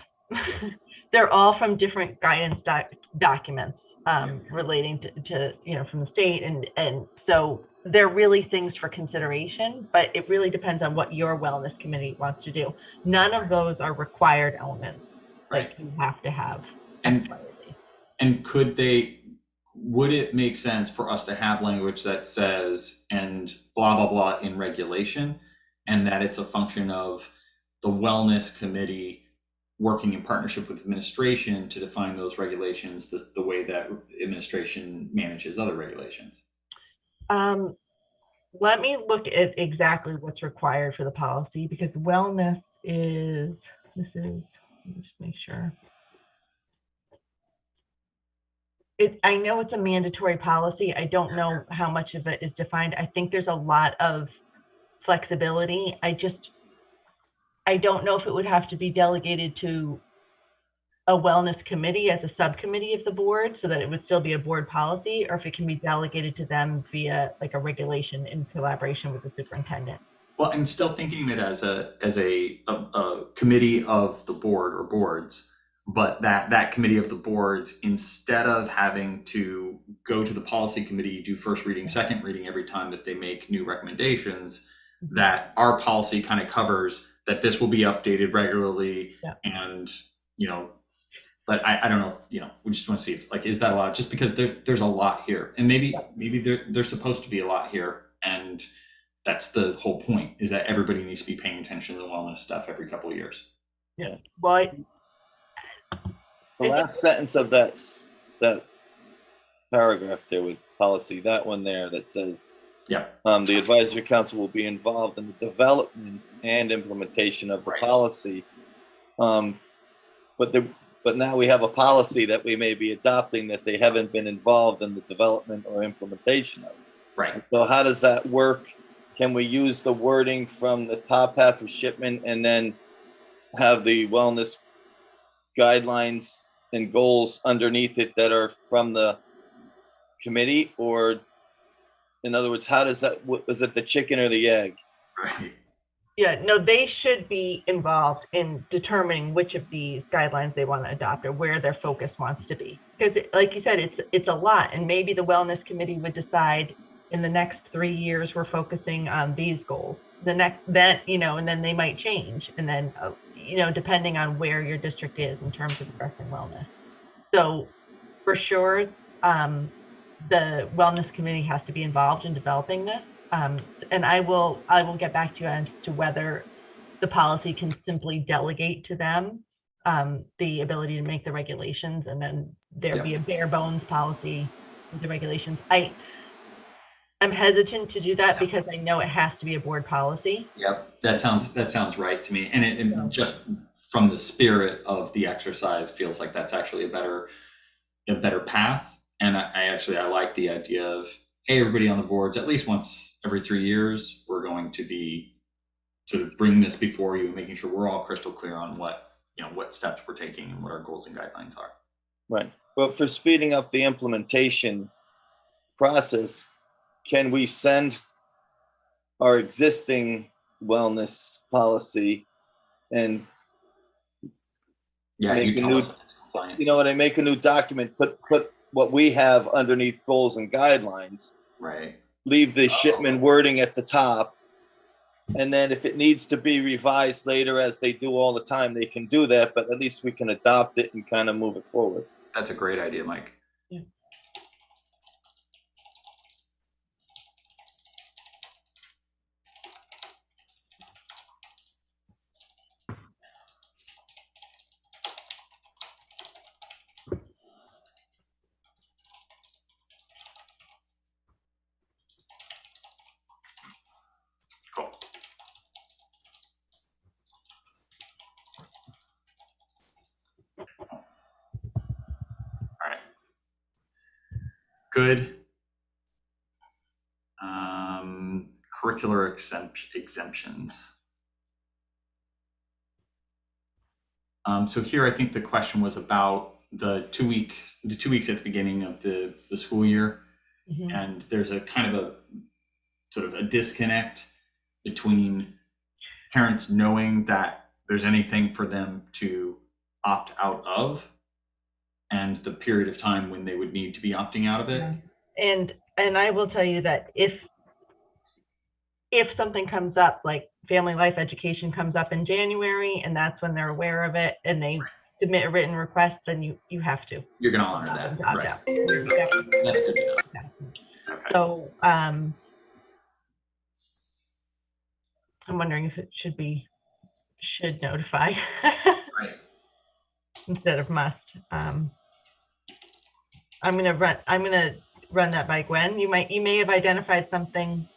They're all from different guidance documents relating to from the state, and so they're really things for consideration, but it really depends on what your wellness committee wants to do. None of those are required elements Right. that you have to have. And would it make sense for us to have language that says, and blah, blah, blah in regulation, and that it's a function of the wellness committee working in partnership with administration to define those regulations the way that administration manages other regulations? Let me look at exactly what's required for the policy, because wellness is, let me just make sure. I know it's a mandatory policy. I don't know how much of it is defined. I think there's a lot of flexibility. I don't know if it would have to be delegated to a wellness committee as a subcommittee of the board, so that it would still be a board policy, or if it can be delegated to them via like a regulation in collaboration with the superintendent. Well, I'm still thinking of it as a committee of the board or boards, but that committee of the boards, instead of having to go to the policy committee, do first reading, second reading every time that they make new recommendations, that our policy kind of covers that this will be updated regularly. Yeah. And but I don't know, we just want to see if, like, is that a lot? Just because there's a lot here, and maybe there's supposed to be a lot here, and that's the whole point, is that everybody needs to be paying attention to the wellness stuff every couple of years. Yeah. Well, The last sentence of that paragraph there with policy, that one there that says, Yeah. The advisory council will be involved in the development and implementation of the Right. policy. But now we have a policy that we may be adopting that they haven't been involved in the development or implementation of. Right. So how does that work? Can we use the wording from the top half of shipment and then have the wellness guidelines and goals underneath it that are from the committee? Or in other words, how does that, is it the chicken or the egg? Right. yeah, no, they should be involved in determining which of these guidelines they want to adopt or where their focus wants to be. Because like you said, it's a lot, and maybe the wellness committee would decide in the next 3 years we're focusing on these goals. And then they might change, and then depending on where your district is in terms of addressing wellness. So for sure, the wellness committee has to be involved in developing this. And I will get back to you as to whether the policy can simply delegate to them the ability to make the regulations, and then there be a bare bones policy with the regulations. I'm hesitant to do that because I know it has to be a board policy. Yep, that sounds right to me, and it just from the spirit of the exercise feels like that's actually a better path. And I like the idea of, hey, everybody on the boards, at least once every 3 years, we're going to be sort of bring this before you and making sure we're all crystal clear on what steps we're taking and what our goals and guidelines are. Right. But for speeding up the implementation process, can we send our existing wellness policy and Yeah, make you a tell new, us if it's compliant. I make a new document, put what we have underneath goals and guidelines, Right. leave the shipment wording at the top, And then if it needs to be revised later, as they do all the time, they can do that, but at least we can adopt it and kind of move it forward. That's a great idea, Mike. Yeah. Cool. All right. Good. Curricular exemptions. So here, I think the question was about the 2 weeks at the beginning of the school year. Mhm. And there's a kind of a sort of a disconnect between parents knowing that there's anything for them to opt out of and the period of time when they would need to be opting out of it. And I will tell you that if something comes up, like family life education comes up in January, and that's when they're aware of it and they submit a written request, then you have to. You're going to honor that, right? Out. That's good to know. Okay. So I'm wondering if it should notify Right. instead of must. I'm gonna run that by Gwen. You may have identified something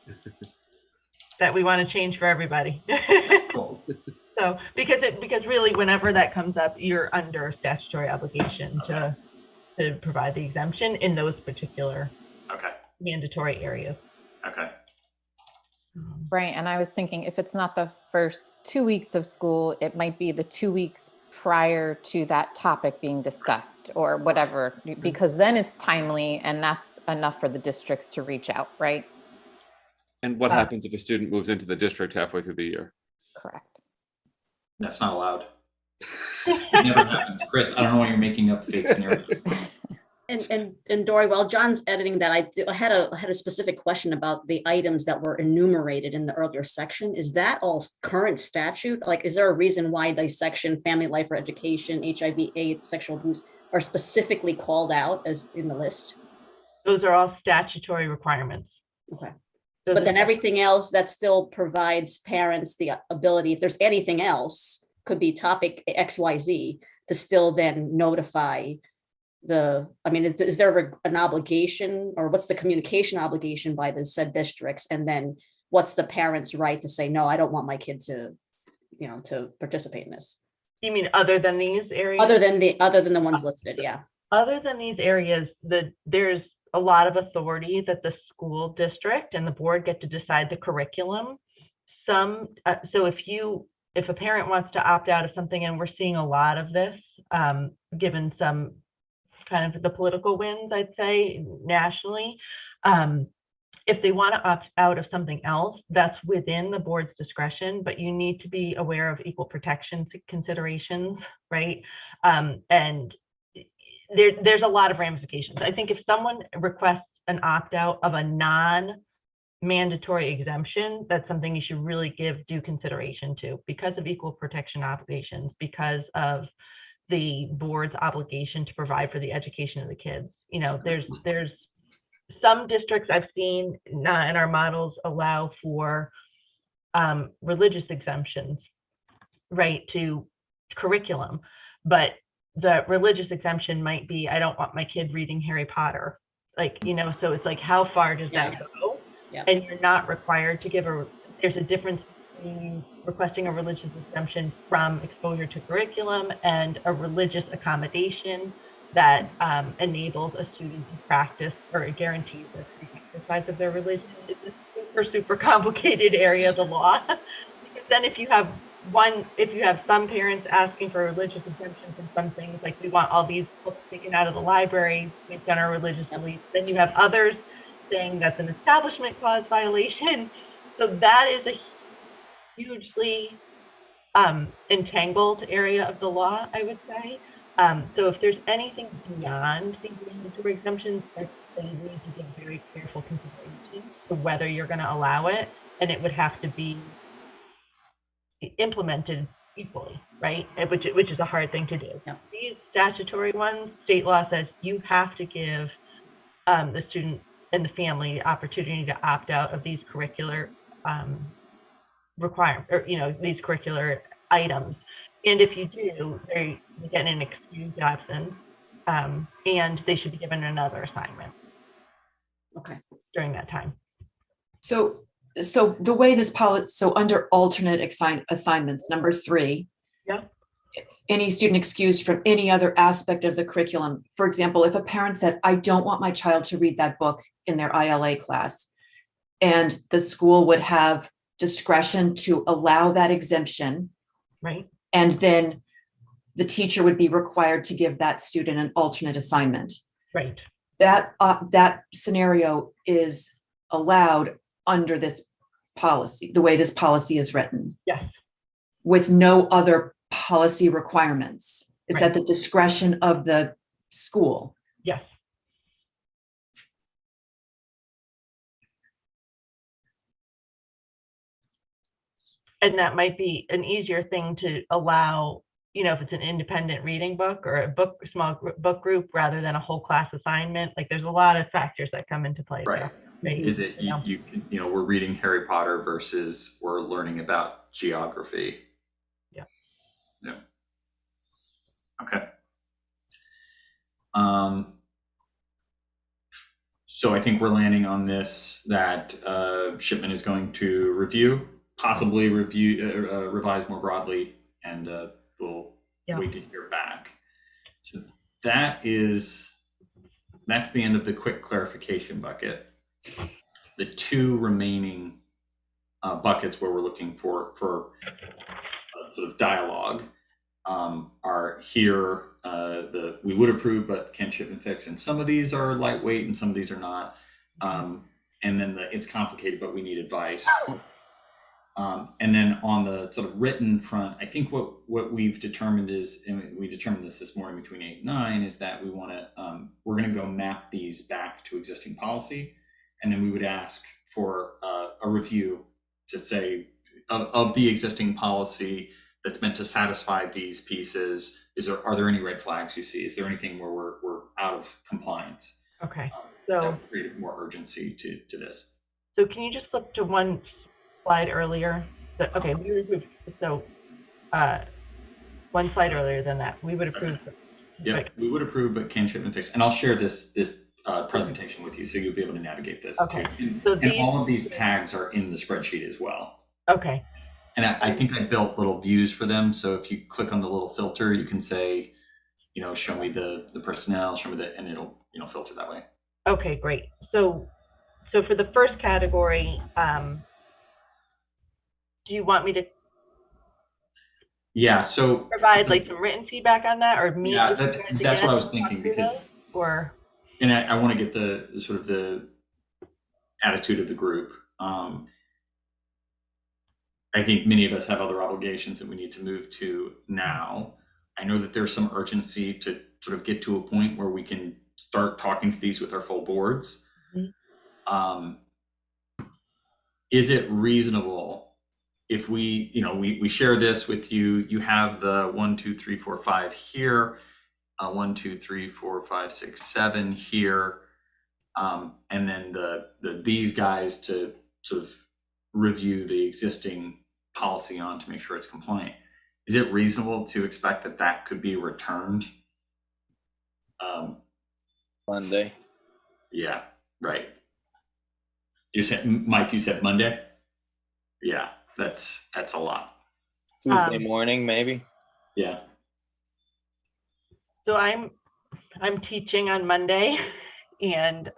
that we want to change for everybody. Cool. So because really whenever that comes up, you're under a statutory obligation to provide the exemption in those particular Okay. mandatory areas. Okay. Right, and I was thinking if it's not the first 2 weeks of school, it might be the 2 weeks prior to that topic being discussed or whatever, because then it's timely and that's enough for the districts to reach out, right? And what happens if a student moves into the district halfway through the year? Correct. That's not allowed. It never happens. Chris, I don't know why you're making up fake scenarios. And Dory, while John's editing that, I had a specific question about the items that were enumerated in the earlier section. Is that all current statute? Like, is there a reason why the section family life or education, HIV/AIDS, sexual abuse are specifically called out as in the list? Those are all statutory requirements. Okay. Those But are then everything else that still provides parents the ability, if there's anything else, could be topic XYZ, to still then notify is there an obligation, or what's the communication obligation by the said districts? And then what's the parent's right to say, no, I don't want my kid to participate in this? You mean other than these areas? Other than the ones listed, yeah. Other than these areas, there's a lot of authority that the school district and the board get to decide the curriculum. So if a parent wants to opt out of something, and we're seeing a lot of this, given some kind of the political winds, I'd say nationally, if they want to opt out of something else, that's within the board's discretion, but you need to be aware of equal protection considerations, right? And there's a lot of ramifications. I think if someone requests an opt-out of a non-mandatory exemption, that's something you should really give due consideration to because of equal protection obligations, because of the board's obligation to provide for the education of the kids. There's some districts I've seen in our models allow for religious exemptions, right, to curriculum, but the religious exemption might be, I don't want my kid reading Harry Potter, so it's like, how far does that go? Yeah. And you're not required to there's a difference between requesting a religious exemption from exposure to curriculum and a religious accommodation that enables a student to practice or guarantees the free exercise of their religion. It's a super complicated area of the law. Because then if you have some parents asking for a religious exemption from some things, like we want all these books taken out of the library based on our religious beliefs, then you have others saying that's an establishment clause violation. So that is a hugely entangled area of the law, I would say. So if there's anything beyond these mandatory exemptions, I think you need to give very careful consideration to whether you're going to allow it, and it would have to be implemented equally, right? Which is a hard thing to do. Yeah. These statutory ones, state law says you have to give the student and the family the opportunity to opt out of these curricular requirements, or these curricular items. And if you do, they get an excused absence, and they should be given another assignment Okay. during that time. So the way this policy, so under alternate assignments, number 3, Yeah. any student excused from any other aspect of the curriculum. For example, if a parent said, I don't want my child to read that book in their ILA class, and the school would have discretion to allow that exemption, Right. and then the teacher would be required to give that student an alternate assignment. Right. That scenario is allowed under this policy, the way this policy is written, Yes. with no other policy requirements. It's Right. at the discretion of the school. Yes. And that might be an easier thing to allow, if it's an independent reading book or a small book group rather than a whole class assignment. Like, there's a lot of factors that come into play Right. there. Right? Is it we're reading Harry Potter versus we're learning about geography? Yeah. Yeah. Okay. So I think we're landing on this, that Shipman is going to possibly revise more broadly, and we'll wait to hear back. So that's the end of the quick clarification bucket. The 2 remaining buckets where we're looking for sort of dialogue are here. We would approve, but can Shipman fix? And some of these are lightweight and some of these are not. And then it's complicated, but we need advice. And then on the sort of written front, I think what we've determined is, and we determined this morning between 8 and 9, is that we're going to go map these back to existing policy. And then we would ask for a review to say of the existing policy that's meant to satisfy these pieces. Are there any red flags you see? Is there anything where we're out of compliance? Okay. That So would create more urgency to this. So can you just flip to one slide earlier? Okay, we would approve. So one slide earlier than that, we would approve. Okay. Yeah, we would approve, but can Shipman fix? And I'll share this presentation with you, so you'll be able to navigate this. Okay. Too. And all of these tags are in the spreadsheet as well. Okay. And I think I built little views for them. So if you click on the little filter, you can say, show me the personnel, show me and it'll filter that way. Okay, great. So for the first category, do you want me to? Yeah. So provide some written feedback on that, or me? Yeah, that's what I was thinking, because and I want to get the sort of the attitude of the group. I think many of us have other obligations that we need to move to now. I know that there's some urgency to sort of get to a point where we can start talking to these with our full boards. Mm-hmm. Is it reasonable if we share this with you? You have the 1, 2, 3, 4, 5 here, 1, 2, 3, 4, 5, 6, 7 here, and then these guys to sort of review the existing policy on to make sure it's compliant. Is it reasonable to expect that could be returned Monday? Yeah, right. You said, Mike, you said Monday? Yeah, that's a lot. Tuesday morning, maybe? Yeah. So I'm teaching on Monday, and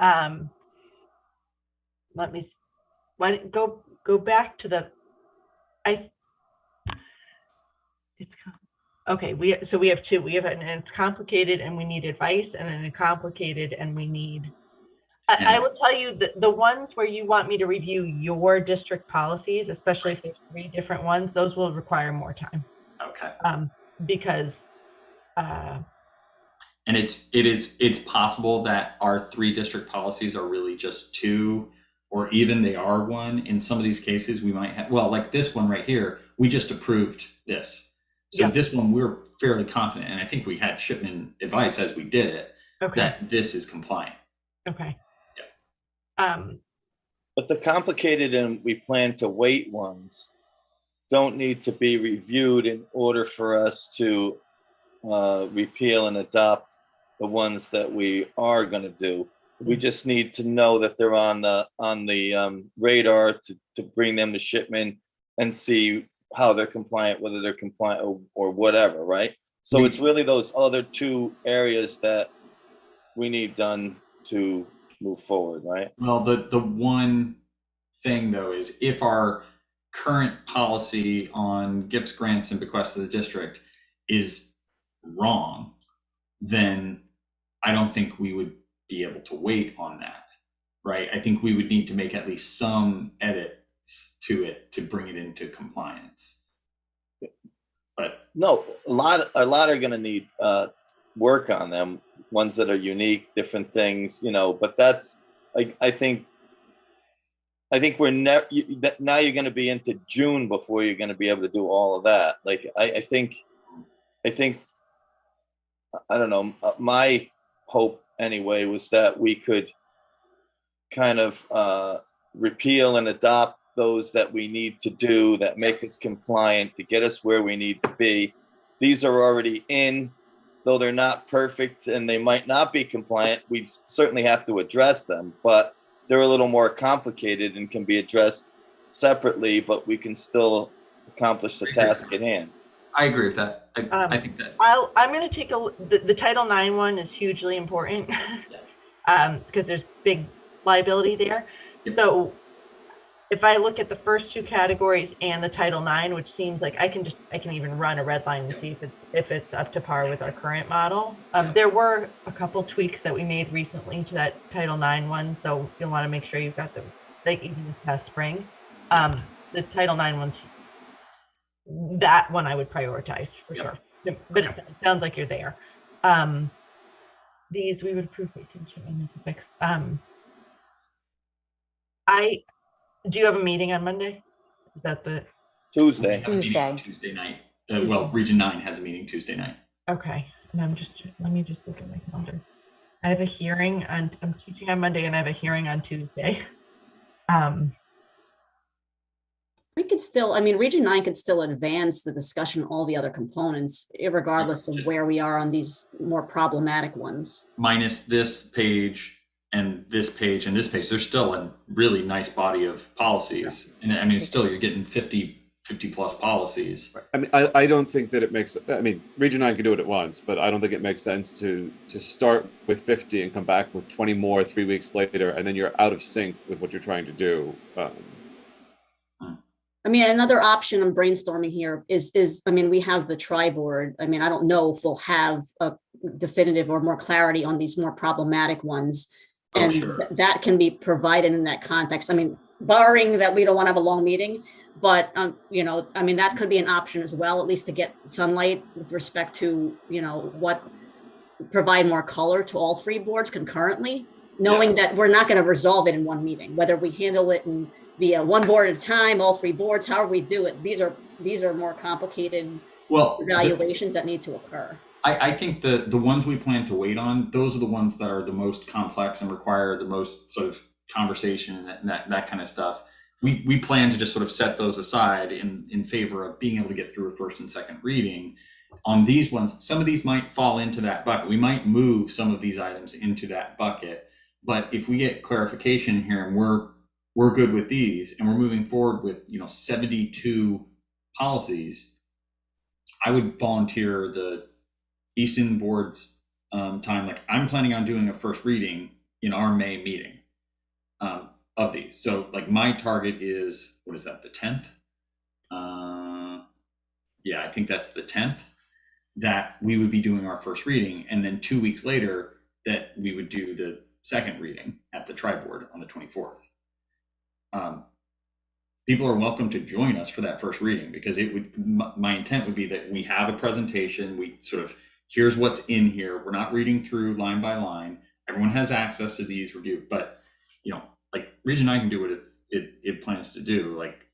go back to the okay. We have 2. We have an it's complicated and we need advice, and then complicated and we need. I will tell you that the ones where you want me to review your district policies, especially if there's 3 different ones, those will require more time. Okay. Because. And it's possible that our 3 district policies are really just 2 or even they are one. In some of these cases, we might have, well, like this one right here, we just approved this. So Yeah. this one, we're fairly confident, and I think we had Shipman advice as we did it, Okay. that this is compliant. Okay. Yeah. But the complicated and we plan to wait ones don't need to be reviewed in order for us to repeal and adopt the ones that we are going to do. We just need to know that they're on the radar to bring them to Shipman and see how they're compliant, whether they're compliant or whatever, right? So it's really those other two areas that we need done to move forward, right? Well, the one thing though is if our current policy on gifts, grants, and bequests to the district is wrong, then I don't think we would be able to wait on that, right? I think we would need to make at least some edits to it to bring it into compliance. But no, a lot are going to need work on them, ones that are unique, different things, but that's, I think we're now you're going to be into June before you're going to be able to do all of that. Like, I think, I don't know, my hope anyway was that we could kind of repeal and adopt those that we need to do that make us compliant to get us where we need to be. These are already in, though they're not perfect and they might not be compliant. We certainly have to address them, but they're a little more complicated and can be addressed separately, but we can still accomplish the task at hand. I agree with that. I think that I'm going to take the Title IX one is hugely important because there's big liability there. Yep. So if I look at the first two categories and the Title IX, which seems like I can even run a red line and see if it's up to par with our current model. There were a couple tweaks that we made recently to that Title IX one, so you'll want to make sure you've got them like even this past spring. The Title IX one, that one I would prioritize for sure. But it sounds like you're there. These we would approve. Do you have a meeting on Monday? Is that the Tuesday night? Well, Region 9 has a meeting Tuesday night. Okay, and let me just look at my calendar. I have a hearing I'm teaching on Monday, and I have a hearing on Tuesday. We could still, Region 9 could still advance the discussion on all the other components, regardless of where we are on these more problematic ones. Minus this page and this page and this page, there's still a really nice body of policies. And still you're getting 50 plus policies. I don't think that it makes, Region 9 can do it at once, but I don't think it makes sense to start with 50 and come back with 20 more 3 weeks later, and then you're out of sync with what you're trying to do. Another option I'm brainstorming here is we have the tri-board. I don't know if we'll have a definitive or more clarity on these more problematic ones. And sure. That can be provided in that context. Barring that we don't want to have a long meeting, but, that could be an option as well, at least to get sunlight with respect to, what provide more color to all three boards concurrently, knowing that we're not going to resolve it in one meeting, whether we handle it via one board at a time, all three boards, however we do it. These are more complicated evaluations that need to occur. I think the ones we plan to wait on, those are the ones that are the most complex and require the most sort of conversation and that kind of stuff. We plan to just sort of set those aside in favor of being able to get through a first and second reading. On these ones, some of these might fall into that bucket. We might move some of these items into that bucket. But if we get clarification here and we're good with these and we're moving forward with 72 policies, I would volunteer the Easton board's time. Like, I'm planning on doing a first reading in our May meeting of these. So like my target is, what is that, the 10th? Yeah, I think that's the 10th that we would be doing our first reading. And then 2 weeks later that we would do the second reading at the tri-board on the 24th. People are welcome to join us for that first reading, because my intent would be that we have a presentation. We sort of, here's what's in here. We're not reading through line by line. Everyone has access to these review, but like Region 9 can do what it plans to do. Like,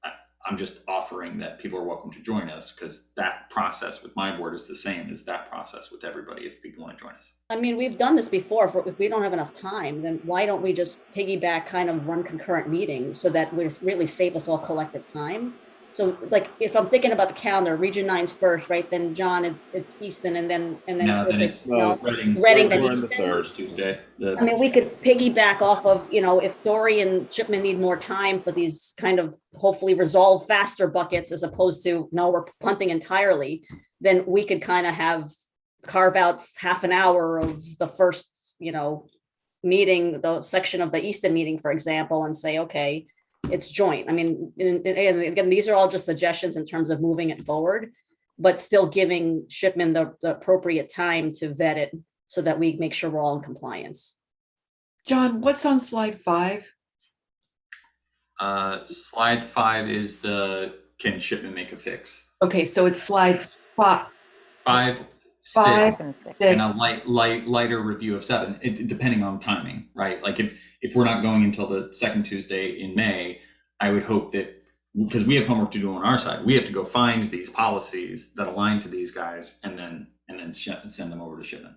I'm just offering that people are welcome to join us, because that process with my board is the same as that process with everybody if people want to join us. I mean, we've done this before. If we don't have enough time, then why don't we just piggyback, kind of run concurrent meetings so that we really save us all collective time? So like, if I'm thinking about the calendar, Region 9's first, right? Then John, it's Easton, and then No, then it's Reading. Reading, then We're in the Easton. third. First Tuesday. I mean, we could piggyback off of, if Dory and Shipman need more time for these kind of hopefully resolve faster buckets, as opposed to, no, we're punting entirely, then we could kind of carve out half an hour of the first, meeting, the section of the Easton meeting, for example, and say, okay, it's joint. I mean, and again, these are all just suggestions in terms of moving it forward, but still giving Shipman the appropriate time to vet it so that we make sure we're all in compliance. John, what's on slide 5? Slide 5 is can Shipman make a fix? Okay, so it's slides 5, 5, 5, 6, and 6. and a lighter review of 7, depending on timing, right? Like if we're not going until the second Tuesday in May, I would hope that, because we have homework to do on our side, we have to go find these policies that align to these guys and then send them over to Shipman.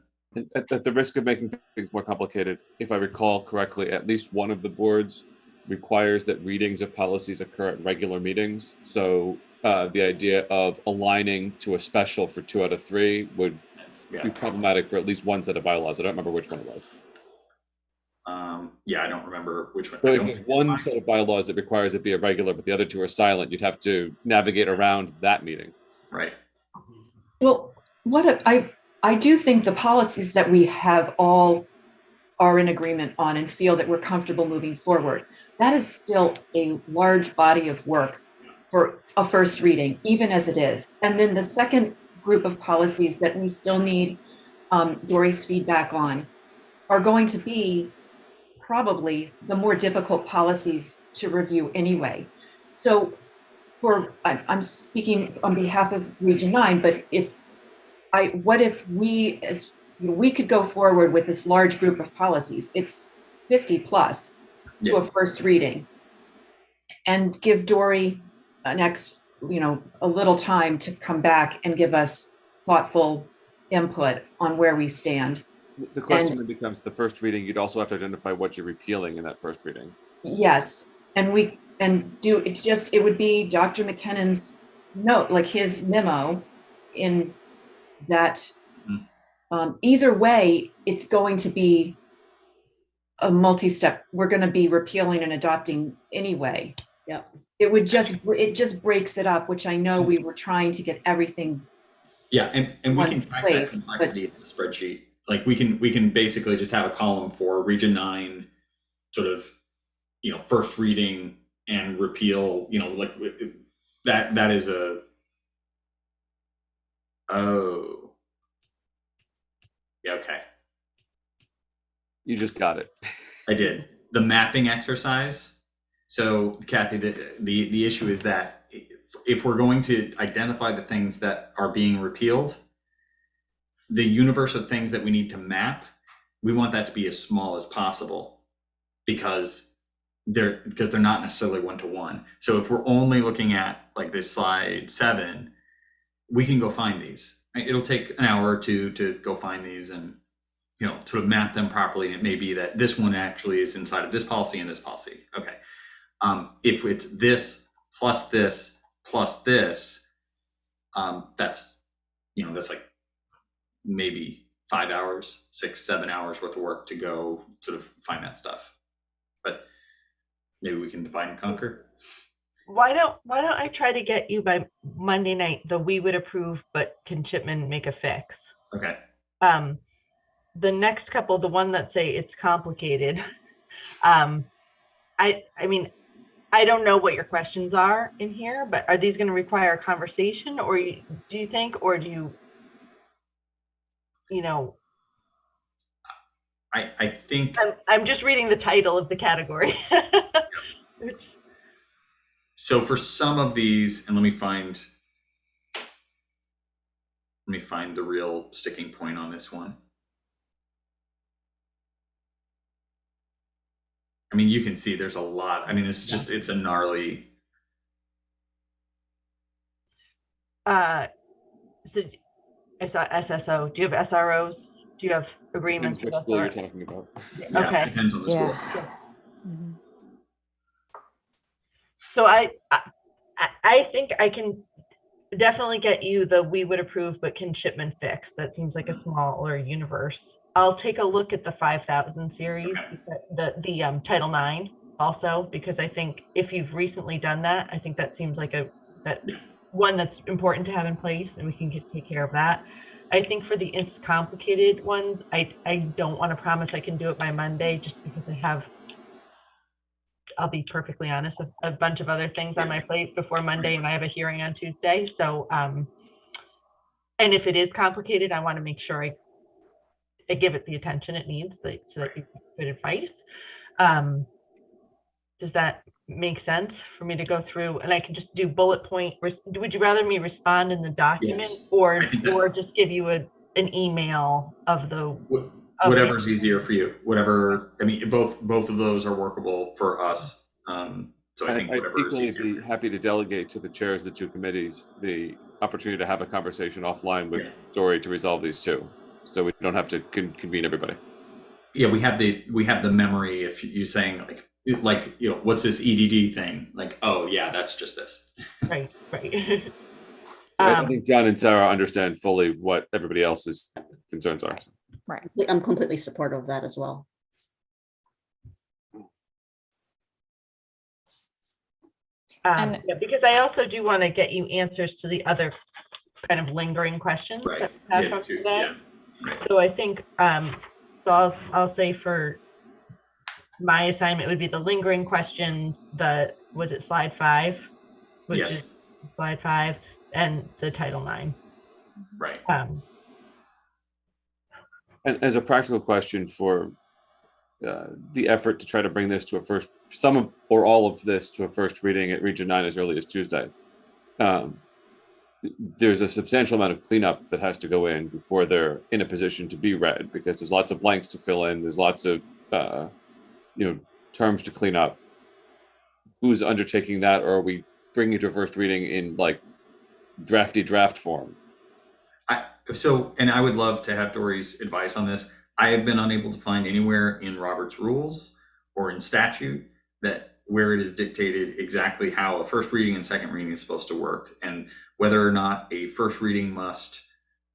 At the risk of making things more complicated, if I recall correctly, at least one of the boards requires that readings of policies occur at regular meetings. So the idea of aligning to a special for 2 out of 3 would be problematic for at least one set of bylaws. I don't remember which one it was. I don't remember which one. So if there's one set of bylaws that requires it be a regular, but the other 2 are silent, you'd have to navigate around that meeting. Right. Well, I do think the policies that we have all are in agreement on and feel that we're comfortable moving forward. That is still a large body of work for a first reading, even as it is. And then the second group of policies that we still need Dory's feedback on are going to be probably the more difficult policies to review anyway. So I'm speaking on behalf of Region 9, but what if we could go forward with this large group of policies? It's 50 plus to a first reading, and give Dory a little time to come back and give us thoughtful input on where we stand. The question then becomes, the first reading, you'd also have to identify what you're repealing in that first reading. Yes, it would be Dr. McKinnon's note, like his memo in that. Either way, it's going to be a multi-step. We're going to be repealing and adopting anyway. Yeah. It just breaks it up, which I know we were trying to get everything. Yeah, and we can track that complexity in the spreadsheet. Like we can basically just have a column for Region 9, sort of, first reading and repeal, like that is yeah, okay. You just got it. I did. The mapping exercise. So Kathy, the issue is that if we're going to identify the things that are being repealed, the universe of things that we need to map, we want that to be as small as possible, because they're not necessarily one-to-one. So if we're only looking at like this slide 7, we can go find these. It'll take an hour or 2 to go find these and sort of map them properly. And it may be that this one actually is inside of this policy and this policy. Okay. If it's this plus this plus this, that's like maybe 5 hours, 6, 7 hours worth of work to go sort of find that stuff. But maybe we can divide and conquer. Why don't I try to get you by Monday night, the we would approve, but can Shipman make a fix? Okay. The next couple, the one that say it's complicated. I mean, I don't know what your questions are in here, but are these going to require a conversation, or do you think, or do you I think I'm just reading the title of the category. So for some of these, and let me find the real sticking point on this one. I mean, you can see there's a lot. I mean, it's just, it's a gnarly. So I saw SSO. Do you have SROs? Do you have agreements? Depends which with school you're SROs? talking about. Yeah, Okay. depends on the Yeah. school. Mhm. So I think I can definitely get you the we would approve, but can shipment fix? That seems like a smaller universe. I'll take a look at the 5,000 series, Okay. the Title IX also, because I think if you've recently done that, I think that seems like one that's important to have in place, and we can take care of that. I think for the complicated ones, I don't want to promise I can do it by Monday, just because I'll be perfectly honest, a bunch of other things on my plate before Monday, and I have a hearing on Tuesday. So, and if it is complicated, I want to make sure I give it the attention it needs, so that you get good advice. Does that make sense for me to go through, and I can just do bullet point? Would you rather me respond in the document, Yes, or I think that- just give you an email of the Whatever's easier for you. Whatever. I mean, both of those are workable for us. So I think I'd whatever is equally easier. be happy to delegate to the chairs of the two committees the opportunity to have a conversation offline with Dory to resolve these two, so we don't have to convene everybody. Yeah, we have the memory. If you're saying like what's this EDD thing? Like, oh yeah, that's just this. Right. I think John and Sarah understand fully what everybody else's concerns are. Right. I'm completely supportive of that as well. And- Yeah, because I also do want to get you answers to the other kind of lingering questions Right. that we have Yeah, from too. today. Yeah. Right. So I think, so I'll say for my assignment would be the lingering questions, was it slide 5? Which Yes. is slide 5, and the Title IX. Right. And as a practical question for the effort to try to bring this to some or all of this to a first reading at Region 9 as early as Tuesday, there's a substantial amount of cleanup that has to go in before they're in a position to be read, because there's lots of blanks to fill in. There's lots of terms to clean up. Who's undertaking that, or are we bringing it to a first reading in like drafty draft form? And I would love to have Dory's advice on this. I have been unable to find anywhere in Robert's rules or in statute where it is dictated exactly how a first reading and second reading is supposed to work, and whether or not a first reading must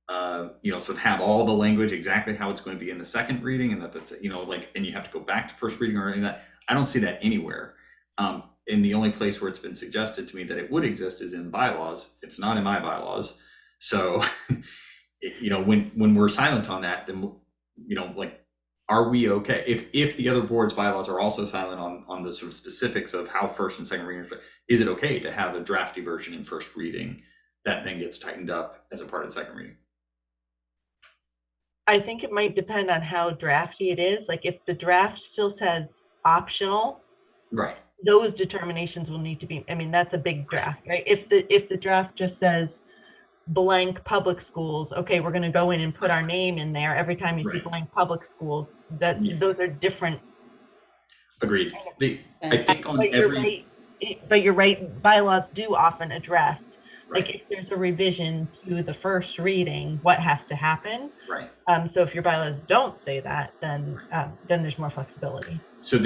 sort of have all the language exactly how it's going to be in the second reading, and that's and you have to go back to first reading or any of that. I don't see that anywhere. And the only place where it's been suggested to me that it would exist is in bylaws. It's not in my bylaws. So when we're silent on that, then are we okay if the other board's bylaws are also silent on the sort of specifics of how first and second reading, is it okay to have a drafty version in first reading that then gets tightened up as a part of the second reading? I think it might depend on how drafty it is. Like if the draft still says optional, right, those determinations will need to be, that's a big draft, right? If the draft just says blank public schools, okay, we're going to go in and put our name in there every time you see blank public schools. Those are different. Agreed. I think on but you're right, bylaws do often address, right. like if there's a revision to the first reading, what has to happen. Right. So if your bylaws don't say that, then there's more flexibility. So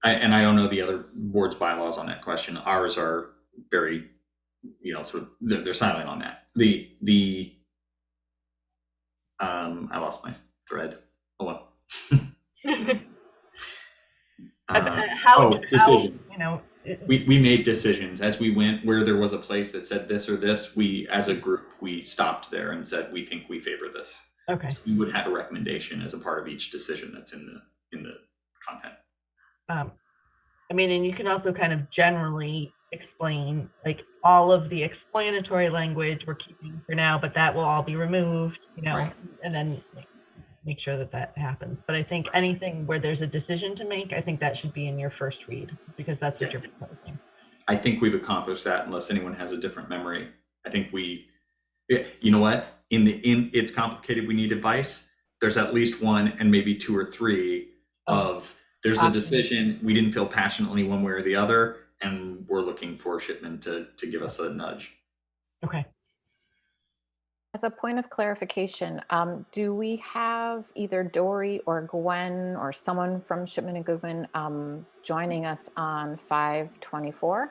and I don't know the other board's bylaws on that question. Ours are very, sort of they're silent on that. I lost my thread. Oh well. Decision. We made decisions as we went where there was a place that said this or this. We, as a group, we stopped there and said we think we favor this. Okay. So we would have a recommendation as a part of each decision that's in the content. And you can also kind of generally explain like all of the explanatory language we're keeping for now, but that will all be removed, Right. And then make sure that happens. But I think anything where there's a decision to make, I think that should be in your first read, because that's what you're proposing. I think we've accomplished that, unless anyone has a different memory. I think you know what? In It's Complicated, We Need Advice, there's at least one and maybe two or three of there's a decision, we didn't feel passionately one way or the other, and we're looking for Shipman to give us a nudge. Okay. As a point of clarification, do we have either Dory or Gwen or someone from Shipman and Goodwin joining us on 5/24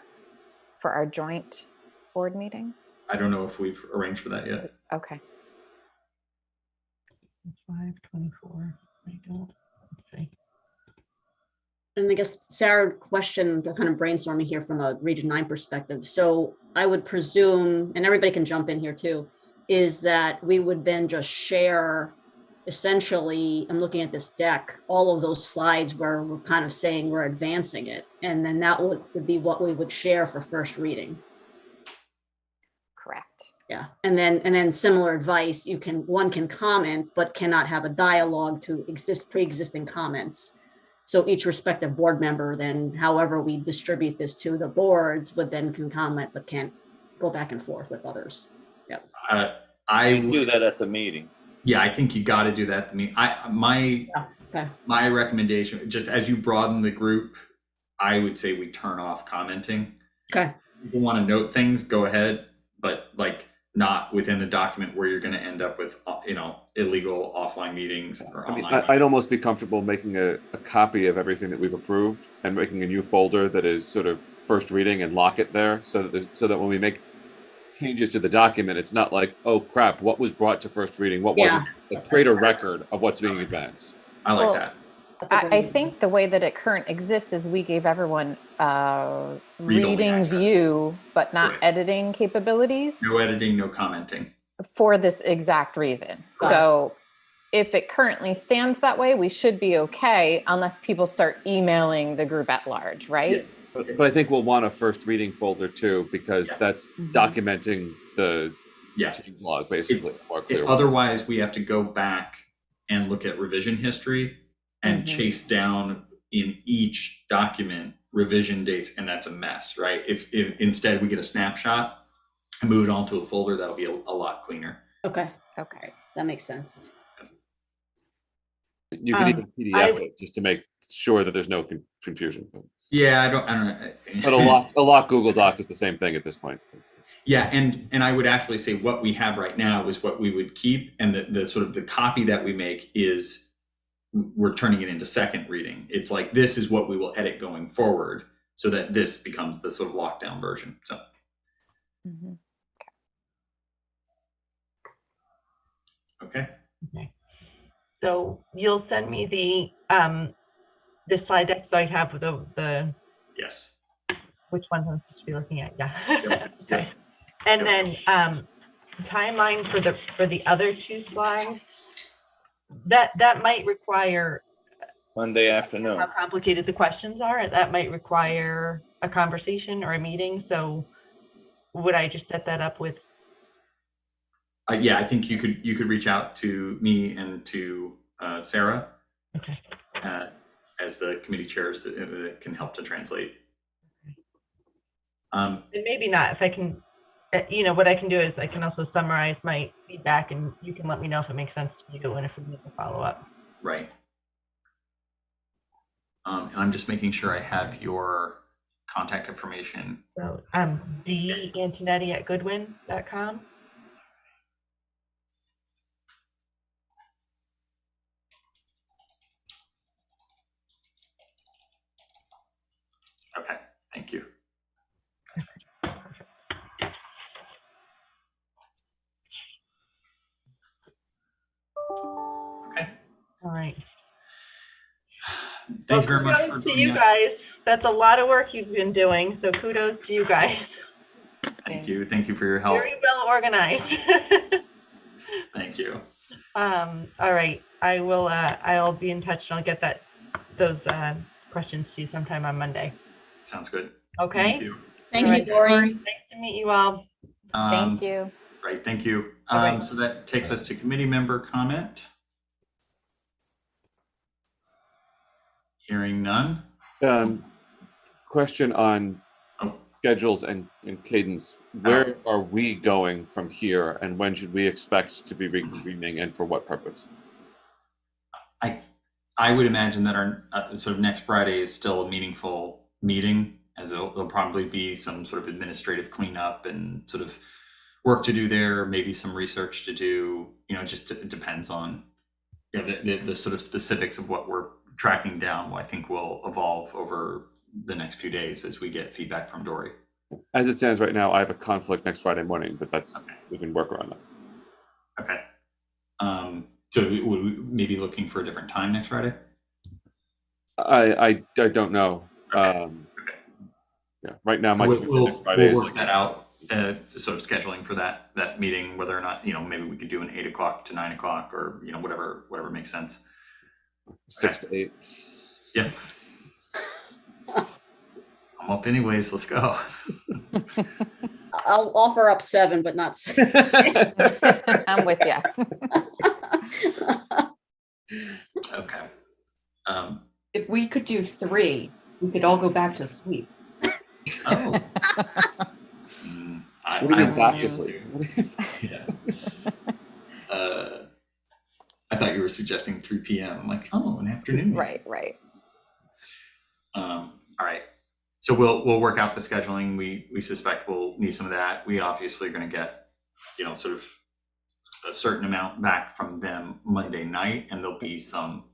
for our joint board meeting? I don't know if we've arranged for that yet. Okay. 5/24. I don't. Let's see. And I guess Sarah, question, kind of brainstorming here from a Region 9 perspective. So I would presume, and everybody can jump in here too, is that we would then just share, essentially, I'm looking at this deck, all of those slides where we're kind of saying we're advancing it. And then that would be what we would share for first reading. Correct. Yeah, and then similar advice, one can comment, but cannot have a dialogue to pre-existing comments. So each respective board member then, however we distribute this to the boards, would then can comment, but can't go back and forth with others. Yep. I do that at the meeting. Yeah, I think you got to do that to me. My recommendation, just as you broaden the group, I would say we turn off commenting. Okay. If you want to note things, go ahead, but like not within the document where you're going to end up with, illegal offline meetings or online. I'd almost be comfortable making a copy of everything that we've approved and making a new folder that is sort of first reading and lock it there so that when we make changes to the document, it's not like, oh crap, what was brought to first reading, what wasn't. Create a record of what's being advanced. I like that. I think the way that it currently exists is we gave everyone reading access. view, but not Right. editing capabilities No editing, no commenting. for this exact reason. Got it. So if it currently stands that way, we should be okay unless people start emailing the group at large, right? But I think we'll want a first reading folder too, because that's documenting the change log basically. more clearly. Otherwise, we have to go back and look at revision history and chase down in each document revision dates, and that's a mess, right? If instead we get a snapshot and move it onto a folder, that'll be a lot cleaner. Okay, Okay. that makes sense. You can even PDF it just to make sure that there's no confusion. Yeah, I don't know. But a locked Google Doc is the same thing at this point. Yeah, and I would actually say what we have right now is what we would keep, and the sort of the copy that we make is we're turning it into second reading. It's like, this is what we will edit going forward so that this becomes the sort of lockdown version. So. Okay. So you'll send me the slide deck so I have the Yes. which ones I'm supposed to be looking at. Yeah. Yep. Okay. And then timeline for the other two slides. That might require Monday afternoon. how complicated the questions are. That might require a conversation or a meeting. So would I just set that up with? Yeah, I think you could reach out to me and to Sarah as the committee chairs that can help to translate. And maybe not. If I can, what I can do is I can also summarize my feedback, and you can let me know if it makes sense to you and if we need to follow up. Right. And I'm just making sure I have your contact information. So d.antonetti@goodwin.com. Okay, thank you. Okay. All right. Thank you very much for kudos to joining you us. guys. That's a lot of work you've been doing. So kudos to you guys. Thank you. Thank you for your help. Very well organized. Thank you. All right. I will. I'll be in touch, and I'll get those questions to you sometime on Monday. Sounds good. Okay. Thank you. Thank All you, right. Dory. Nice to meet you all. Thank you. Great, thank you. Okay. So that takes us to committee member comment. Hearing none. Question on Oh. schedules and cadence. Where are we going from here, and when should we expect to be reconvening, and for what purpose? I would imagine that our sort of next Friday is still a meaningful meeting, as there'll probably be some sort of administrative cleanup and sort of work to do there, maybe some research to do. It depends on the sort of specifics of what we're tracking down. I think will evolve over the next few days as we get feedback from Dory. As it stands right now, I have a conflict next Friday morning, but that's Okay. we can work around that. Okay. So would we maybe looking for a different time next Friday? I don't know. Okay. Yeah, right now my We'll Friday is work that out. Sort of scheduling for that meeting, whether or not maybe we could do an 8 o'clock to 9 o'clock, or whatever makes sense. 6 to 8. Yeah. I'm up anyways. Let's go. I'll offer up 7, but not 6. I'm with you. Okay. If we could do 3, we could all go back to sleep. Oh. What do you mean back to sleep? Yeah. I thought you were suggesting 3 p.m. I'm like, oh, an afternoon. Right. All right. So we'll work out the scheduling. We suspect we'll need some of that. We obviously are going to get, sort of a certain amount back from them Monday night, and there'll be some.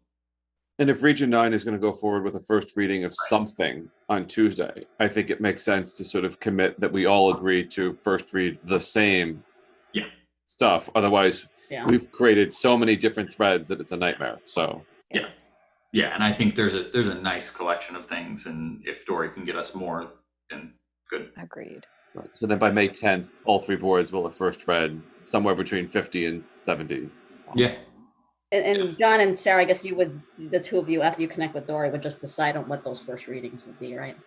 And if Region 9 is going to go forward with a first reading of something on Tuesday, I think it makes sense to sort of commit that we all agree to first read the same stuff. Otherwise, we've created so many different threads that it's a nightmare. So yeah, and I think there's a nice collection of things, and if Dory can get us more, then good. Agreed. right. So then by May 10th, all 3 boards will have first read somewhere between 50 and 70. Yeah. And John and Sarah, I guess the 2 of you, after you connect with Dory, would just decide on what those first readings would be, right?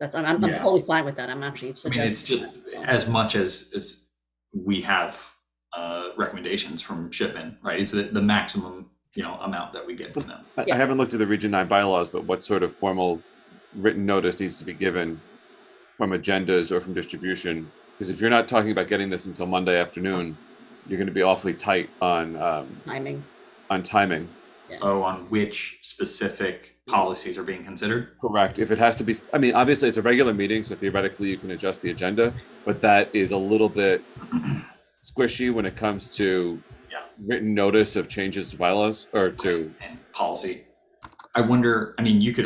I'm totally fine with that. I'm actually suggesting. I mean, it's just as much as we have recommendations from Shipman, right? It's the maximum, amount that we get from them. I haven't looked at the Region 9 bylaws, but what sort of formal written notice needs to be given from agendas or from distribution? Because if you're not talking about getting this until Monday afternoon, you're going to be awfully tight on timing. Oh, on which specific policies are being considered? Correct. If it has to be, I mean, obviously it's a regular meeting, so theoretically you can adjust the agenda, but that is a little bit squishy when it comes to written notice of changes to bylaws or to and policy. I wonder, you could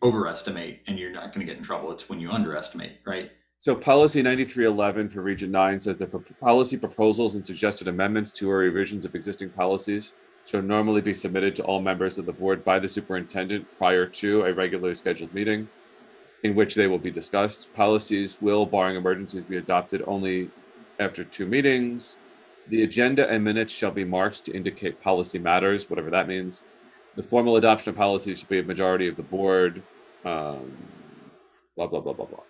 overestimate and you're not going to get in trouble. It's when you underestimate, right? So policy 9311 for Region 9 says that policy proposals and suggested amendments to or revisions of existing policies shall normally be submitted to all members of the board by the superintendent prior to a regularly scheduled meeting in which they will be discussed. Policies will, barring emergencies, be adopted only after 2 meetings. The agenda and minutes shall be marked to indicate policy matters, whatever that means. The formal adoption of policies should be a majority of the board, blah, blah, blah, blah, blah.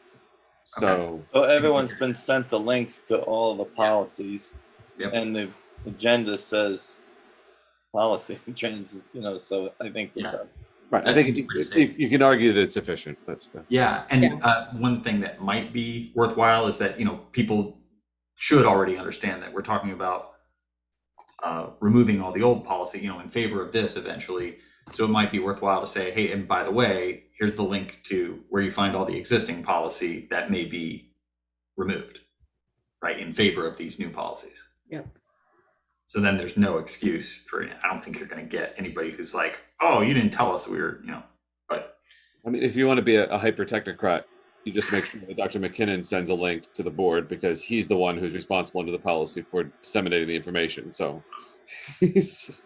So everyone's been sent the links to all the policies, and the agenda says policy changes. So I think we're done. Right. I think you can argue that it's efficient. That's the one thing that might be worthwhile is that people should already understand that we're talking about removing all the old policy, in favor of this eventually. So it might be worthwhile to say, hey, and by the way, here's the link to where you find all the existing policy that may be removed, right, in favor of these new policies. Yep. So then there's no excuse for it. I don't think you're going to get anybody who's like, oh, you didn't tell us we were, but. I mean, if you want to be a hyper technocrat, you just make sure that Dr. McKinnon sends a link to the board because he's the one who's responsible under the policy for disseminating the information. So he's.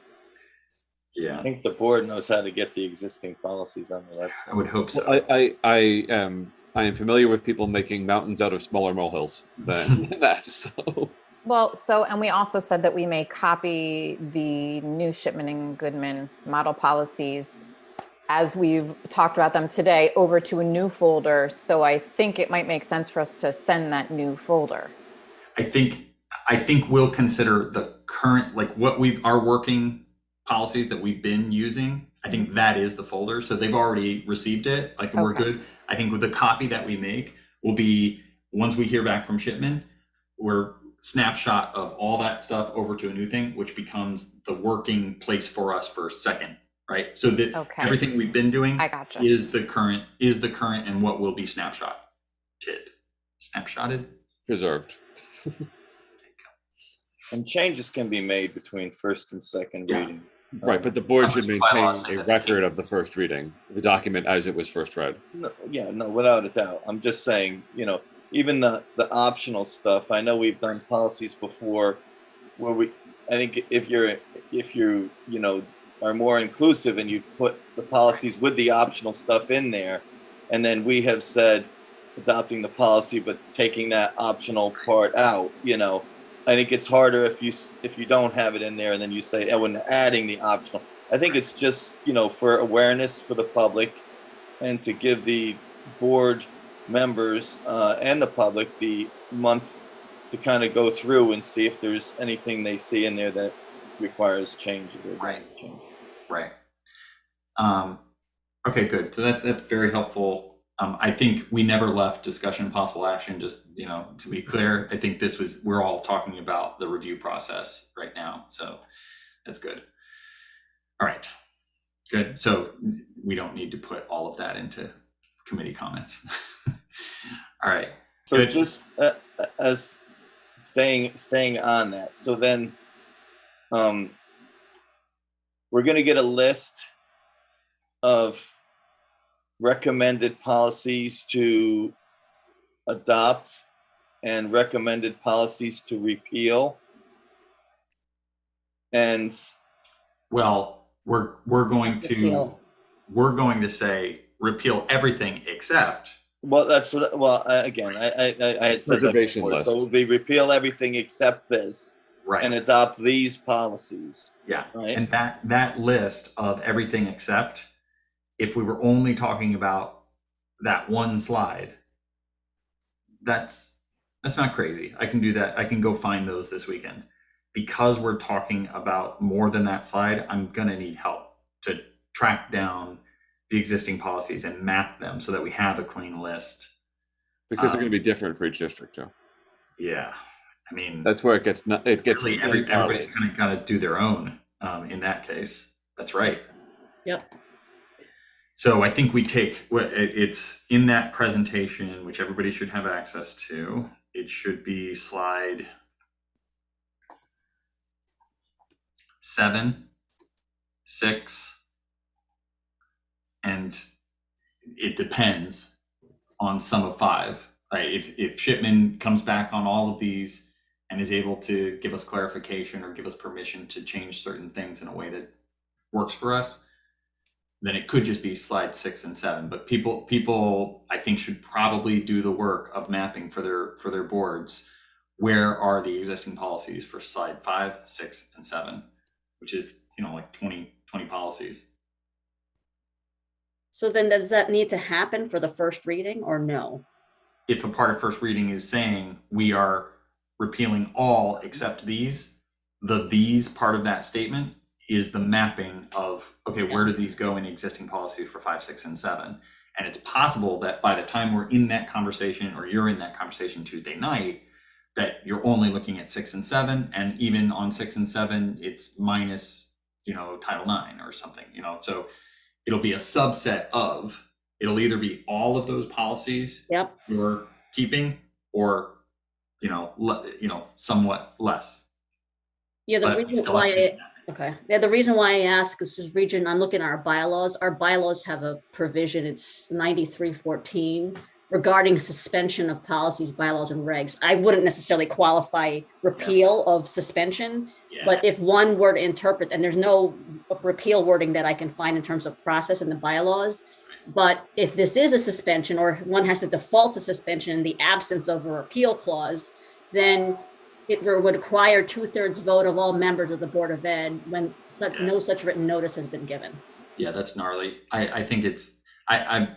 Yeah, I think the board knows how to get the existing policies on the website. I would hope so. Well, I am familiar with people making mountains out of smaller molehills than that. So. Well, and we also said that we may copy the new Shipman and Goodman model policies as we've talked about them today over to a new folder. So I think it might make sense for us to send that new folder. I think we'll consider the current, like what our working policies that we've been using. I think that is the folder. So they've already received it. Like we're good. I think with the copy that we make will be, once we hear back from Shipman, we're snapshot of all that stuff over to a new thing, which becomes the working place for us for second right? So that Okay. everything we've been doing I gotcha. is the current and what will be snapshotted. Preserved. And changes can be made between first and second Yeah. reading. Right, but the board should Unless maintain bylaws say a that they record of the first reading, the document as it was first read. No, yeah, no, without a doubt. I'm just saying, even the optional stuff. I know we've done policies before where I think if you are more inclusive and you put the policies with the optional stuff in there, and then we have said adopting the policy but taking that optional part out, I think it's harder if you don't have it in there and then you say, oh, and adding the optional. I think it's just, for awareness for the public and to give the board members and the public the month to kind of go through and see if there's anything they see in there that requires changes. Right. Right. Okay, good. So that's very helpful. I think we never left discussion and possible action, just, to be clear. I think we're all talking about the review process right now. So that's good. All right, good. So we don't need to put all of that into committee comments. All right. So good. Just as staying on that. So then we're going to get a list of recommended policies to adopt and recommended policies to repeal. And well, we're going to say repeal everything except. Well, that's what. Well, again, I had said that Preservation before. list. So it would be repeal everything except this, Right. and adopt these policies. Yeah. Right. And that list of everything except, if we were only talking about that one slide, that's not crazy. I can do that. I can go find those this weekend. Because we're talking about more than that slide, I'm going to need help to track down the existing policies and map them so that we have a clean list. Because they're going to be different for each district too. Yeah. I mean, That's where it gets really everybody's kind of got to do their own in that case. That's right. Yep. So I think we take it's in that presentation, which everybody should have access to. It should be slide 7, 6, and it depends on sum of 5. Right? If Shipman comes back on all of these and is able to give us clarification or give us permission to change certain things in a way that works for us, then it could just be slide 6 and 7. But people I think should probably do the work of mapping for their boards. Where are the existing policies for slide 5, 6, and 7, which is like 20 policies. So then does that need to happen for the first reading or no? If a part of first reading is saying we are repealing all except these, the these part of that statement is the mapping of, okay, where do these go in existing policies for 5, 6, and 7? And it's possible that by the time we're in that conversation, or you're in that conversation Tuesday night, that you're only looking at 6 and 7, and even on 6 and 7, it's minus, Title IX or something, so it'll be a subset of, it'll either be all of those policies Yep. you're keeping, or, somewhat less. Yeah, the But we reason still why have to do okay. Yeah, the reason why I ask is this region, I'm looking at our bylaws. Our bylaws have a provision, it's 9314, regarding suspension of policies, bylaws, and regs. I wouldn't necessarily qualify repeal of suspension, Yeah. but if one were to interpret, and there's no repeal wording that I can find in terms of process in the bylaws, but if this is a suspension, or if one has to default to suspension in the absence of a repeal clause, then it would require 2/3 vote of all members of the Board of Ed when no such written notice has been given. Yeah, that's gnarly. I think it's, I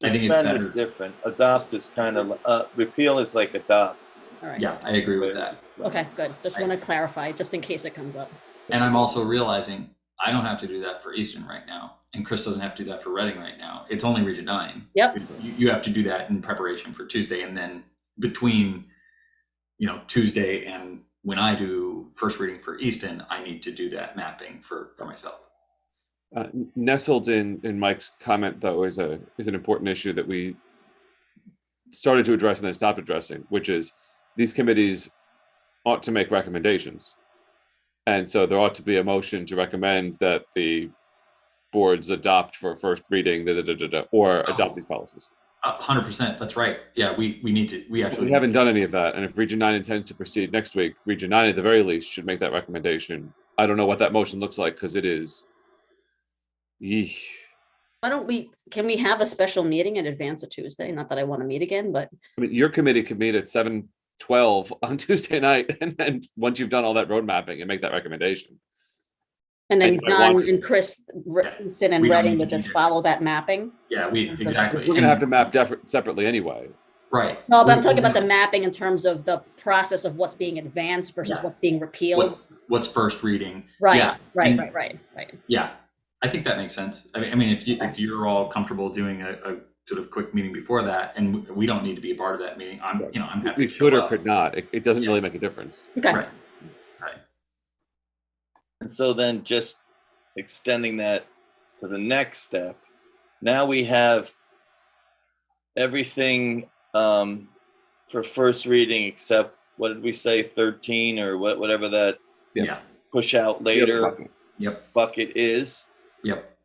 think it's Suspend is better. different. Adopt is kind of repeal is like adopt. All right. Yeah, I agree with that. Okay, good. Just want to clarify, just in case it comes up. And I'm also realizing I don't have to do that for Easton right now, and Chris doesn't have to do that for Reading right now. It's only Region 9. Yep. You have to do that in preparation for Tuesday, and then between Tuesday and when I do first reading for Easton, I need to do that mapping for myself. Nestled in Mike's comment, though, is an important issue that we started to address and then stopped addressing, which is these committees ought to make recommendations. And so there ought to be a motion to recommend that the boards adopt for first reading, or adopt these policies. 100%. That's right. Yeah, we need to. We haven't done any of that. And if Region 9 intends to proceed next week, Region 9 at the very least should make that recommendation. I don't know what that motion looks like because it is. Yeesh. Can we have a special meeting in advance of Tuesday? Not that I want to meet again, but. I mean, your committee could meet at 7:12 on Tuesday night. And once you've done all that road mapping and make that recommendation. And then And I John want- and Chris, Easton and We don't Reading need would to just do that. follow that mapping. Yeah, exactly. We're going to have to map separately anyway. Right. No, but I'm talking about the mapping in terms of the process of what's being advanced versus Yeah. what's being repealed. What's first reading? Right, Yeah. right, and- right. Yeah, I think that makes sense. I mean, if you're all comfortable doing a sort of quick meeting before that, and we don't need to be a part of that meeting, I'm happy We to could show or up. could not. It doesn't Yeah. really make a difference. Okay. Right. And so then just extending that to the next step, now we have everything for first reading except, what did we say, 13 or whatever that Yeah. Yeah. push out later Yep. bucket is. Yep.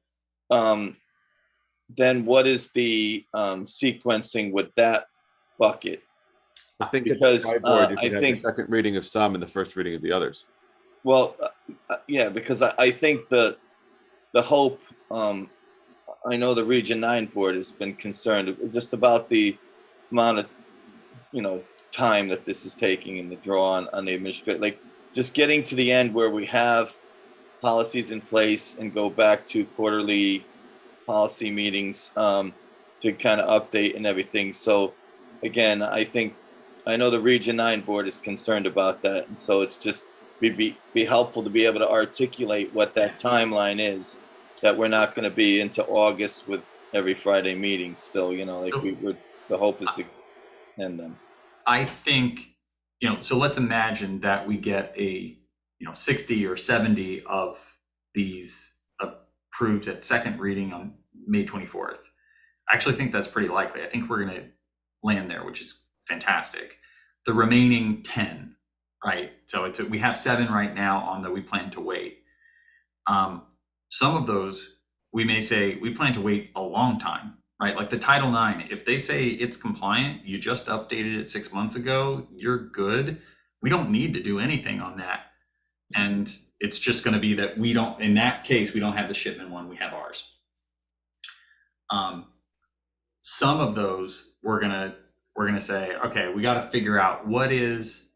Then what is the sequencing with that bucket? I think Because, at the board, you I could have think- the second reading of some and the first reading of the others. Well, yeah, because I think the hope, I know the Region 9 board has been concerned just about the amount of, time that this is taking in the draw on the administrator, like just getting to the end where we have policies in place and go back to quarterly policy meetings to kind of update and everything. So again, I know the Region 9 board is concerned about that. And so it's just be helpful to be able to articulate what that timeline is, that we're not going to be into August with every Friday meeting still, the hope is to end them. I think, so let's imagine that we get 60 or 70 of these approved at second reading on May 24th. I actually think that's pretty likely. I think we're going to land there, which is fantastic. The remaining 10, right? So we have 7 right now on the we plan to wait. Some of those, we may say we plan to wait a long time, right? Like the Title IX, if they say it's compliant, you just updated it 6 months ago, you're good. We don't need to do anything on that. And it's just going to be that in that case, we don't have the Shipman one, we have ours. Some of those we're gonna say, okay, we got to figure out what is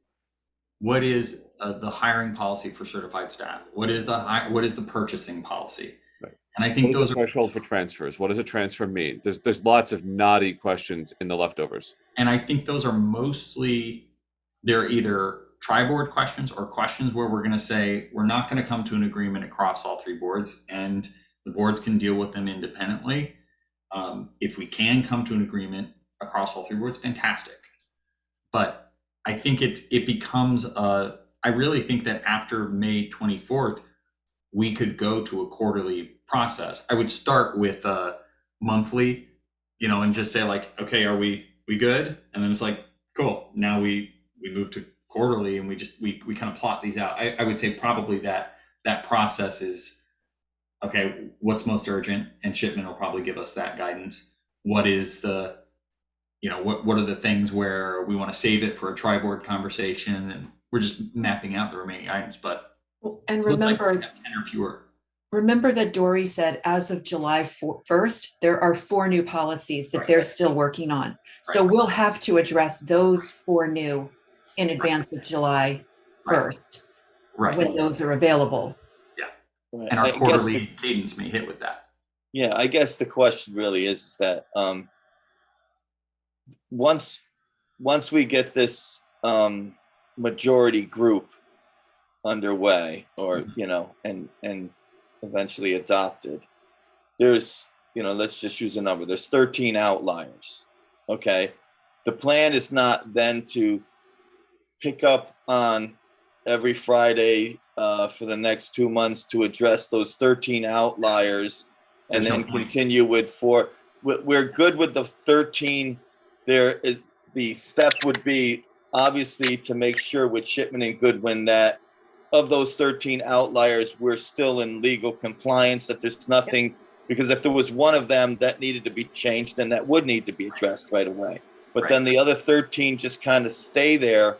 the hiring policy for certified staff. What is the purchasing policy? Right. And I think What is those the threshold for transfers? What does a transfer mean? There's lots of knotty questions in the leftovers. And I think those are mostly, they're either tri-board questions or questions where we're going to say we're not going to come to an agreement across all 3 boards, and the boards can deal with them independently. If we can come to an agreement across all 3 boards, fantastic. But I think it becomes I really think that after May 24th, we could go to a quarterly process. I would start with a monthly, and just say like, okay, are we good? And then it's like, cool. Now we move to quarterly, and we kind of plot these out. I would say probably that process is, okay, what's most urgent? And Shipman will probably give us that guidance. What is the, what are the things where we want to save it for a tri-board conversation? And we're just mapping out the remaining items, but And it looks like remember, we have 10 or fewer. remember that Dory said as of July 1st, there are 4 new policies that they're still working on. So Right. we'll have to address those 4 new in advance of July 1st, Right. when those are available. And our quarterly cadence may hit with that. Yeah, I guess the question really is that once we get this majority group underway, or and eventually adopted, there's let's just use a number. There's 13 outliers. Okay, the plan is not then to pick up on every Friday for the next 2 months to address those 13 outliers and There's no then point. continue with four. We're good with the 13. The step would be obviously to make sure with Shipman and Goodwin that of those 13 outliers, we're still in legal compliance, that there's nothing, because if there was one of them that needed to be changed, then that would need to be addressed right away. But Right. then the other 13 just kind of stay there,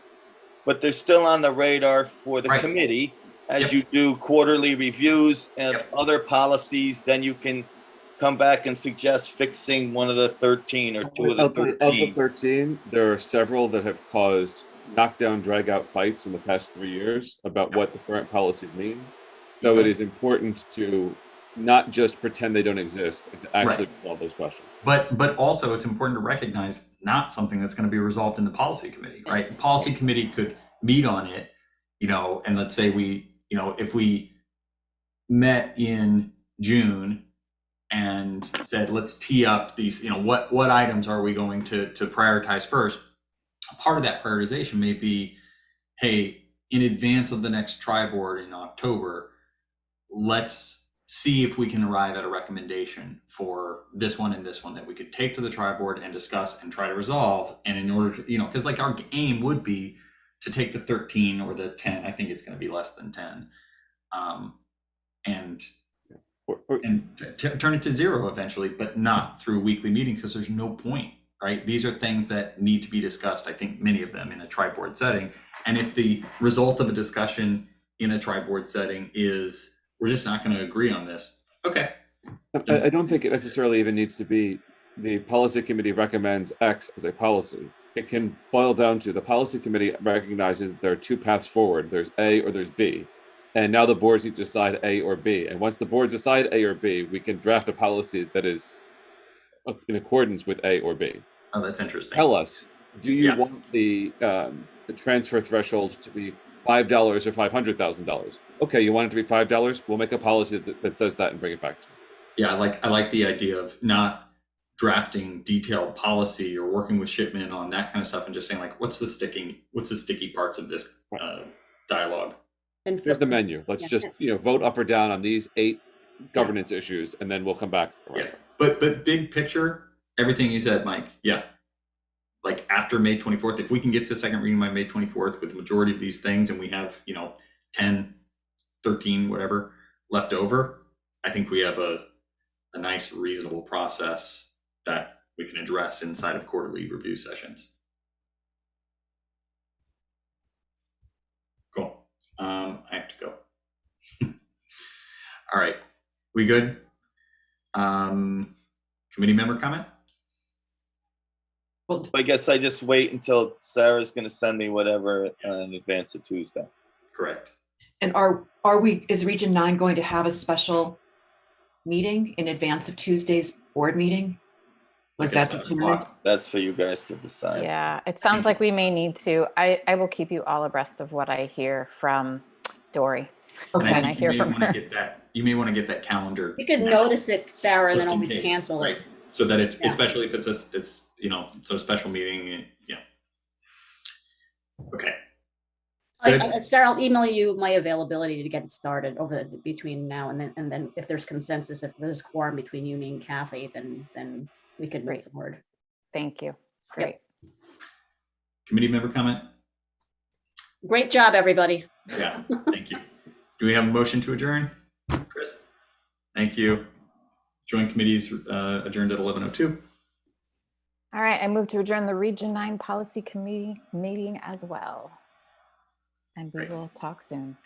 but they're still on the radar for the Right. committee. As Yep. you do quarterly reviews and Yep. other policies, then you can come back and suggest fixing one of the 13 or two of the I'll tell you, of the 13. 13, there are several that have caused knockdown, drag out fights in the past 3 years about what the current policies mean. So it is important to not just pretend they don't exist and to actually resolve those questions. But also it's important to recognize not something that's going to be resolved in the policy committee, right? The policy committee could meet on it, and let's say if we met in June and said, let's tee up these, what items are we going to prioritize first? Part of that prioritization may be, hey, in advance of the next tri-board in October, let's see if we can arrive at a recommendation for this one and this one that we could take to the tri-board and discuss and try to resolve. And in order to, because like our aim would be to take the 13 or the 10, I think it's going to be less than 10, and turn it to 0 eventually, but not through weekly meetings, because there's no point, right? These are things that need to be discussed, I think many of them in a tri-board setting. And if the result of a discussion in a tri-board setting is, we're just not going to agree on this, okay. I don't think it necessarily even needs to be the policy committee recommends X as a policy. It can boil down to the policy committee recognizes that there are two paths forward. There's A or there's B. And now the boards need to decide A or B. And once the boards decide A or B, we can draft a policy that is in accordance with A or B. Oh, that's interesting. Tell us, do you want the transfer threshold to be $5 or $500,000? Okay, you want it to be $5? We'll make a policy that says that and bring it back to you. Yeah, I like the idea of not drafting detailed policy or working with Shipman on that kind of stuff and just saying like, what's the sticky parts of this dialogue? And Here's the menu. Let's just vote up or down on these 8 governance issues, and then we'll come back. Yeah, but big picture, everything you said, Mike. Yeah, like after May 24th, if we can get to second reading by May 24th with the majority of these things, and we have 10, 13, whatever left over, I think we have a nice, reasonable process that we can address inside of quarterly review sessions. Cool. I have to go. All right, we good? Committee member comment? Well, I guess I just wait until Sarah's going to send me whatever in advance of Tuesday. Correct. and is Region 9 going to have a special meeting in advance of Tuesday's board meeting? Was Like at that 7 determined? o'clock. That's for you guys to decide. Yeah, it sounds like we may need to. I will keep you all abreast of what I hear from Dory. And I Okay. think I hear you may from want her. to get that. You may want to get that calendar. You could now, notice it, Sarah, and just then in always case, cancel right? it. So that it's Yeah. especially if it's a special meeting. Yeah. Okay. Good. Sarah, I'll email you my availability to get it started between now and then if there's consensus, if there's quorum between you, me, and Kathy, then we could move Great. forward. Thank you. Great. Committee member comment? Great job, everybody. Yeah. Thank you. Do we have a motion to adjourn? Chris? Thank you. Joint committees adjourned at 11:02. All right, I move to adjourn the Region 9 Policy Committee meeting as well. And we Great. will talk soon.